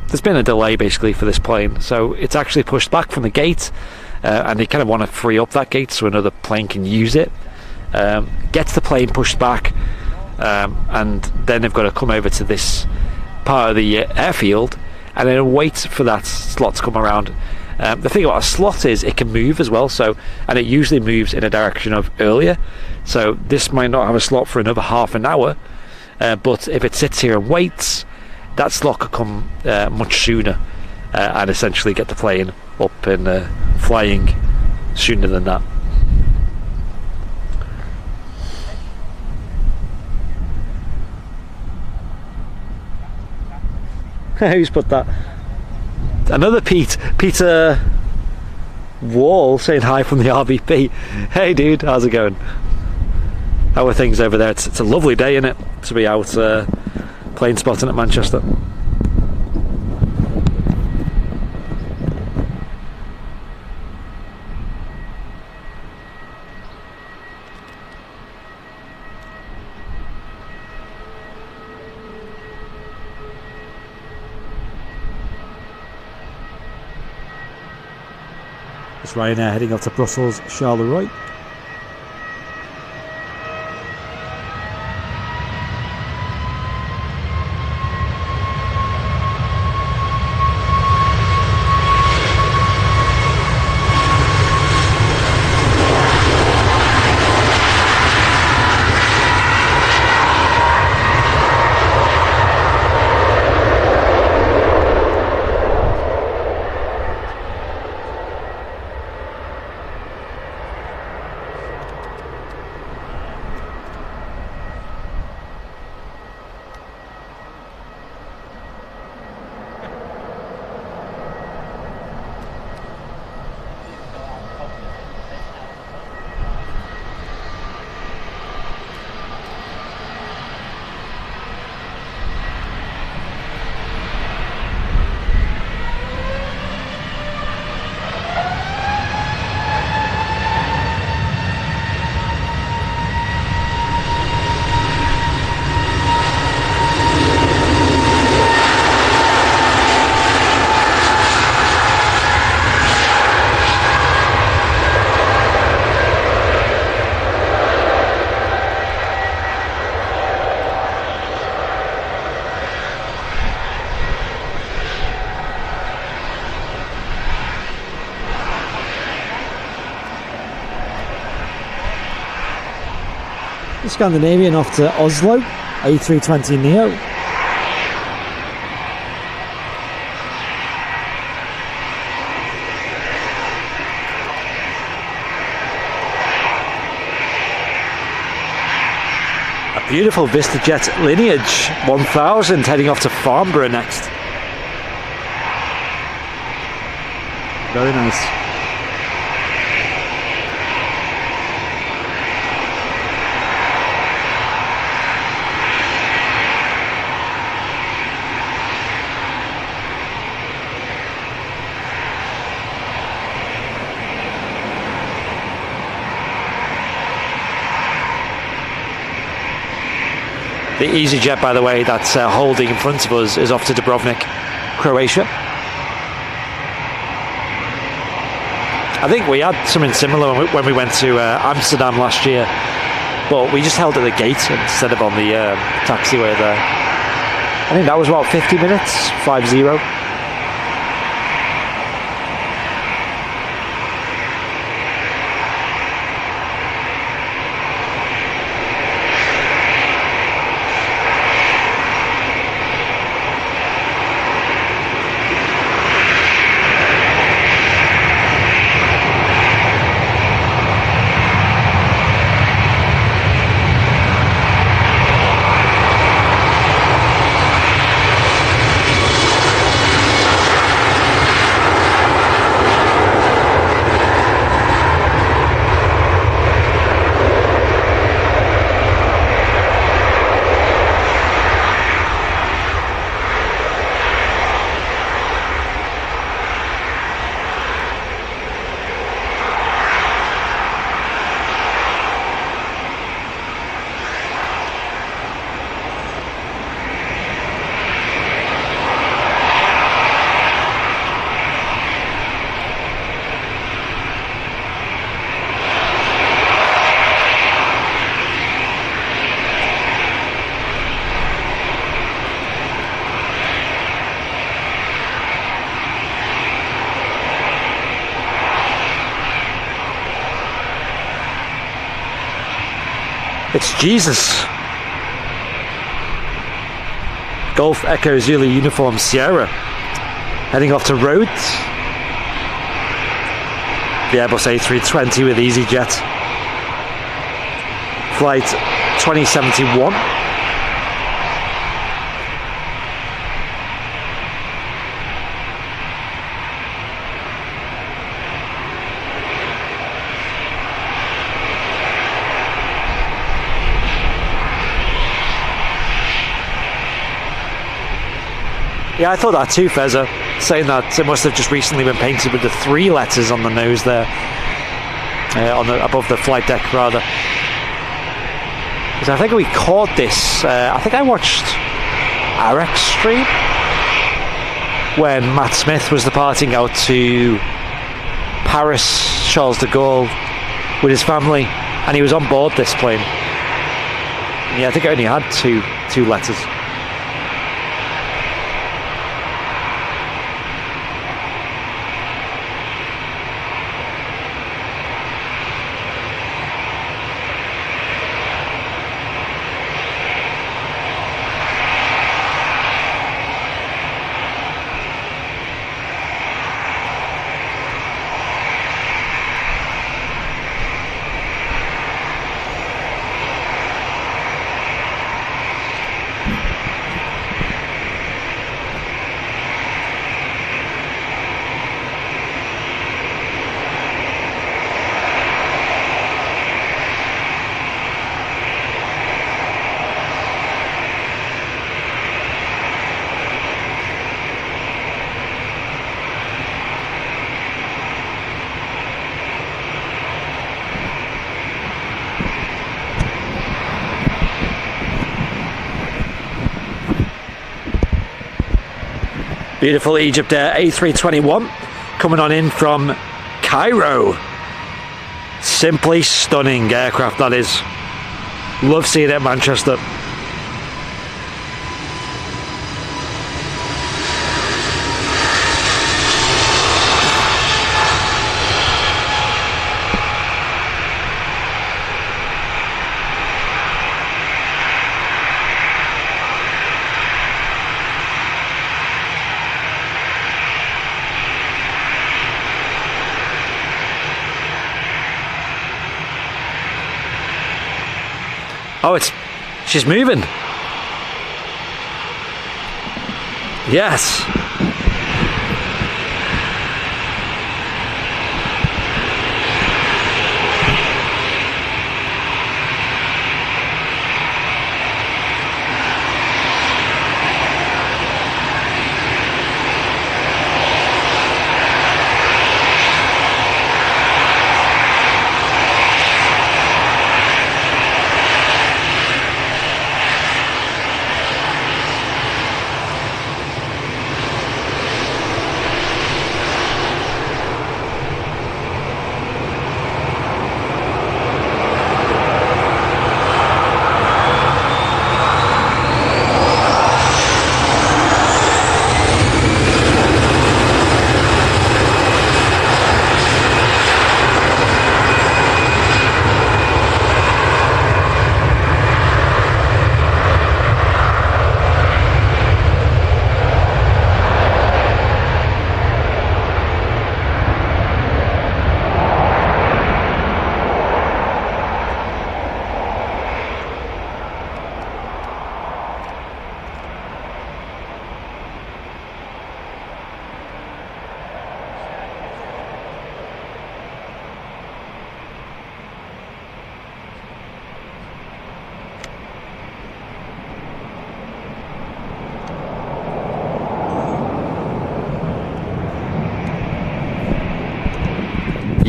there's been a delay basically for this plane, so it's actually pushed back from the gate, and they kind of want to free up that gate so another plane can use it. Gets the plane pushed back, and then they've got to come over to this part of the airfield and then wait for that slot to come around. The thing about a slot is it can move as well, and it usually moves in a direction of earlier, so this might not have a slot for another half an hour, but if it sits here and waits, that slot could come much sooner, and essentially get the plane up and flying sooner than that. Who's put that? Another Peter Wall saying hi from the RVP. Hey dude, how's it going? How are things over there? It's a lovely day, isn't it, to be out plane spotting at Manchester. It's Ryanair heading up to Brussels, Charleroi. Scandinavian off to Oslo, A320neo. A beautiful VistaJet Lineage 1000 heading off to Farnborough next. Very nice. The EasyJet, by the way, that's holding in front of us is off to Dubrovnik, Croatia. I think we had something similar when we went to Amsterdam last year, but we just held at the gate instead of on the taxiway there. I think that was about 50 minutes, 50. It's Jesus. Golf Echo Zulu Uniform Sierra. Heading off to Rhodes. The Airbus A320 with EasyJet. Flight 2071. Yeah, I thought that too, Fezza, saying that it must have just recently been painted with the 3 letters on the nose there, above the flight deck rather. Because I think we caught this. I think I watched RX stream when Matt Smith was departing out to Paris, Charles de Gaulle, with his family, and he was on board this plane. Yeah, I think it only had two letters. Beautiful Egypt Air A321 coming on in from Cairo. Simply stunning aircraft, that is. Love seeing it at Manchester. Oh, she's moving. Yes.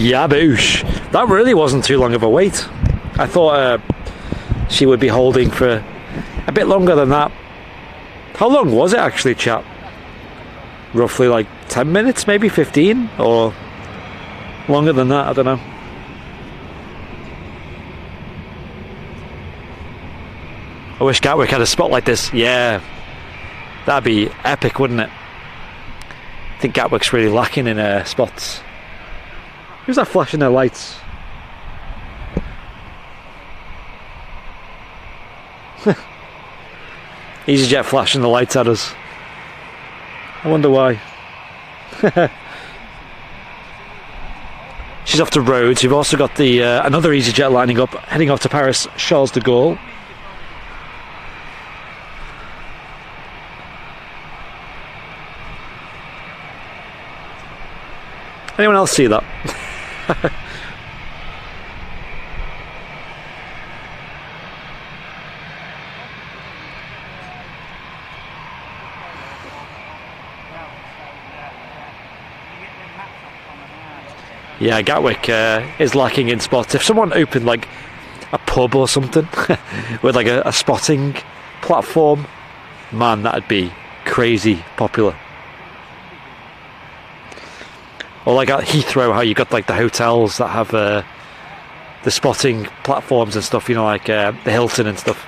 Yaboosh. That really wasn't too long of a wait. I thought she would be holding for a bit longer than that. How long was it actually, chat? Roughly like 10 minutes, maybe 15? Or longer than that, I don't know. I wish Gatwick had a spot like this. Yeah, that'd be epic, wouldn't it? I think Gatwick's really lacking in spots. Who's that flashing their lights? EasyJet flashing the lights at us. I wonder why. She's off to Rhodes. You've also got the another EasyJet lining up, heading off to Paris Charles de Gaulle. Anyone else see that? Yeah, Gatwick is lacking in spots. If someone opened like a pub or something with like a spotting platform, man, that'd be crazy popular. Or like at Heathrow, how you got like the hotels that have the spotting platforms and stuff, you know, like the Hilton and stuff.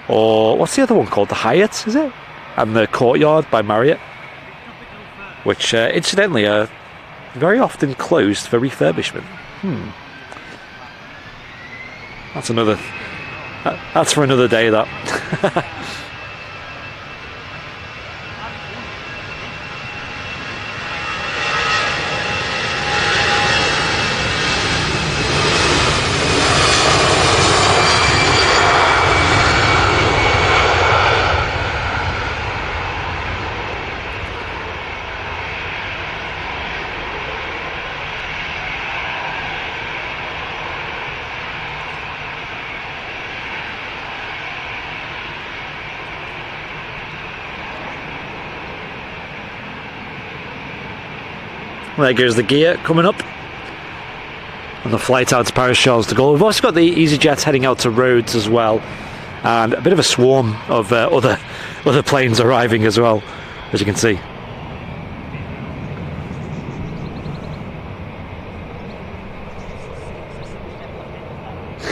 Or what's the other one called? The Hyatt, is it? And the Courtyard by Marriott, which incidentally are very often closed for refurbishment. That's for another day, that. There goes the gear coming up on the flight out to Paris Charles de Gaulle. We've also got the EasyJets heading out to Rhodes as well, and a bit of a swarm of other planes arriving as well, as you can see.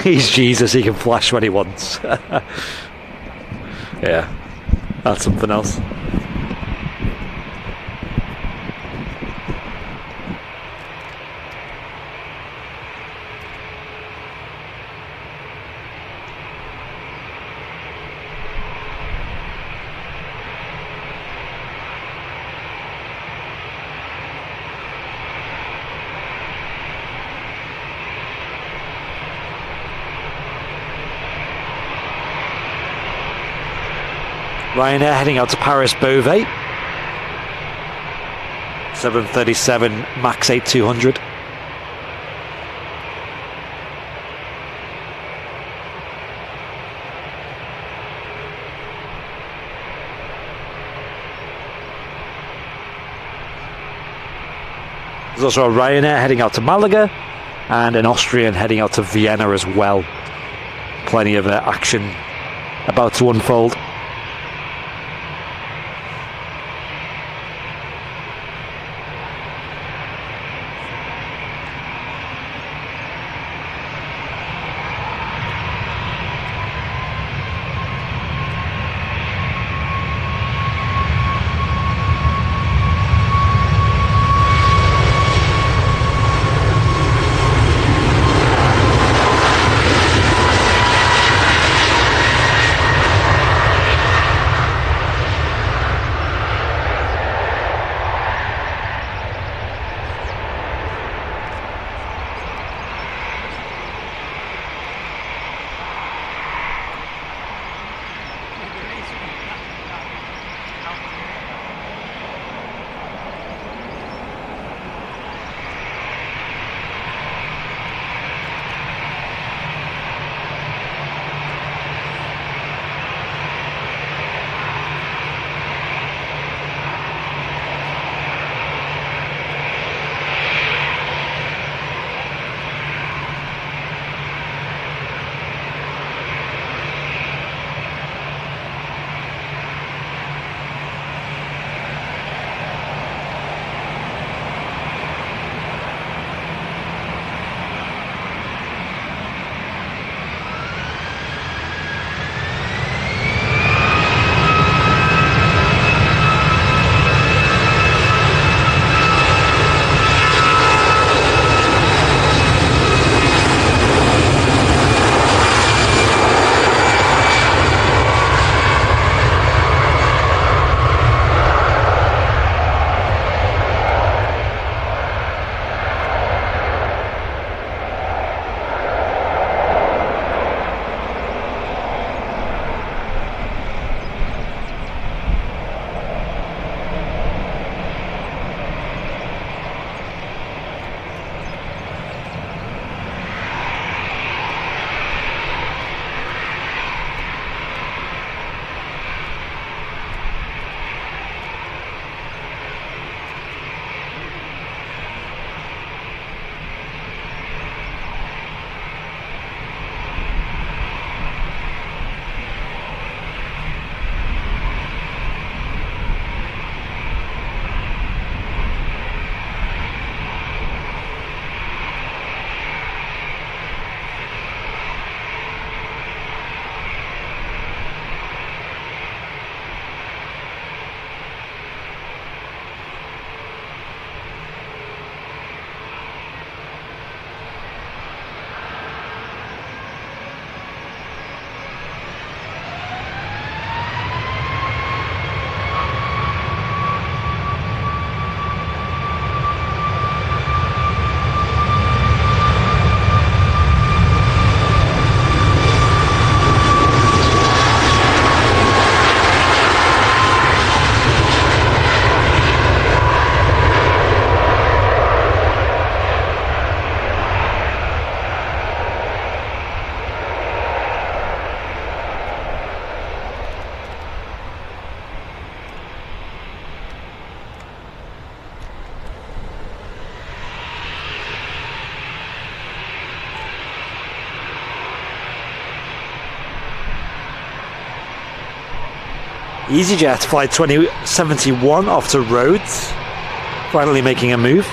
He's Jesus, he can flash when he wants. Yeah, that's something else. Ryanair heading out to Paris Beauvais. 737 MAX 8200. There's also a Ryanair heading out to Malaga and an Austrian heading out to Vienna as well. Plenty of action about to unfold. EasyJet flight 2071 off to Rhodes, finally making a move.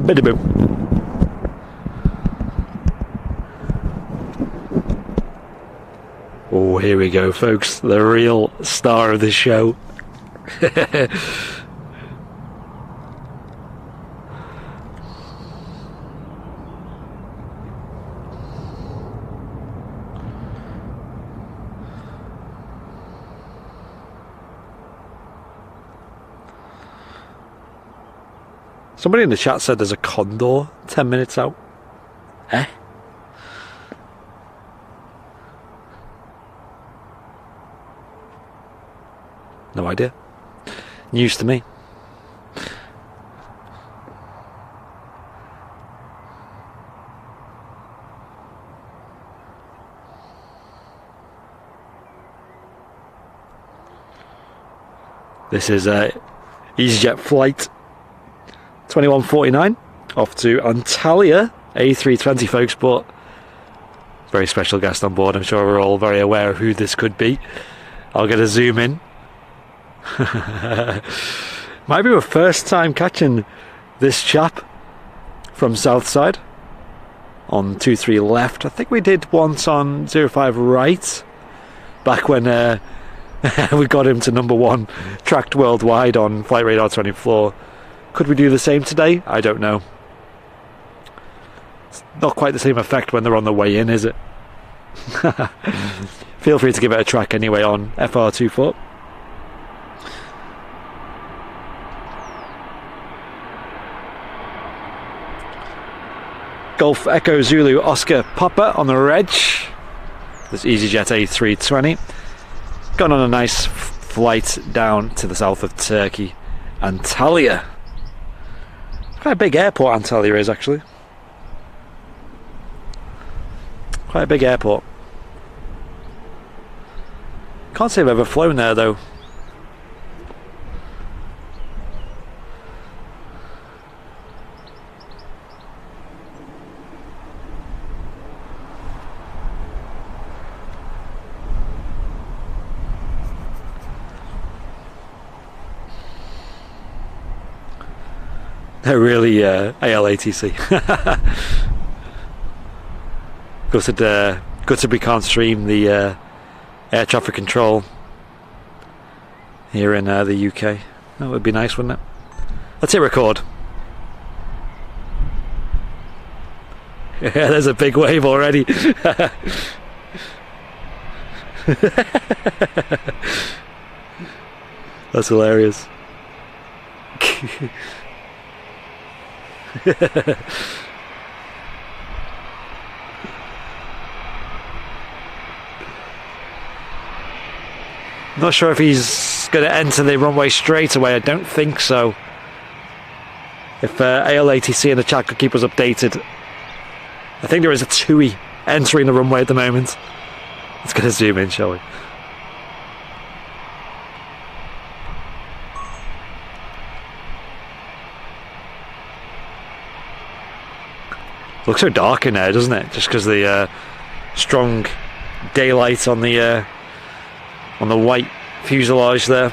Minimum. Oh, here we go, folks. The real star of the show. Somebody in the chat said there's a Condor 10 minutes out. Eh? No idea. News to me. This is a EasyJet flight 2149 off to Antalya A320, folks, but very special guest on board. I'm sure we're all very aware of who this could be. I'll get a zoom in. Might be our first time catching this chap from Southside on 23 left. I think we did once on 05 right back when we got him to #1 tracked worldwide on Flight Radar 24. Could we do the same today? I don't know. It's not quite the same effect when they're on the way in, is it? Feel free to give it a track anyway on FR24. Golf Echo Zulu Oscar Papa on the reg. This EasyJet A320. Gone on a nice flight down to the south of Turkey, Antalya. Quite a big airport Antalya is, actually. Quite a big airport. Can't say I've ever flown there though. They're really ALATC. Gutted we can't stream the air traffic control here in the UK. That would be nice, wouldn't it? Let's hit record. Yeah, there's a big wave already. That's hilarious. Not sure if he's going to enter the runway straight away. I don't think so. If ALATC in the chat could keep us updated. I think there is a TUI entering the runway at the moment. Let's get a zoom in, shall we? Looks so dark in there, doesn't it? Just because the strong daylight on the white fuselage there.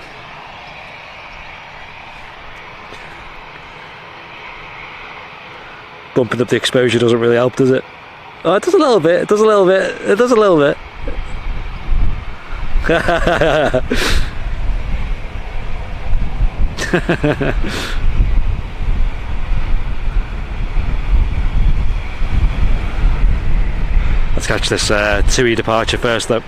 Bumping up the exposure doesn't really help, does it? Oh, it does a little bit. It does a little bit. It does a little bit. Let's catch this TUI departure first, though.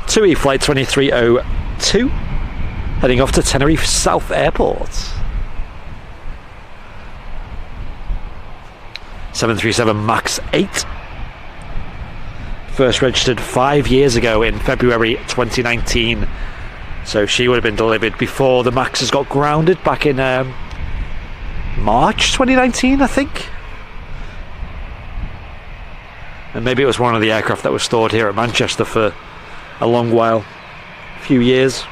TUI flight 2302, heading off to Tenerife South Airport. 737 MAX 8. First registered 5 years ago in February 2019. So she would have been delivered before the Maxes got grounded back in March 2019, I think. And maybe it was one of the aircraft that was stored here at Manchester for a long while, a few years.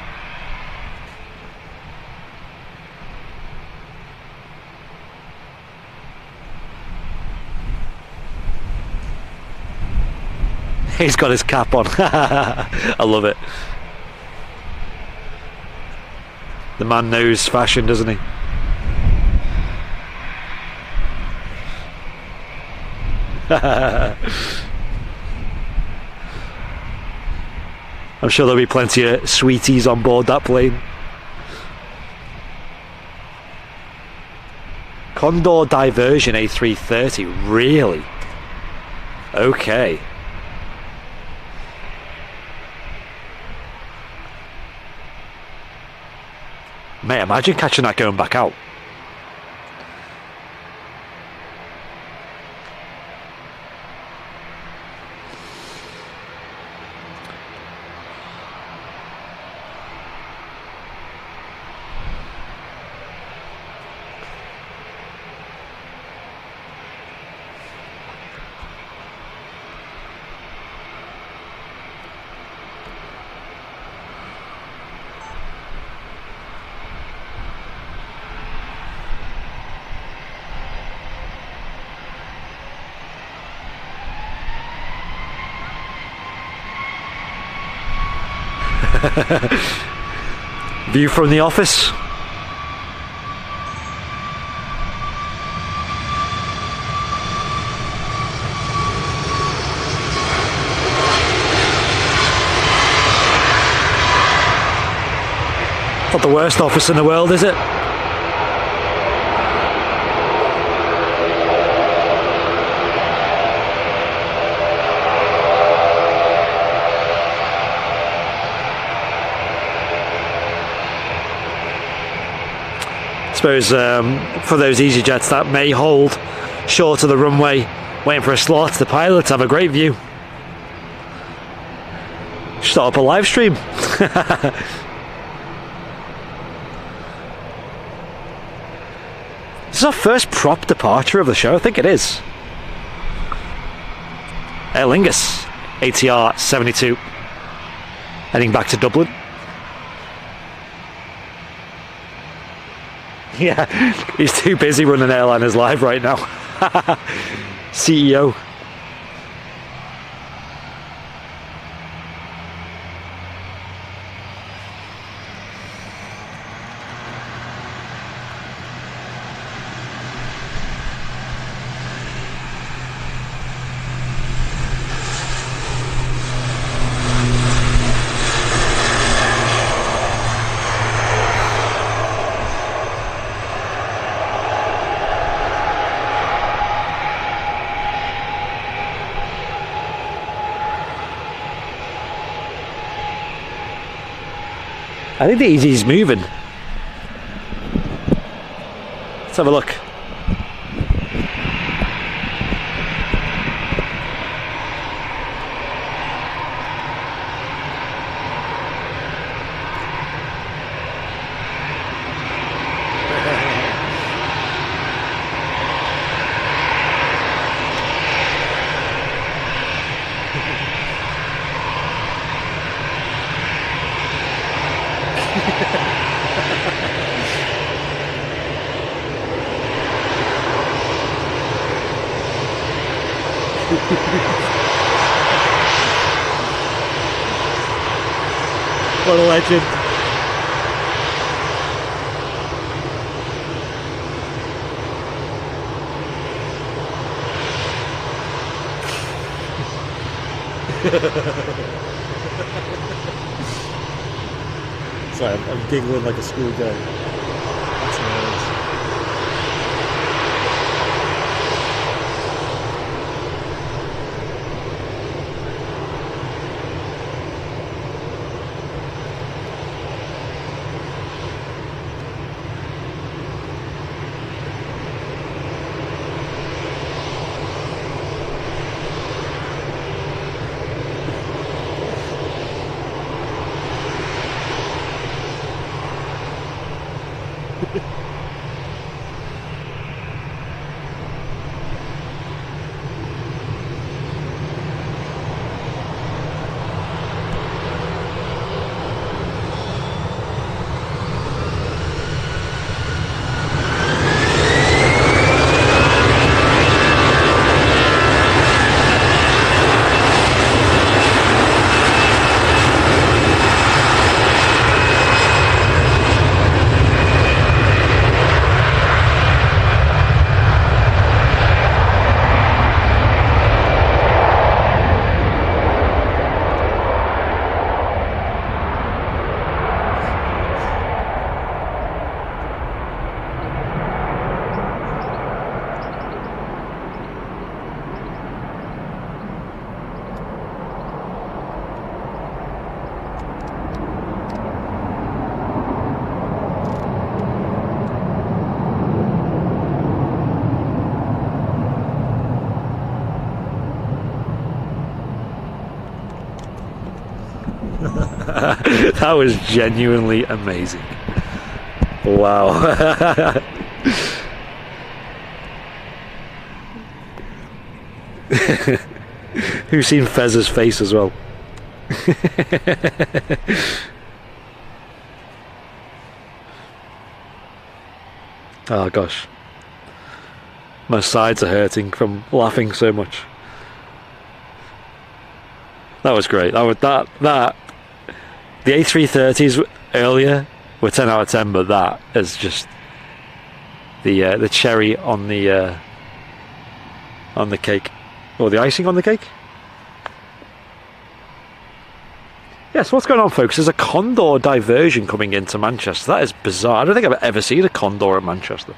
He's got his cap on. I love it. The man knows fashion, doesn't he? I'm sure there'll be plenty of sweeties on board that plane. Condor Diversion A330, really? Okay. Mate, imagine catching that going back out. View from the office. Not the worst office in the world, is it? I suppose for those EasyJets that may hold short of the runway, waiting for a slot, the pilots have a great view. Start up a live stream. This is our first prop departure of the show, I think it is. Aer Lingus, ATR 72, heading back to Dublin. Yeah, he's too busy running Airliners live right now. CEO. I think the Easy's moving. Let's have a look. What a legend. Sorry, I'm giggling like a schoolgirl. That's hilarious. That was genuinely amazing. Wow. Who's seen Fez's face as well? Oh gosh. My sides are hurting from laughing so much. That was great. The A330s earlier were 10 out of 10, but that is just the cherry on the cake, or the icing on the cake. Yes, what's going on, folks? There's a Condor Diversion coming into Manchester. That is bizarre. I don't think I've ever seen a Condor at Manchester.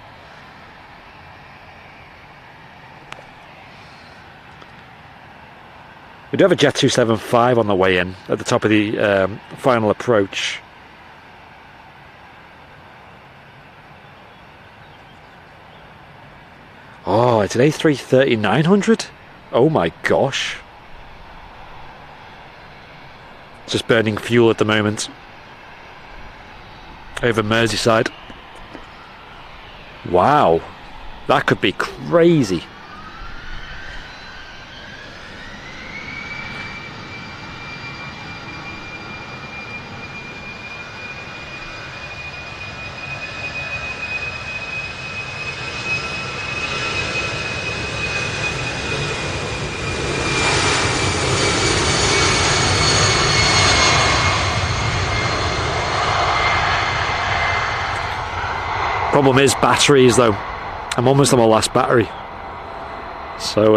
We do have a Jet 275 on the way in at the top of the final approach. Oh, it's an A330-900? Oh my gosh. It's just burning fuel at the moment. Over Merseyside. Wow. That could be crazy. Problem is batteries though. I'm almost on my last battery. So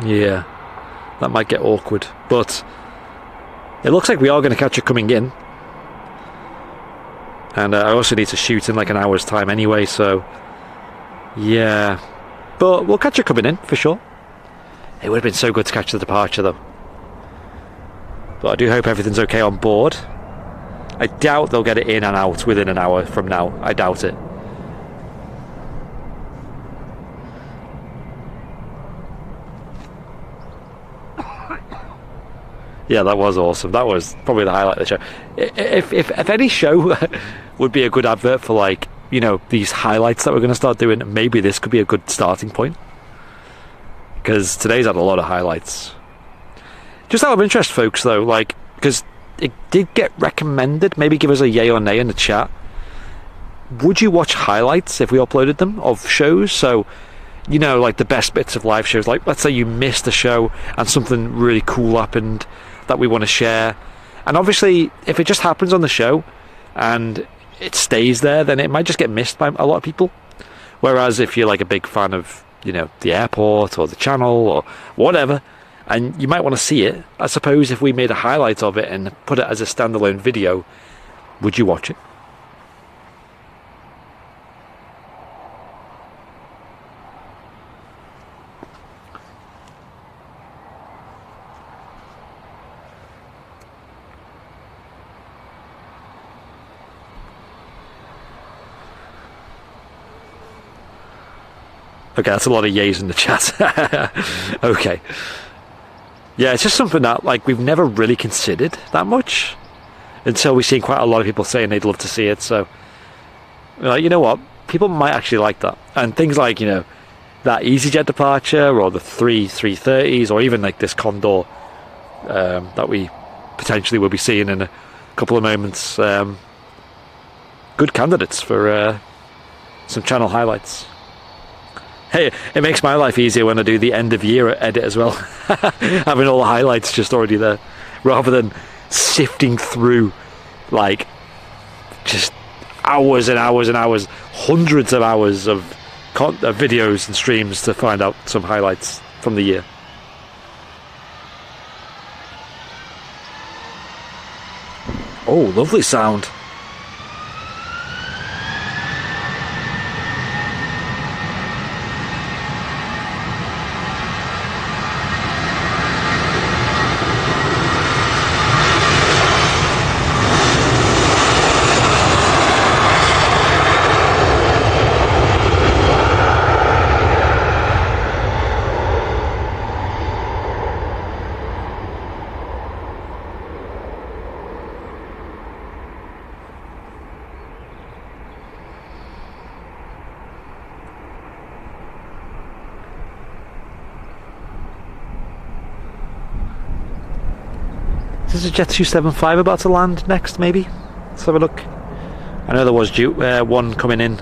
yeah, that might get awkward. But it looks like we are going to catch it coming in. And I also need to shoot in like an hour's time anyway, so yeah. But we'll catch it coming in for sure. It would have been so good to catch the departure though. But I do hope everything's okay on board. I doubt they'll get it in and out within an hour from now. I doubt it. Yeah, that was awesome. That was probably the highlight of the show. If any show would be a good advert for, like, you know, these highlights that we're going to start doing, maybe this could be a good starting point. Because today's had a lot of highlights. Just out of interest, folks, though, like, because it did get recommended. Maybe give us a yay or nay in the chat. Would you watch highlights if we uploaded them of shows? So, you know, like the best bits of live shows. Like, let's say you missed a show and something really cool happened that we want to share. And obviously, if it just happens on the show and it stays there, then it might just get missed by a lot of people. Whereas if you're like a big fan of, you know, the airport or the channel or whatever, and you might want to see it, I suppose if we made a highlight of it and put it as a standalone video, would you watch it? Okay, that's a lot of yays in the chat. Okay. Yeah, it's just something that, like, we've never really considered that much until we've seen quite a lot of people saying they'd love to see it. So, like, you know what? People might actually like that. And things like, you know, that EasyJet departure or the 330s or even like this Condor that we potentially will be seeing in a couple of moments. Good candidates for some channel highlights. Hey, it makes my life easier when I do the end of year edit as well. Having all the highlights just already there. Rather than sifting through, like, just hours and hours and hours, hundreds of hours of videos and streams to find out some highlights from the year. Oh, lovely sound. Is a Jet 275 about to land next, maybe? Let's have a look. I know there was one coming in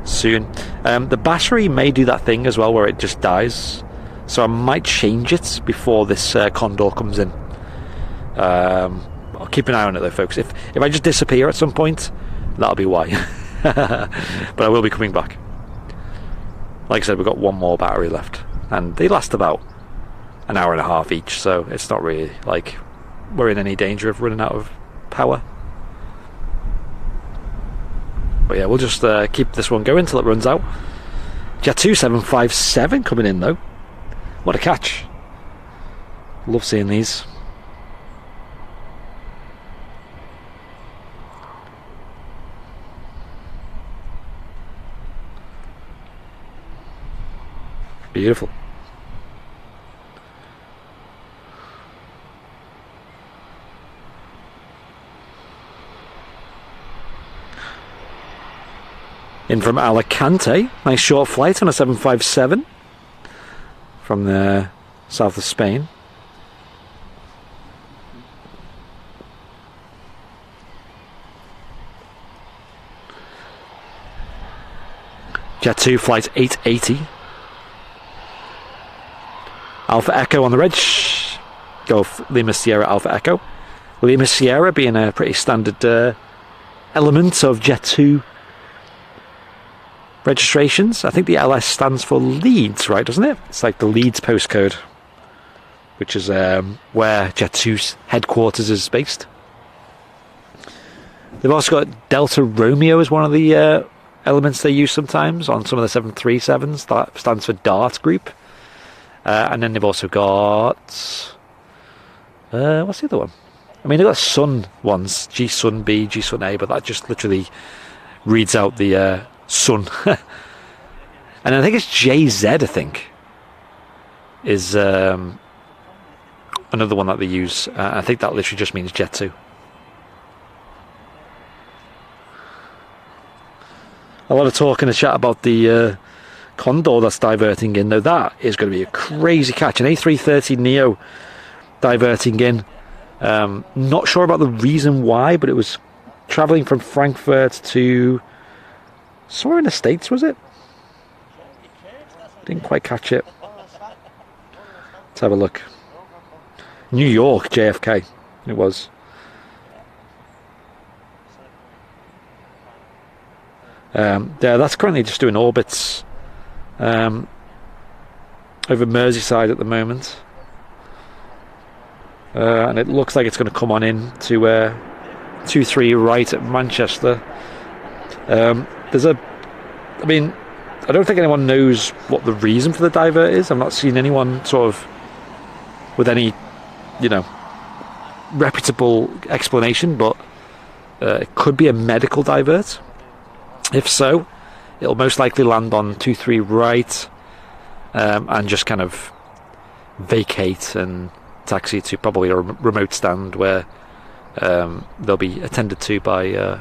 soon. The battery may do that thing as well where it just dies, so I might change it before this Condor comes in. I'll keep an eye on it though, folks. If I just disappear at some point, that'll be why. But I will be coming back. Like I said, we've got one more battery left, and they last about an hour and a half each, so it's not really like we're in any danger of running out of power. But yeah, we'll just keep this one going till it runs out. Jet 2757 coming in though. What a catch. Love seeing these. Beautiful. In from Alicante, nice short flight on a 757 from the south of Spain. Jet 2 flight 880. Alpha Echo on the reg. Golf Lima Sierra Alpha Echo. Lima Sierra being a pretty standard element of Jet 2 registrations. I think the LS stands for Leeds, right, doesn't it? It's like the Leeds postcode, which is where Jet 2's headquarters is based. They've also got Delta Romeo as one of the elements they use sometimes on some of the 737s. That stands for Dart Group. And then they've also got what's the other one? I mean, they've got Sun ones, G Sun B, G Sun A, but that just literally reads out the Sun. And I think it's JZ, I think, is another one that they use. I think that literally just means Jet 2. A lot of talk in the chat about the Condor that's diverting in. Now that is going to be a crazy catch. An A330neo diverting in. Not sure about the reason why, but it was travelling from Frankfurt to somewhere in the States, was it? Didn't quite catch it. Let's have a look. New York, JFK. It was. Yeah, that's currently just doing orbits over Merseyside at the moment. And it looks like it's going to come on in to 23 right at Manchester. I mean, I don't think anyone knows what the reason for the divert is. I'm not seeing anyone sort of with any, reputable explanation, but it could be a medical divert. If so, it'll most likely land on 23 right and just kind of vacate and taxi to probably a remote stand where they'll be attended to by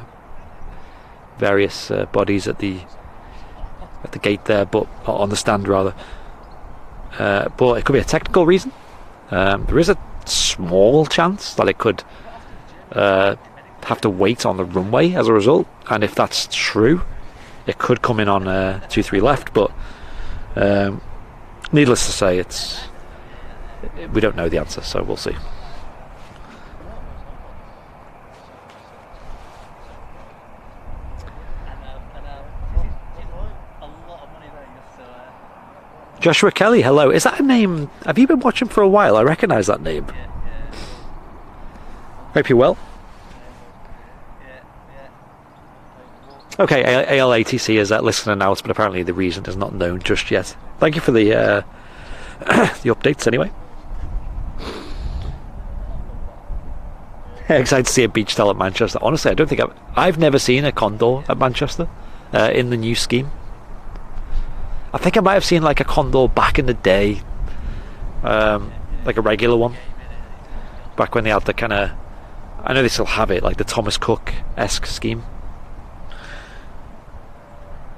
various bodies at the gate there, but on the stand rather. But it could be a technical reason. There is a small chance that it could have to wait on the runway as a result, and if that's true, it could come in on 23 left. But needless to say, we don't know the answer, so we'll see. Joshua Kelly, hello. Is that a name? Have you been watching for a while? I recognise that name. Hope you're well. Okay, ALATC is listening now, but apparently the reason is not known just yet. Thank you for the the updates anyway. Excited to see a beach tail at Manchester. Honestly, I don't think I've never seen a Condor at Manchester in the new scheme. I think I might have seen like a Condor back in the day, like a regular one, back when they had the kind of, I know they still have it, like the Thomas Cook-esque scheme.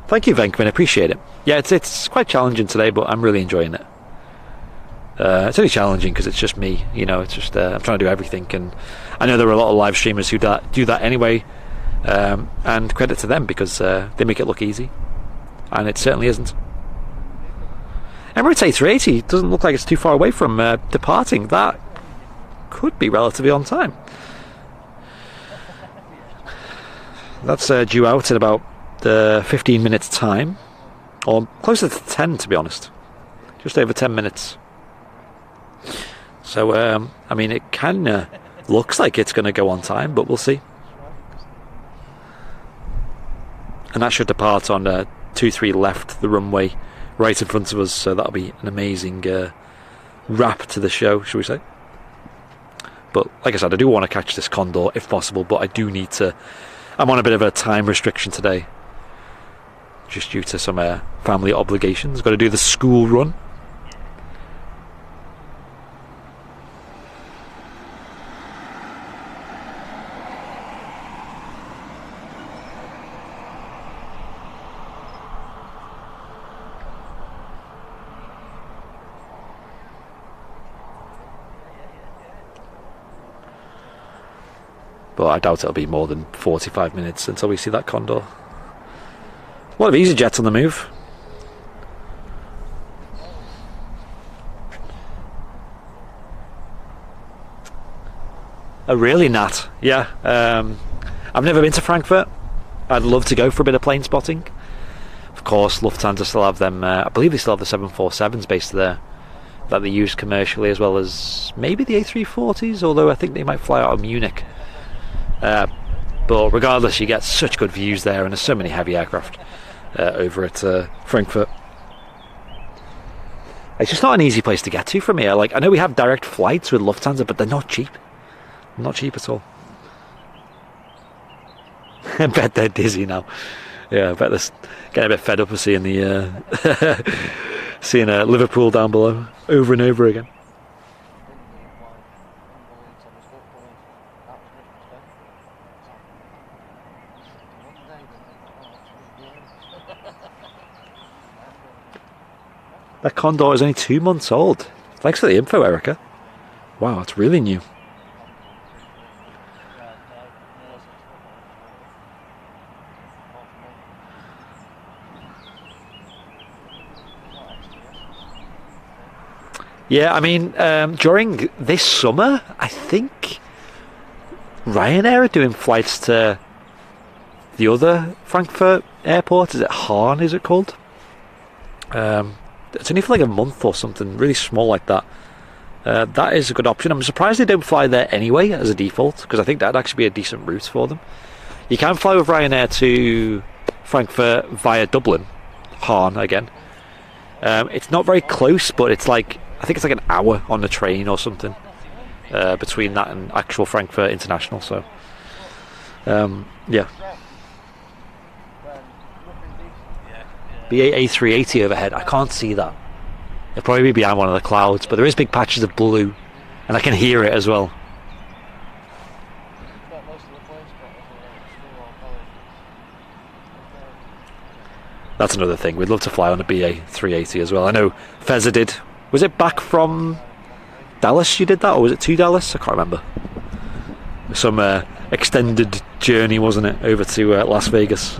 Thank you, Venkman, appreciate it. Yeah, it's quite challenging today, but I'm really enjoying it. It's only challenging because it's just me, it's just I'm trying to do everything, and I know there are a lot of live streamers who do that anyway, and credit to them because they make it look easy, and it certainly isn't. Emirates A380 doesn't look like it's too far away from departing. That could be relatively on time. That's due out in about 15 minutes time, or closer to 10 to be honest, just over 10 minutes. So it kind of looks like it's going to go on time, but we'll see. And that should depart on 23 left, the runway right in front of us, so that'll be an amazing wrap to the show, shall we say. But like I said, I do want to catch this Condor if possible, but I do need to. I'm on a bit of a time restriction today, just due to some family obligations. Got to do the school run. But I doubt it'll be more than 45 minutes until we see that Condor. A lot of EasyJets on the move. Oh, really, Nat? Yeah. I've never been to Frankfurt. I'd love to go for a bit of plane spotting. Of course, Lufthansa still have them. I believe they still have the 747s based there that they use commercially, as well as maybe the A340s, although I think they might fly out of Munich. But regardless, you get such good views there, and there's so many heavy aircraft over at Frankfurt. It's just not an easy place to get to from here. Like, I know we have direct flights with Lufthansa, but they're not cheap. Not cheap at all. I bet they're dizzy now. Yeah, I bet they're getting a bit fed up of seeing the seeing Liverpool down below over and over again. That Condor is only 2 months old. Thanks for the info, Erica. Wow, it's really new. Yeah, I mean, during this summer, I think Ryanair are doing flights to the other Frankfurt airport. Is it Hahn, is it called? It's only for like a month or something, really small like that. That is a good option. I'm surprised they don't fly there anyway as a default, because I think that'd actually be a decent route for them. You can fly with Ryanair to Frankfurt via Dublin, Hahn again. It's not very close, but it's like, I think it's like an hour on the train or something between that and actual Frankfurt International. So yeah. BA A380 overhead. I can't see that. It'll probably be behind one of the clouds, but there is big patches of blue, and I can hear it as well. That's another thing. We'd love to fly on a BA 380 as well. I know Fezza did. Was it back from Dallas you did that, or was it to Dallas? I can't remember. Some extended journey, wasn't it, over to Las Vegas.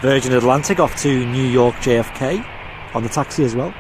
Virgin Atlantic off to New York JFK on the taxi as well.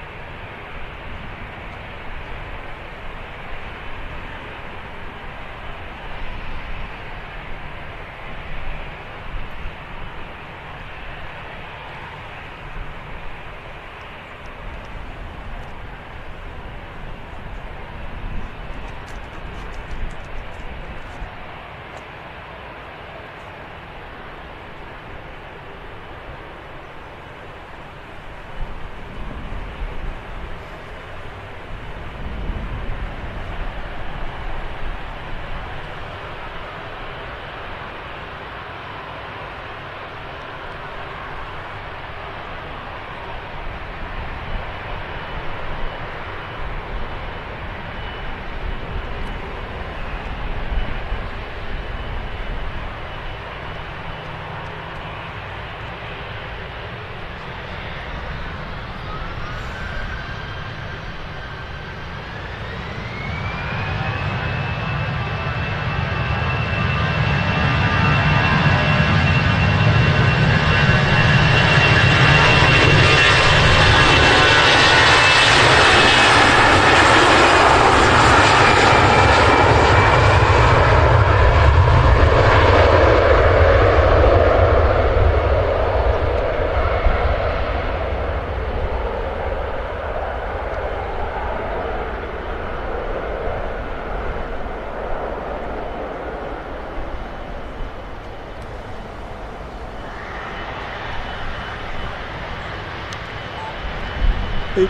Boop.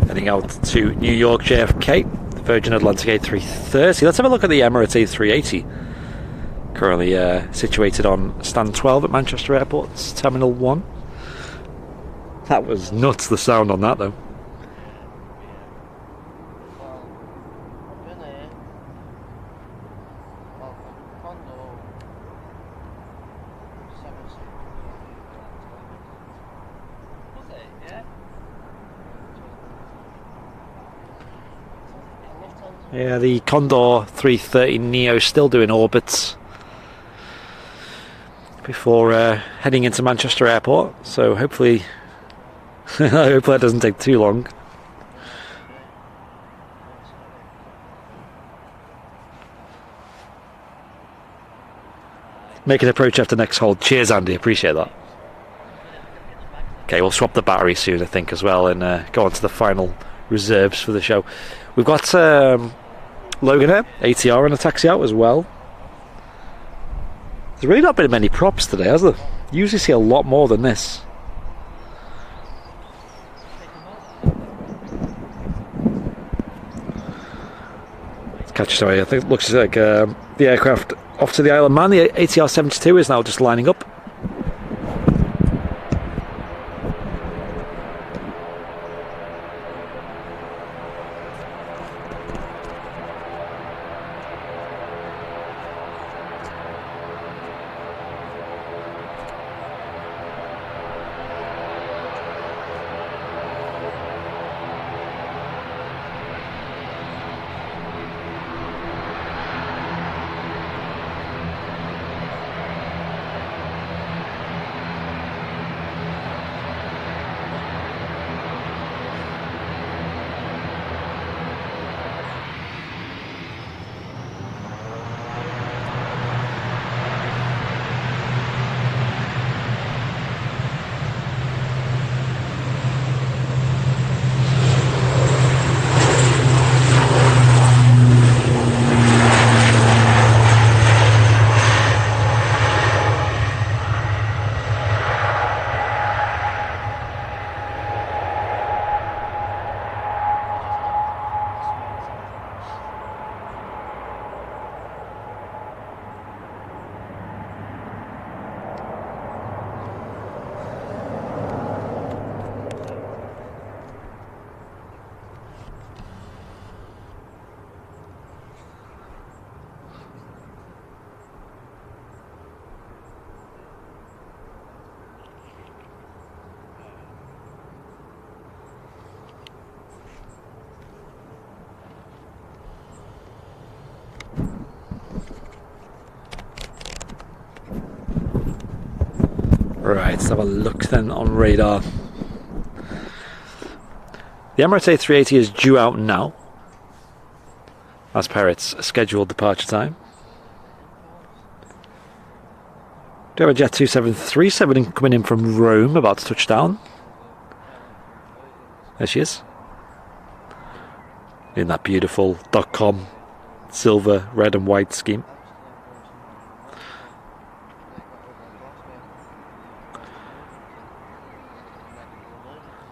Heading out to New York JFK, Virgin Atlantic A330. Let's have a look at the Emirates A380. Currently situated on stand 12 at Manchester Airport's Terminal 1. That was nuts, the sound on that though. Yeah, the Condor 330 Neo still doing orbits before heading into Manchester Airport, so hopefully I hope that doesn't take too long. Make an approach after next hold. Cheers, Andy, appreciate that. Okay, we'll swap the battery soon, I think, as well, and go on to the final reserves for the show. We've got Logan here, ATR and a taxi out as well. There's really not been many props today, has there? You usually see a lot more than this. Sorry, I think it looks like the aircraft off to the Isle of Man. The ATR 72 is now just lining up. Right, let's have a look then on radar. The Emirates A380 is due out now, as per its scheduled departure time. Do have a Jet 2737 coming in from Rome, about to touch down. There she is. In that beautiful .com silver, red and white scheme.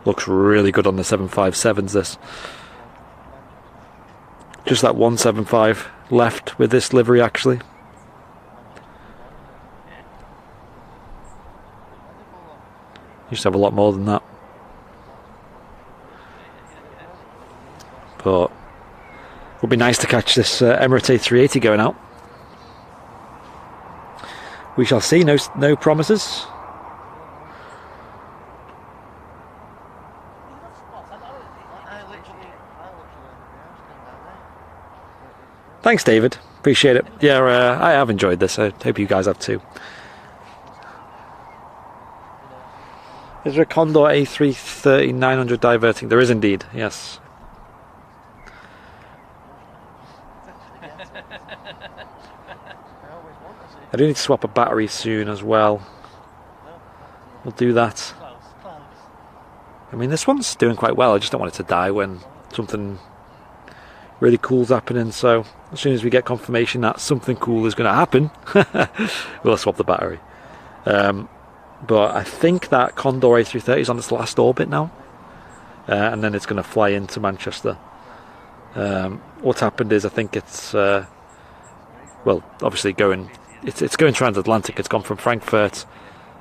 Looks really good on the 757s, this. Just that 175 left with this livery, actually. Used to have a lot more than that. But it would be nice to catch this Emirates A380 going out. We shall see, no promises. Thanks, David. Appreciate it. Yeah, I have enjoyed this. I hope you guys have too. Is there a Condor A330-900 diverting? There is indeed, yes. I do need to swap a battery soon as well. We'll do that. I mean, this one's doing quite well. I just don't want it to die when something really cool's happening. So as soon as we get confirmation that something cool is going to happen, we'll swap the battery. But I think that Condor A330 is on its last orbit now, and then it's going to fly into Manchester. What's happened is I think it's well, obviously it's going transatlantic. It's gone from Frankfurt,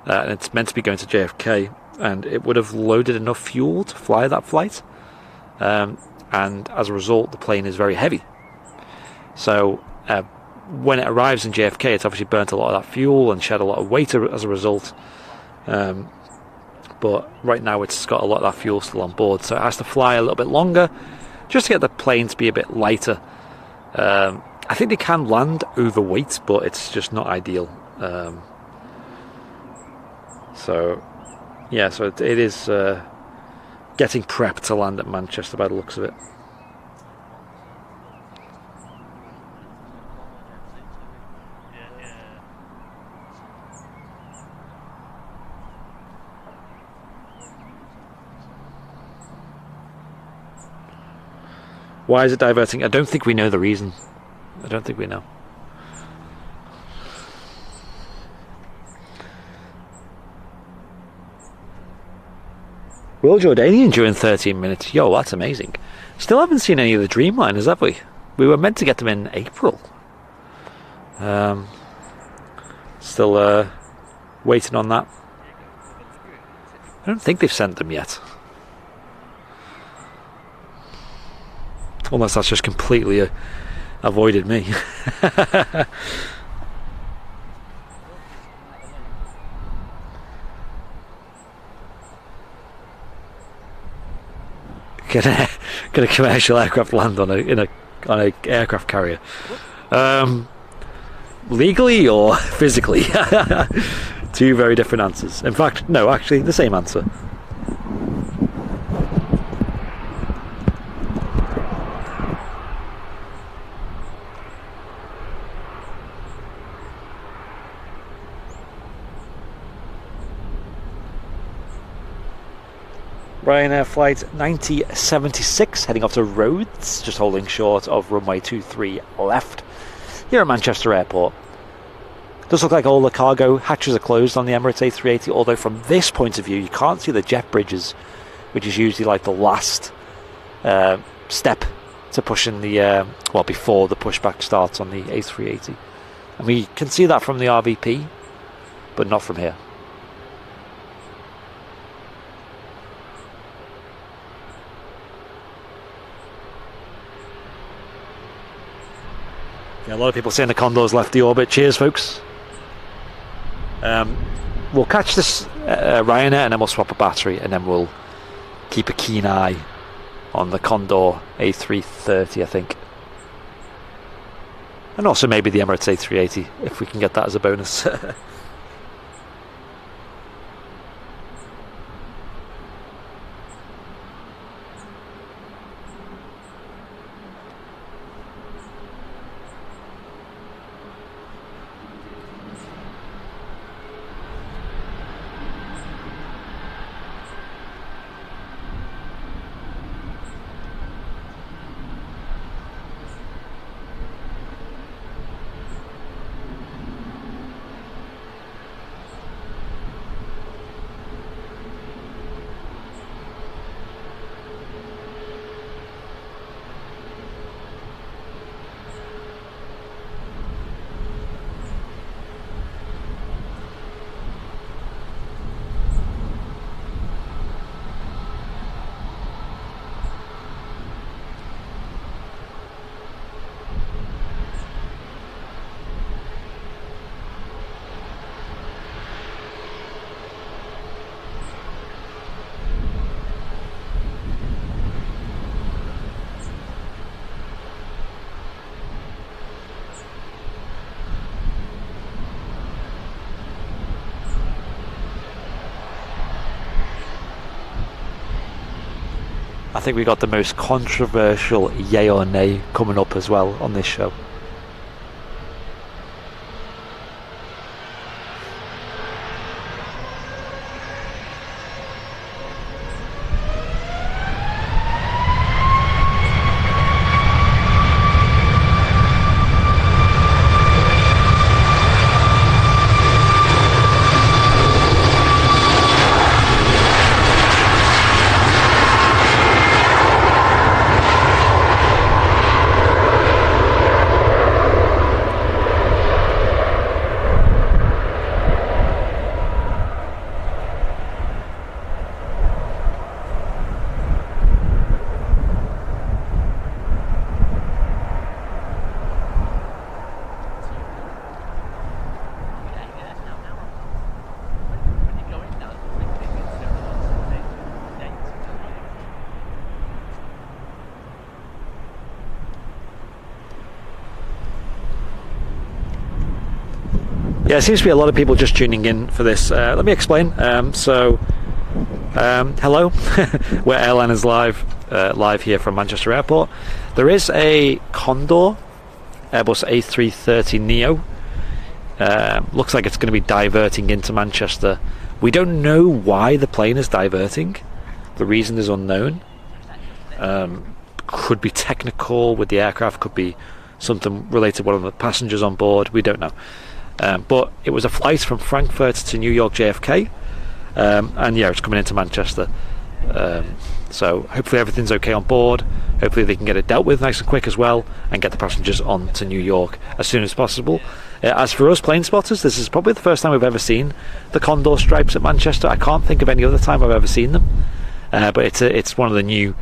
and it's meant to be going to JFK, and it would have loaded enough fuel to fly that flight, and as a result the plane is very heavy. So when it arrives in JFK, it's obviously burnt a lot of that fuel and shed a lot of weight as a result. But right now it's got a lot of that fuel still on board, so it has to fly a little bit longer just to get the plane to be a bit lighter. I think they can land overweight, but it's just not ideal. So yeah, so it is getting prepped to land at Manchester by the looks of it. Why is it diverting? I don't think we know the reason. I don't think we know. Royal Jordanian during 13 minutes. Yo, that's amazing. Still haven't seen any of the Dreamliners, have we? We were meant to get them in April. Still waiting on that. I don't think they've sent them yet. Unless that's just completely avoided me. Can a commercial aircraft land on a aircraft carrier? Legally or physically? Two very different answers. In fact, no, actually the same answer. Ryanair flight 9076 heading off to Rhodes, just holding short of runway 23 left here at Manchester Airport. Does look like all the cargo hatches are closed on the Emirates A380, although from this point of view you can't see the jet bridges, which is usually like the last step to pushing the well, before the pushback starts on the A380. And we can see that from the RVP, but not from here. A lot of people saying the Condor's left the orbit. Cheers, folks. We'll catch this Ryanair and then we'll swap a battery, and then we'll keep a keen eye on the Condor A330, I think. And also maybe the Emirates A380, if we can get that as a bonus. think we got the most controversial yay or nay coming up as well on this show. Yeah, there seems to be a lot of people just tuning in for this. Let me explain. Hello, we're Airlines live here from Manchester Airport. There is a Condor Airbus A330neo. Looks like it's going to be diverting into Manchester. We don't know why the plane is diverting. The reason is unknown. Could be technical with the aircraft, could be something related to one of the passengers on board. We don't know. But it was a flight from Frankfurt to New York JFK, and yeah, it's coming into Manchester. So hopefully everything's okay on board. Hopefully they can get it dealt with nice and quick as well, and get the passengers on to New York as soon as possible. As for us plane spotters, this is probably the first time we've ever seen the Condor stripes at Manchester. I can't think of any other time I've ever seen them, but it's one of the new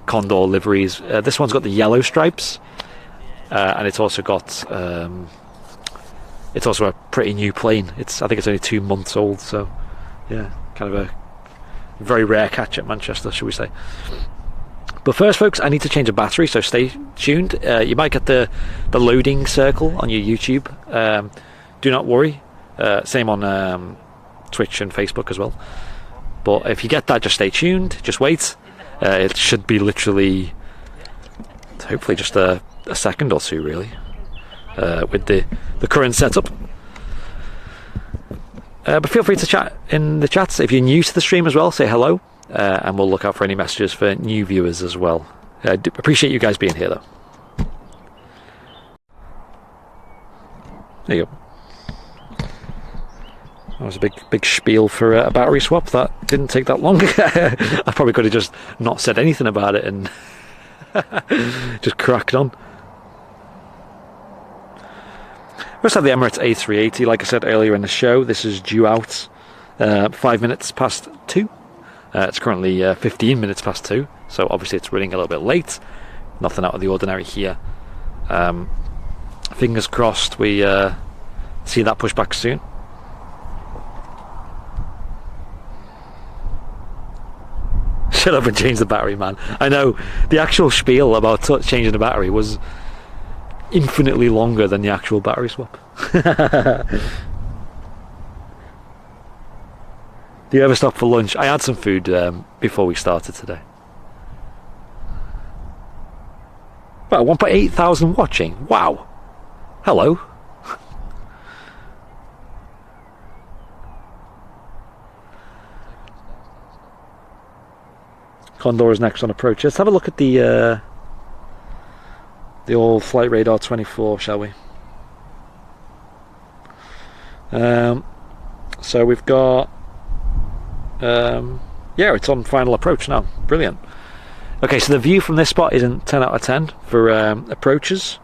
Condor liveries. This one's got the yellow stripes, and it's also got it's also a pretty new plane. I think it's only 2 months old, so yeah, kind of a very rare catch at Manchester, shall we say. But first, folks, I need to change a battery, so stay tuned. You might get the loading circle on your YouTube. Do not worry. Same on Twitch and Facebook as well. But if you get that, just stay tuned. Just wait. It should be literally, hopefully, just a second or two, really. With the current setup, but feel free to chat in the chats. If you're new to the stream as well, say hello, and we'll look out for any messages for new viewers as well. Appreciate you guys being here, though. There you go. That was a big spiel for a battery swap. That didn't take that long. I probably could have just not said anything about it and just cracked on. We also have the Emirates A380, like I said earlier in the show. This is due out 5 minutes past 2. It's currently 15 minutes past 2, so obviously it's running a little bit late. Nothing out of the ordinary here. Fingers crossed we see that push back soon. Shut up and change the battery, man. I know, the actual spiel about changing the battery was infinitely longer than the actual battery swap. Do you ever stop for lunch? I had some food before we started today. Well, 1.8 thousand watching. Wow. Hello. Condor is next on approach. Let's have a look at the old Flight Radar 24, shall we? So we've got yeah, it's on final approach now. Brilliant. Okay, so the view from this spot isn't 10 out of 10 for approaches,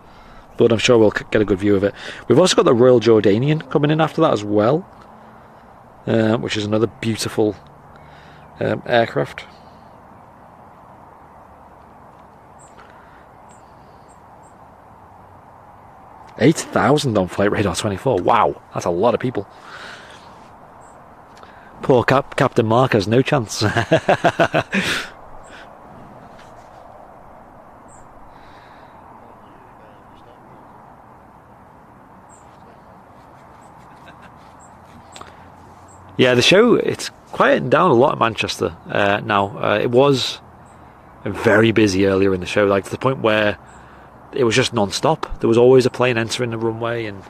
but I'm sure we'll get a good view of it. We've also got the Royal Jordanian coming in after that as well, which is another beautiful aircraft. $8,000 on Flight Radar 24. Wow, that's a lot of people. Poor Captain Mark has no chance. Yeah, the show, it's quieting down a lot in Manchester now. It was very busy earlier in the show, like to the point where it was just non-stop. There was always a plane entering the runway and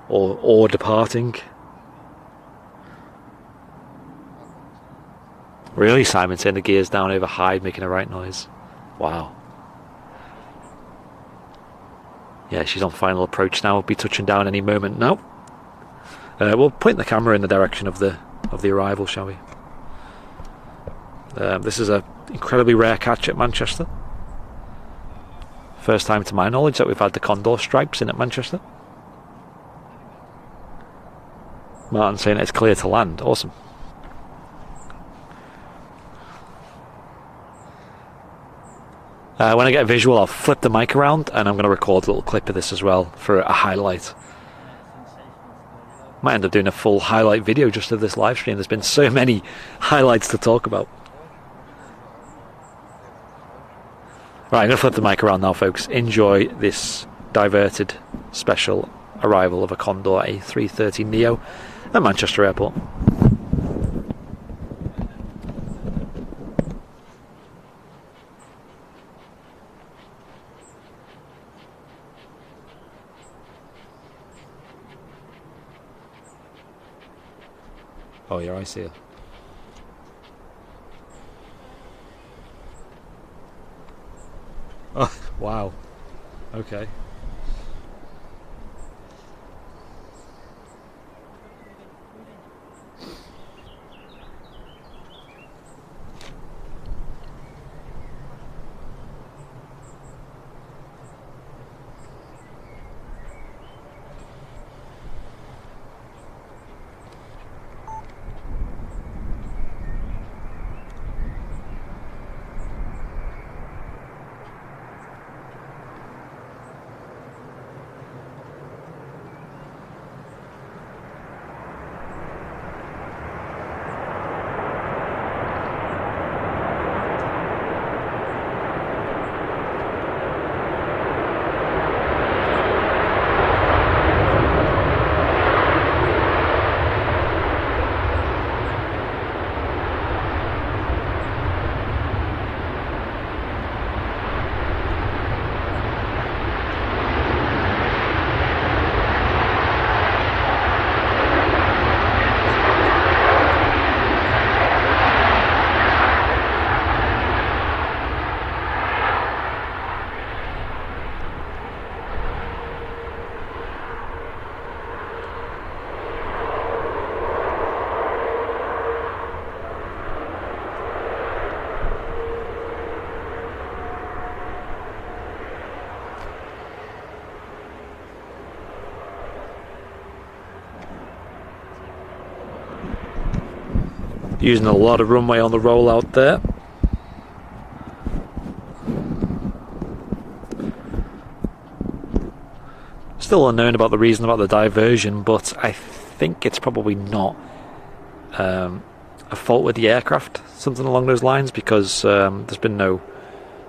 or departing. Really, Simon, turn the gears down over high, making a right noise. Wow. Yeah, she's on final approach now. We'll be touching down any moment now. We'll point the camera in the direction of the arrival, shall we? This is an incredibly rare catch at Manchester. First time to my knowledge that we've had the Condor stripes in at Manchester. Martin saying it's clear to land. Awesome. When I get a visual, I'll flip the mic around and I'm going to record a little clip of this as well for a highlight. Might end up doing a full highlight video just of this live stream. There's been so many highlights to talk about. Right, I'm going to flip the mic around now, folks. Enjoy this diverted special arrival of a Condor A330neo at Manchester Airport. Oh, yeah, I see it. Oh, wow. Okay. Using a lot of runway on the rollout there. Still unknown about the reason about the diversion, but I think it's probably not a fault with the aircraft, something along those lines, because there's been no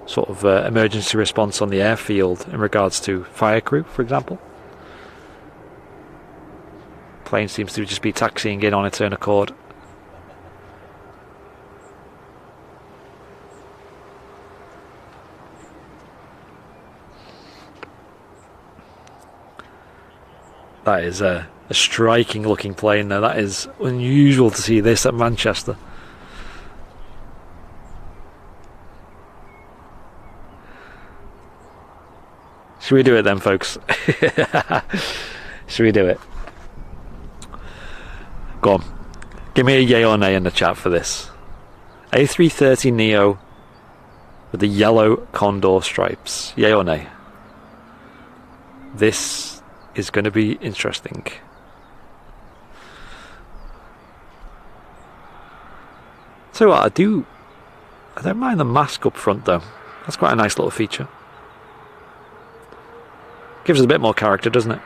sort of emergency response on the airfield in regards to fire crew, for example. Plane seems to just be taxiing in on its own accord. That is a striking looking plane there. That is unusual to see this at Manchester. Should we do it then, folks? Should we do it? Go on. Give me a yay or nay in the chat for this. A330neo with the yellow Condor stripes. Yay or nay? This is going to be interesting. So what, I don't mind the mask up front though. That's quite a nice little feature. Gives us a bit more character, doesn't it?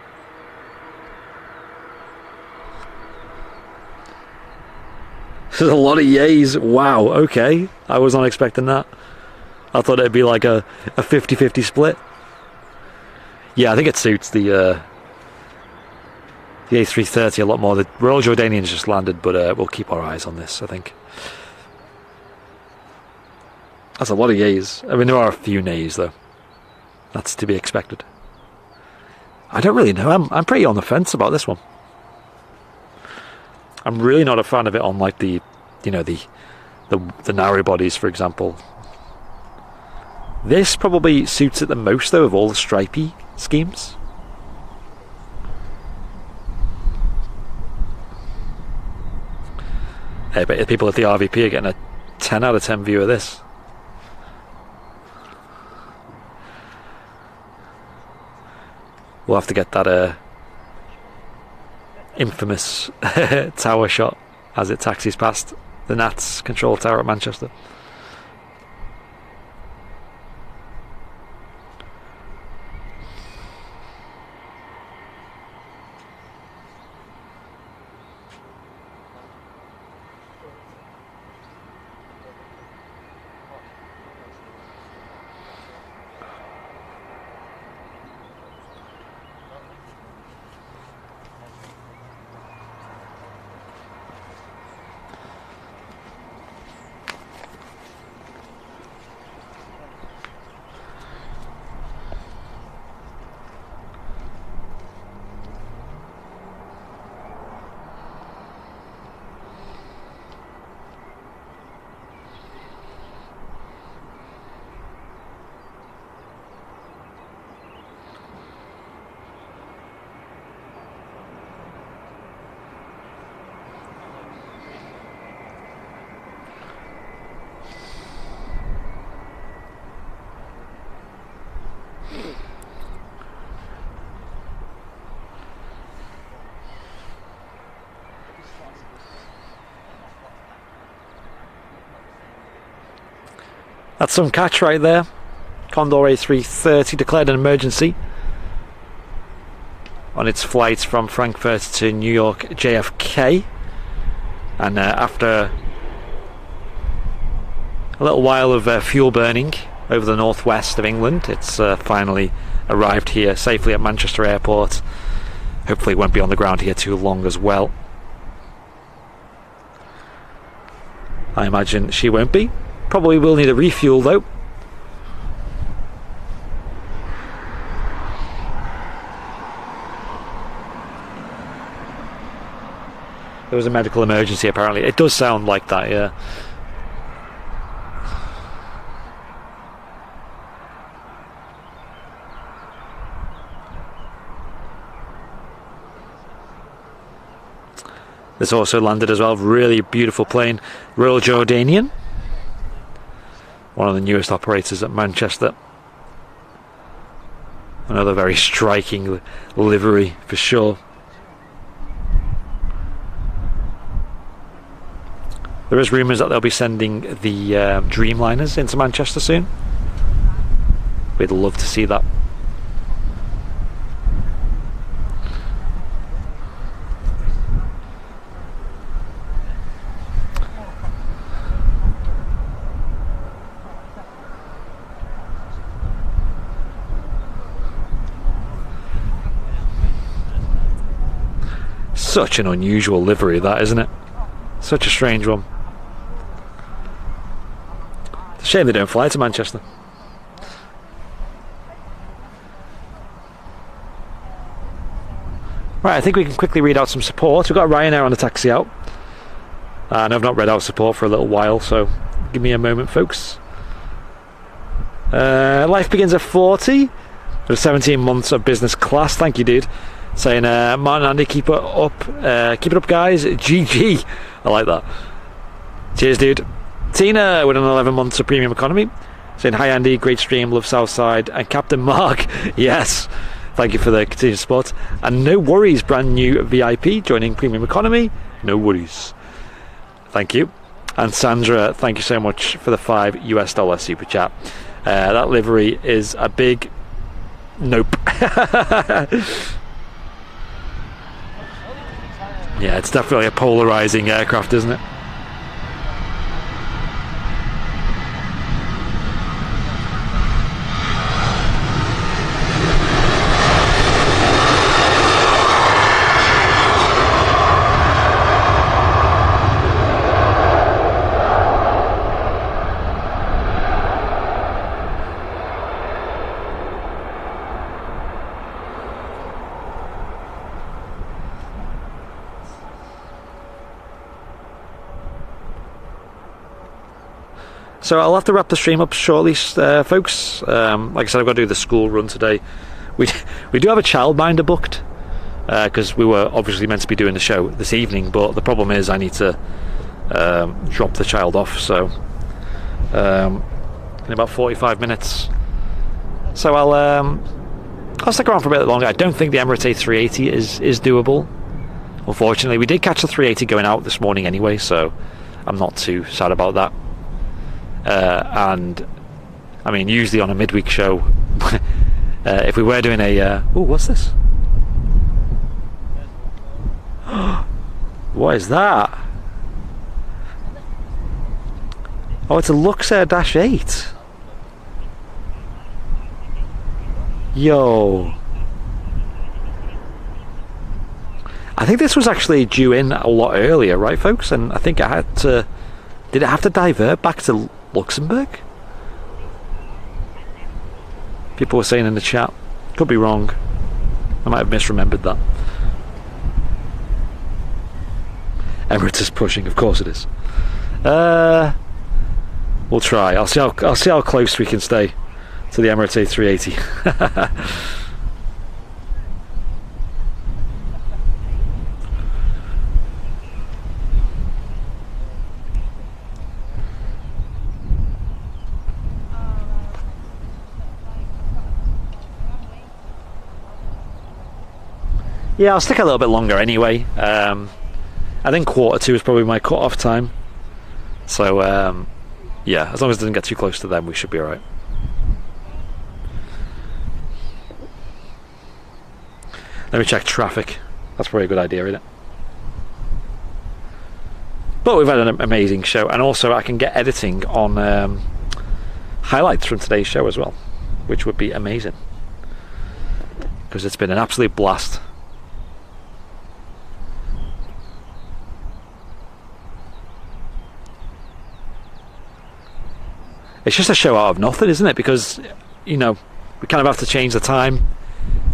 There's a lot of yays. Wow, okay. I was not expecting that. I thought it'd be like a 50-50 split. Yeah, I think it suits the A330 a lot more. The Royal Jordanians just landed, but we'll keep our eyes on this, I think. That's a lot of yays. I mean, there are a few nays, though. That's to be expected. I don't really know. I'm pretty on the fence about this one. I'm really not a fan of it on like the narrow bodies, for example. This probably suits it the most, though, of all the stripy schemes. Hey, but the people at the RVP are getting a 10 out of 10 view of this. We'll have to get that infamous tower shot as it taxis past the Nats control tower at Manchester. That's some catch right there. Condor A330 declared an emergency on its flights from Frankfurt to New York JFK, and after a little while of fuel burning over the northwest of England, it's finally arrived here safely at Manchester Airport. Hopefully it won't be on the ground here too long as well. I imagine she won't be. Probably will need a refuel though. There was a medical emergency apparently. It does sound like that, yeah. This also landed as well. Really beautiful plane. Royal Jordanian. One of the newest operators at Manchester. Another very striking livery for sure. There is rumours that they'll be sending the Dreamliners into Manchester soon. We'd love to see that. Such an unusual livery, that, isn't it? Such a strange one. It's a shame they don't fly to Manchester. Right, I think we can quickly read out some support. We've got Ryanair on the taxi out. And I've not read out support for a little while, so give me a moment, folks. Life begins at 40. There's 17 months of business class. Thank you, dude. Saying, Martin and Andy, keep it up, guys. GG. I like that. Cheers, dude. Tina with an 11 months of premium economy. Saying, hi, Andy, great stream, love Southside. And Captain Mark, yes. Thank you for the continued support. And no worries, brand new VIP joining premium economy. No worries. Thank you. And Sandra, thank you so much for the $5 super chat. That livery is a big nope. Yeah, it's definitely a polarizing aircraft, isn't it? So I'll have to wrap the stream up shortly, folks. Like I said, I've got to do the school run today. We do have a childminder booked, because we were obviously meant to be doing the show this evening, but the problem is I need to drop the child off, so in about 45 minutes. So I'll stick around for a bit longer. I don't think the Emirates A380 is doable, unfortunately. We did catch the 380 going out this morning anyway, so I'm not too sad about that. And I mean, usually on a midweek show, if we were doing a oh, what's this? What is that? Oh, it's a Luxair Dash 8. Yo. I think this was actually due in a lot earlier, right, folks? And I think I had to... Did it have to divert back to Luxembourg? People were saying in the chat. Could be wrong. I might have misremembered that. Emirates is pushing, of course it is. We'll try. I'll see how close we can stay to the Emirates A380. Yeah, I'll stick a little bit longer anyway. I think 1:45 is probably my cut-off time. So, yeah, as long as it doesn't get too close to them, we should be alright. Let me check traffic. That's probably a good idea, isn't it? But we've had an amazing show, and also I can get editing on highlights from today's show as well, which would be amazing, because it's been an absolute blast. It's just a show out of nothing, isn't it? Because, you know, we kind of have to change the time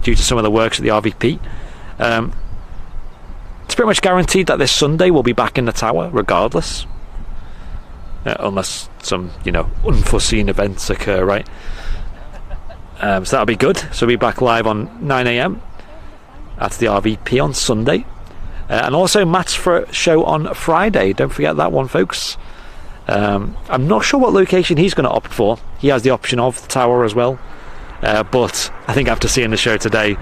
due to some of the works at the RVP. It's pretty much guaranteed that this Sunday we'll be back in the tower, regardless. Unless some, you know, unforeseen events occur, right? So that'll be good. So we'll be back live on 9 AM at the RVP on Sunday. And also Matt's for show on Friday. Don't forget that one, folks. I'm not sure what location he's going to opt for. He has the option of the tower as well, but I think after seeing the show today,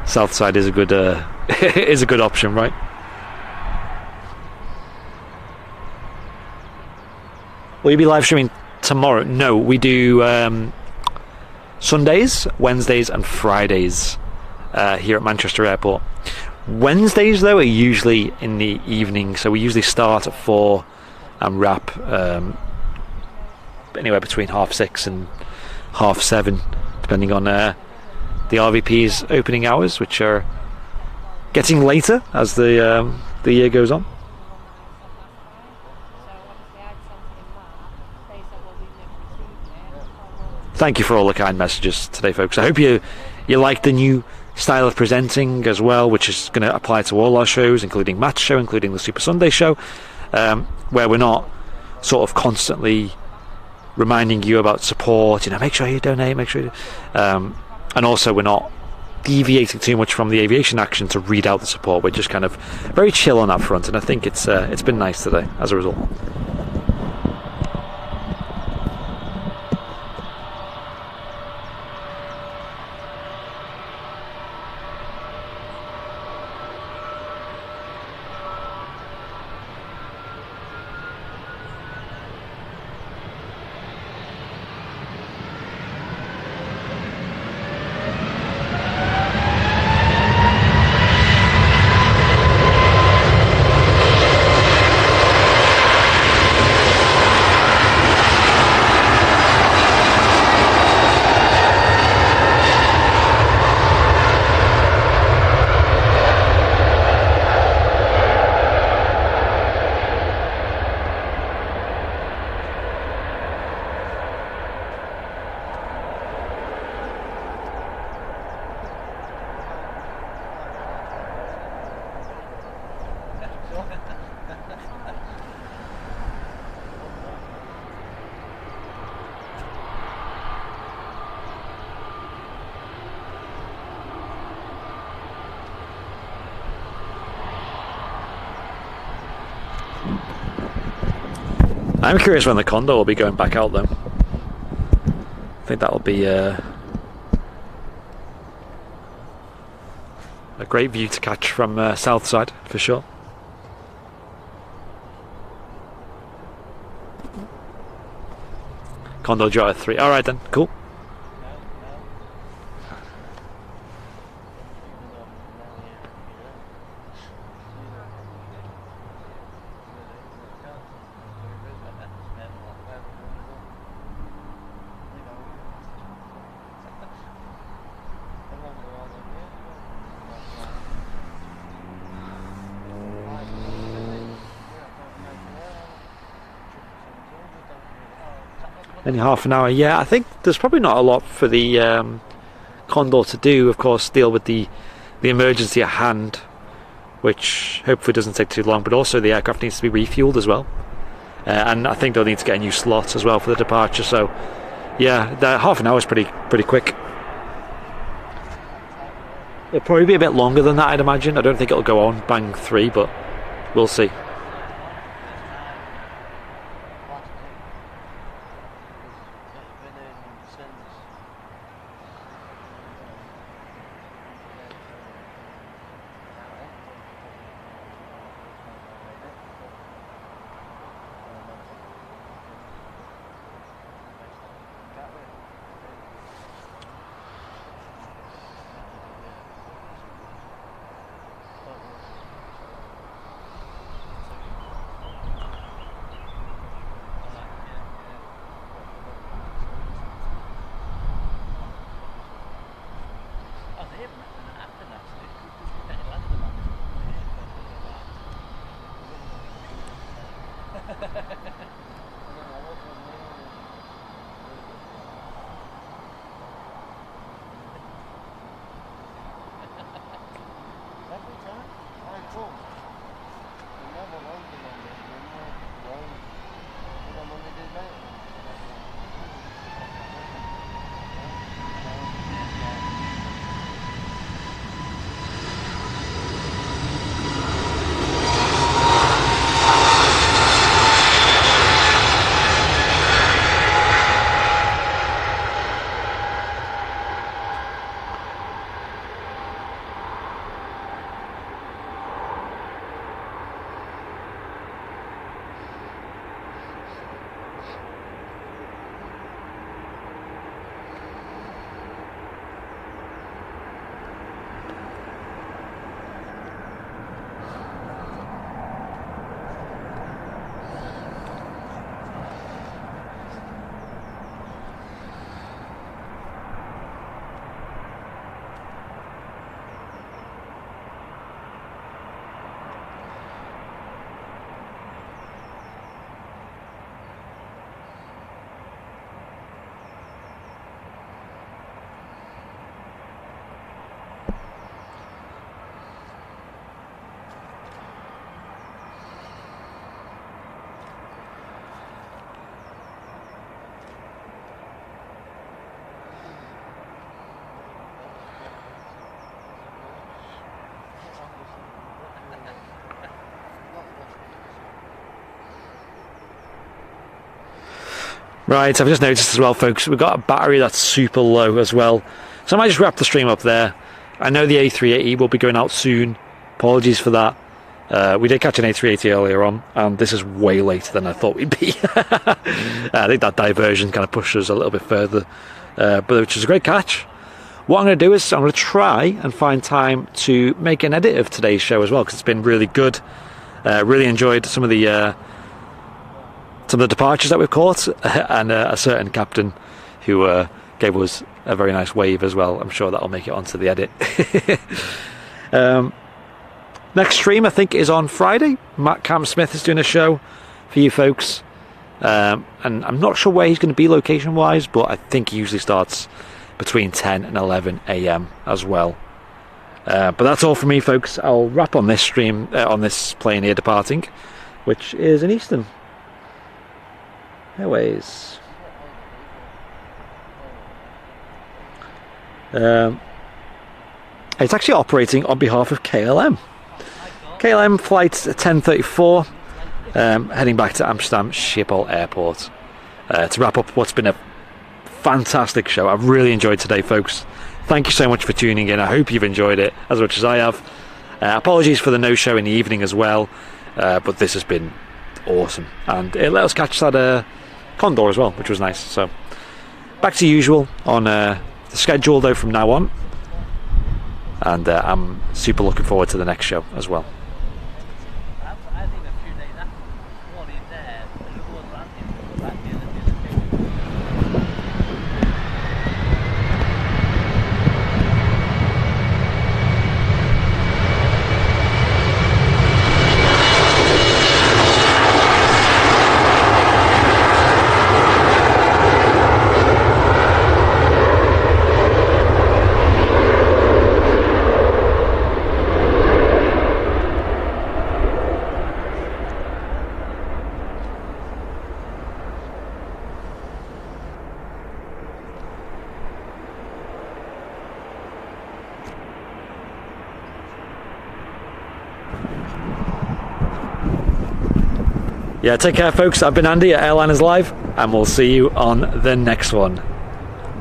Southside is a good is a good option, right? Will you be live streaming tomorrow? No, we do Sundays, Wednesdays, and Fridays here at Manchester Airport. Wednesdays, though, are usually in the evening, so we usually start at 4 and wrap anywhere between 6:30 and 7:30, depending on the RVP's opening hours, which are getting later as the year goes on. Thank you for all the kind messages today, folks. I hope you like the new style of presenting as well, which is going to apply to all our shows, including Matt's show, including the Super Sunday show. Where we're not sort of constantly reminding you about support, you know, make sure you donate, make sure you and also we're not deviating too much from the aviation action to read out the support. We're just kind of very chill on that front, and I think it's been nice today as a result. I'm curious when the Condor will be going back out though. I think that'll be a great view to catch from south side for sure. Condor Jota 3. Alright then, cool. Only half an hour, yeah. I think there's probably not a lot for the Condor to do. Of course, deal with the emergency at hand, which hopefully doesn't take too long. But also the aircraft needs to be refueled as well, and I think they'll need to get a new slot as well for the departure. So, yeah, the half an hour is pretty quick. It'll probably be a bit longer than that, I'd imagine. I don't think it'll go on bang 3, but we'll see. Right, I've just noticed as well, folks, we've got a battery that's super low as well. So I might just wrap the stream up there. I know the A380 will be going out soon. Apologies for that. We did catch an A380 earlier on, and this is way later than I thought we'd be. I think that diversion kind of pushed us a little bit further, but which is a great catch. What I'm going to do is I'm going to try and find time to make an edit of today's show as well, because it's been really good. Really enjoyed some of the departures that we've caught, and a certain captain who gave us a very nice wave as well. I'm sure that'll make it onto the edit. Next stream I think is on Friday. Matt Cam Smith is doing a show for you folks, and I'm not sure where he's going to be location wise, but I think he usually starts between 10 and 11 AM as well. But that's all from me, folks. I'll wrap on this stream, on this plane here departing, which is in Easton Airways. It's actually operating on behalf of KLM. KLM flight 1034 heading back to Amsterdam Schiphol Airport to wrap up what's been a fantastic show. I've really enjoyed today, folks. Thank you so much for tuning in. I hope you've enjoyed it as much as I have. Apologies for the no show in the evening as well, but this has been awesome, and it let us catch that Condor as well, which was nice. So back to usual on the schedule though from now on, and I'm super looking forward to the next show as well. Yeah, take care, folks. I've been Andy at Airlines Live, and we'll see you on the next one.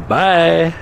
Bye.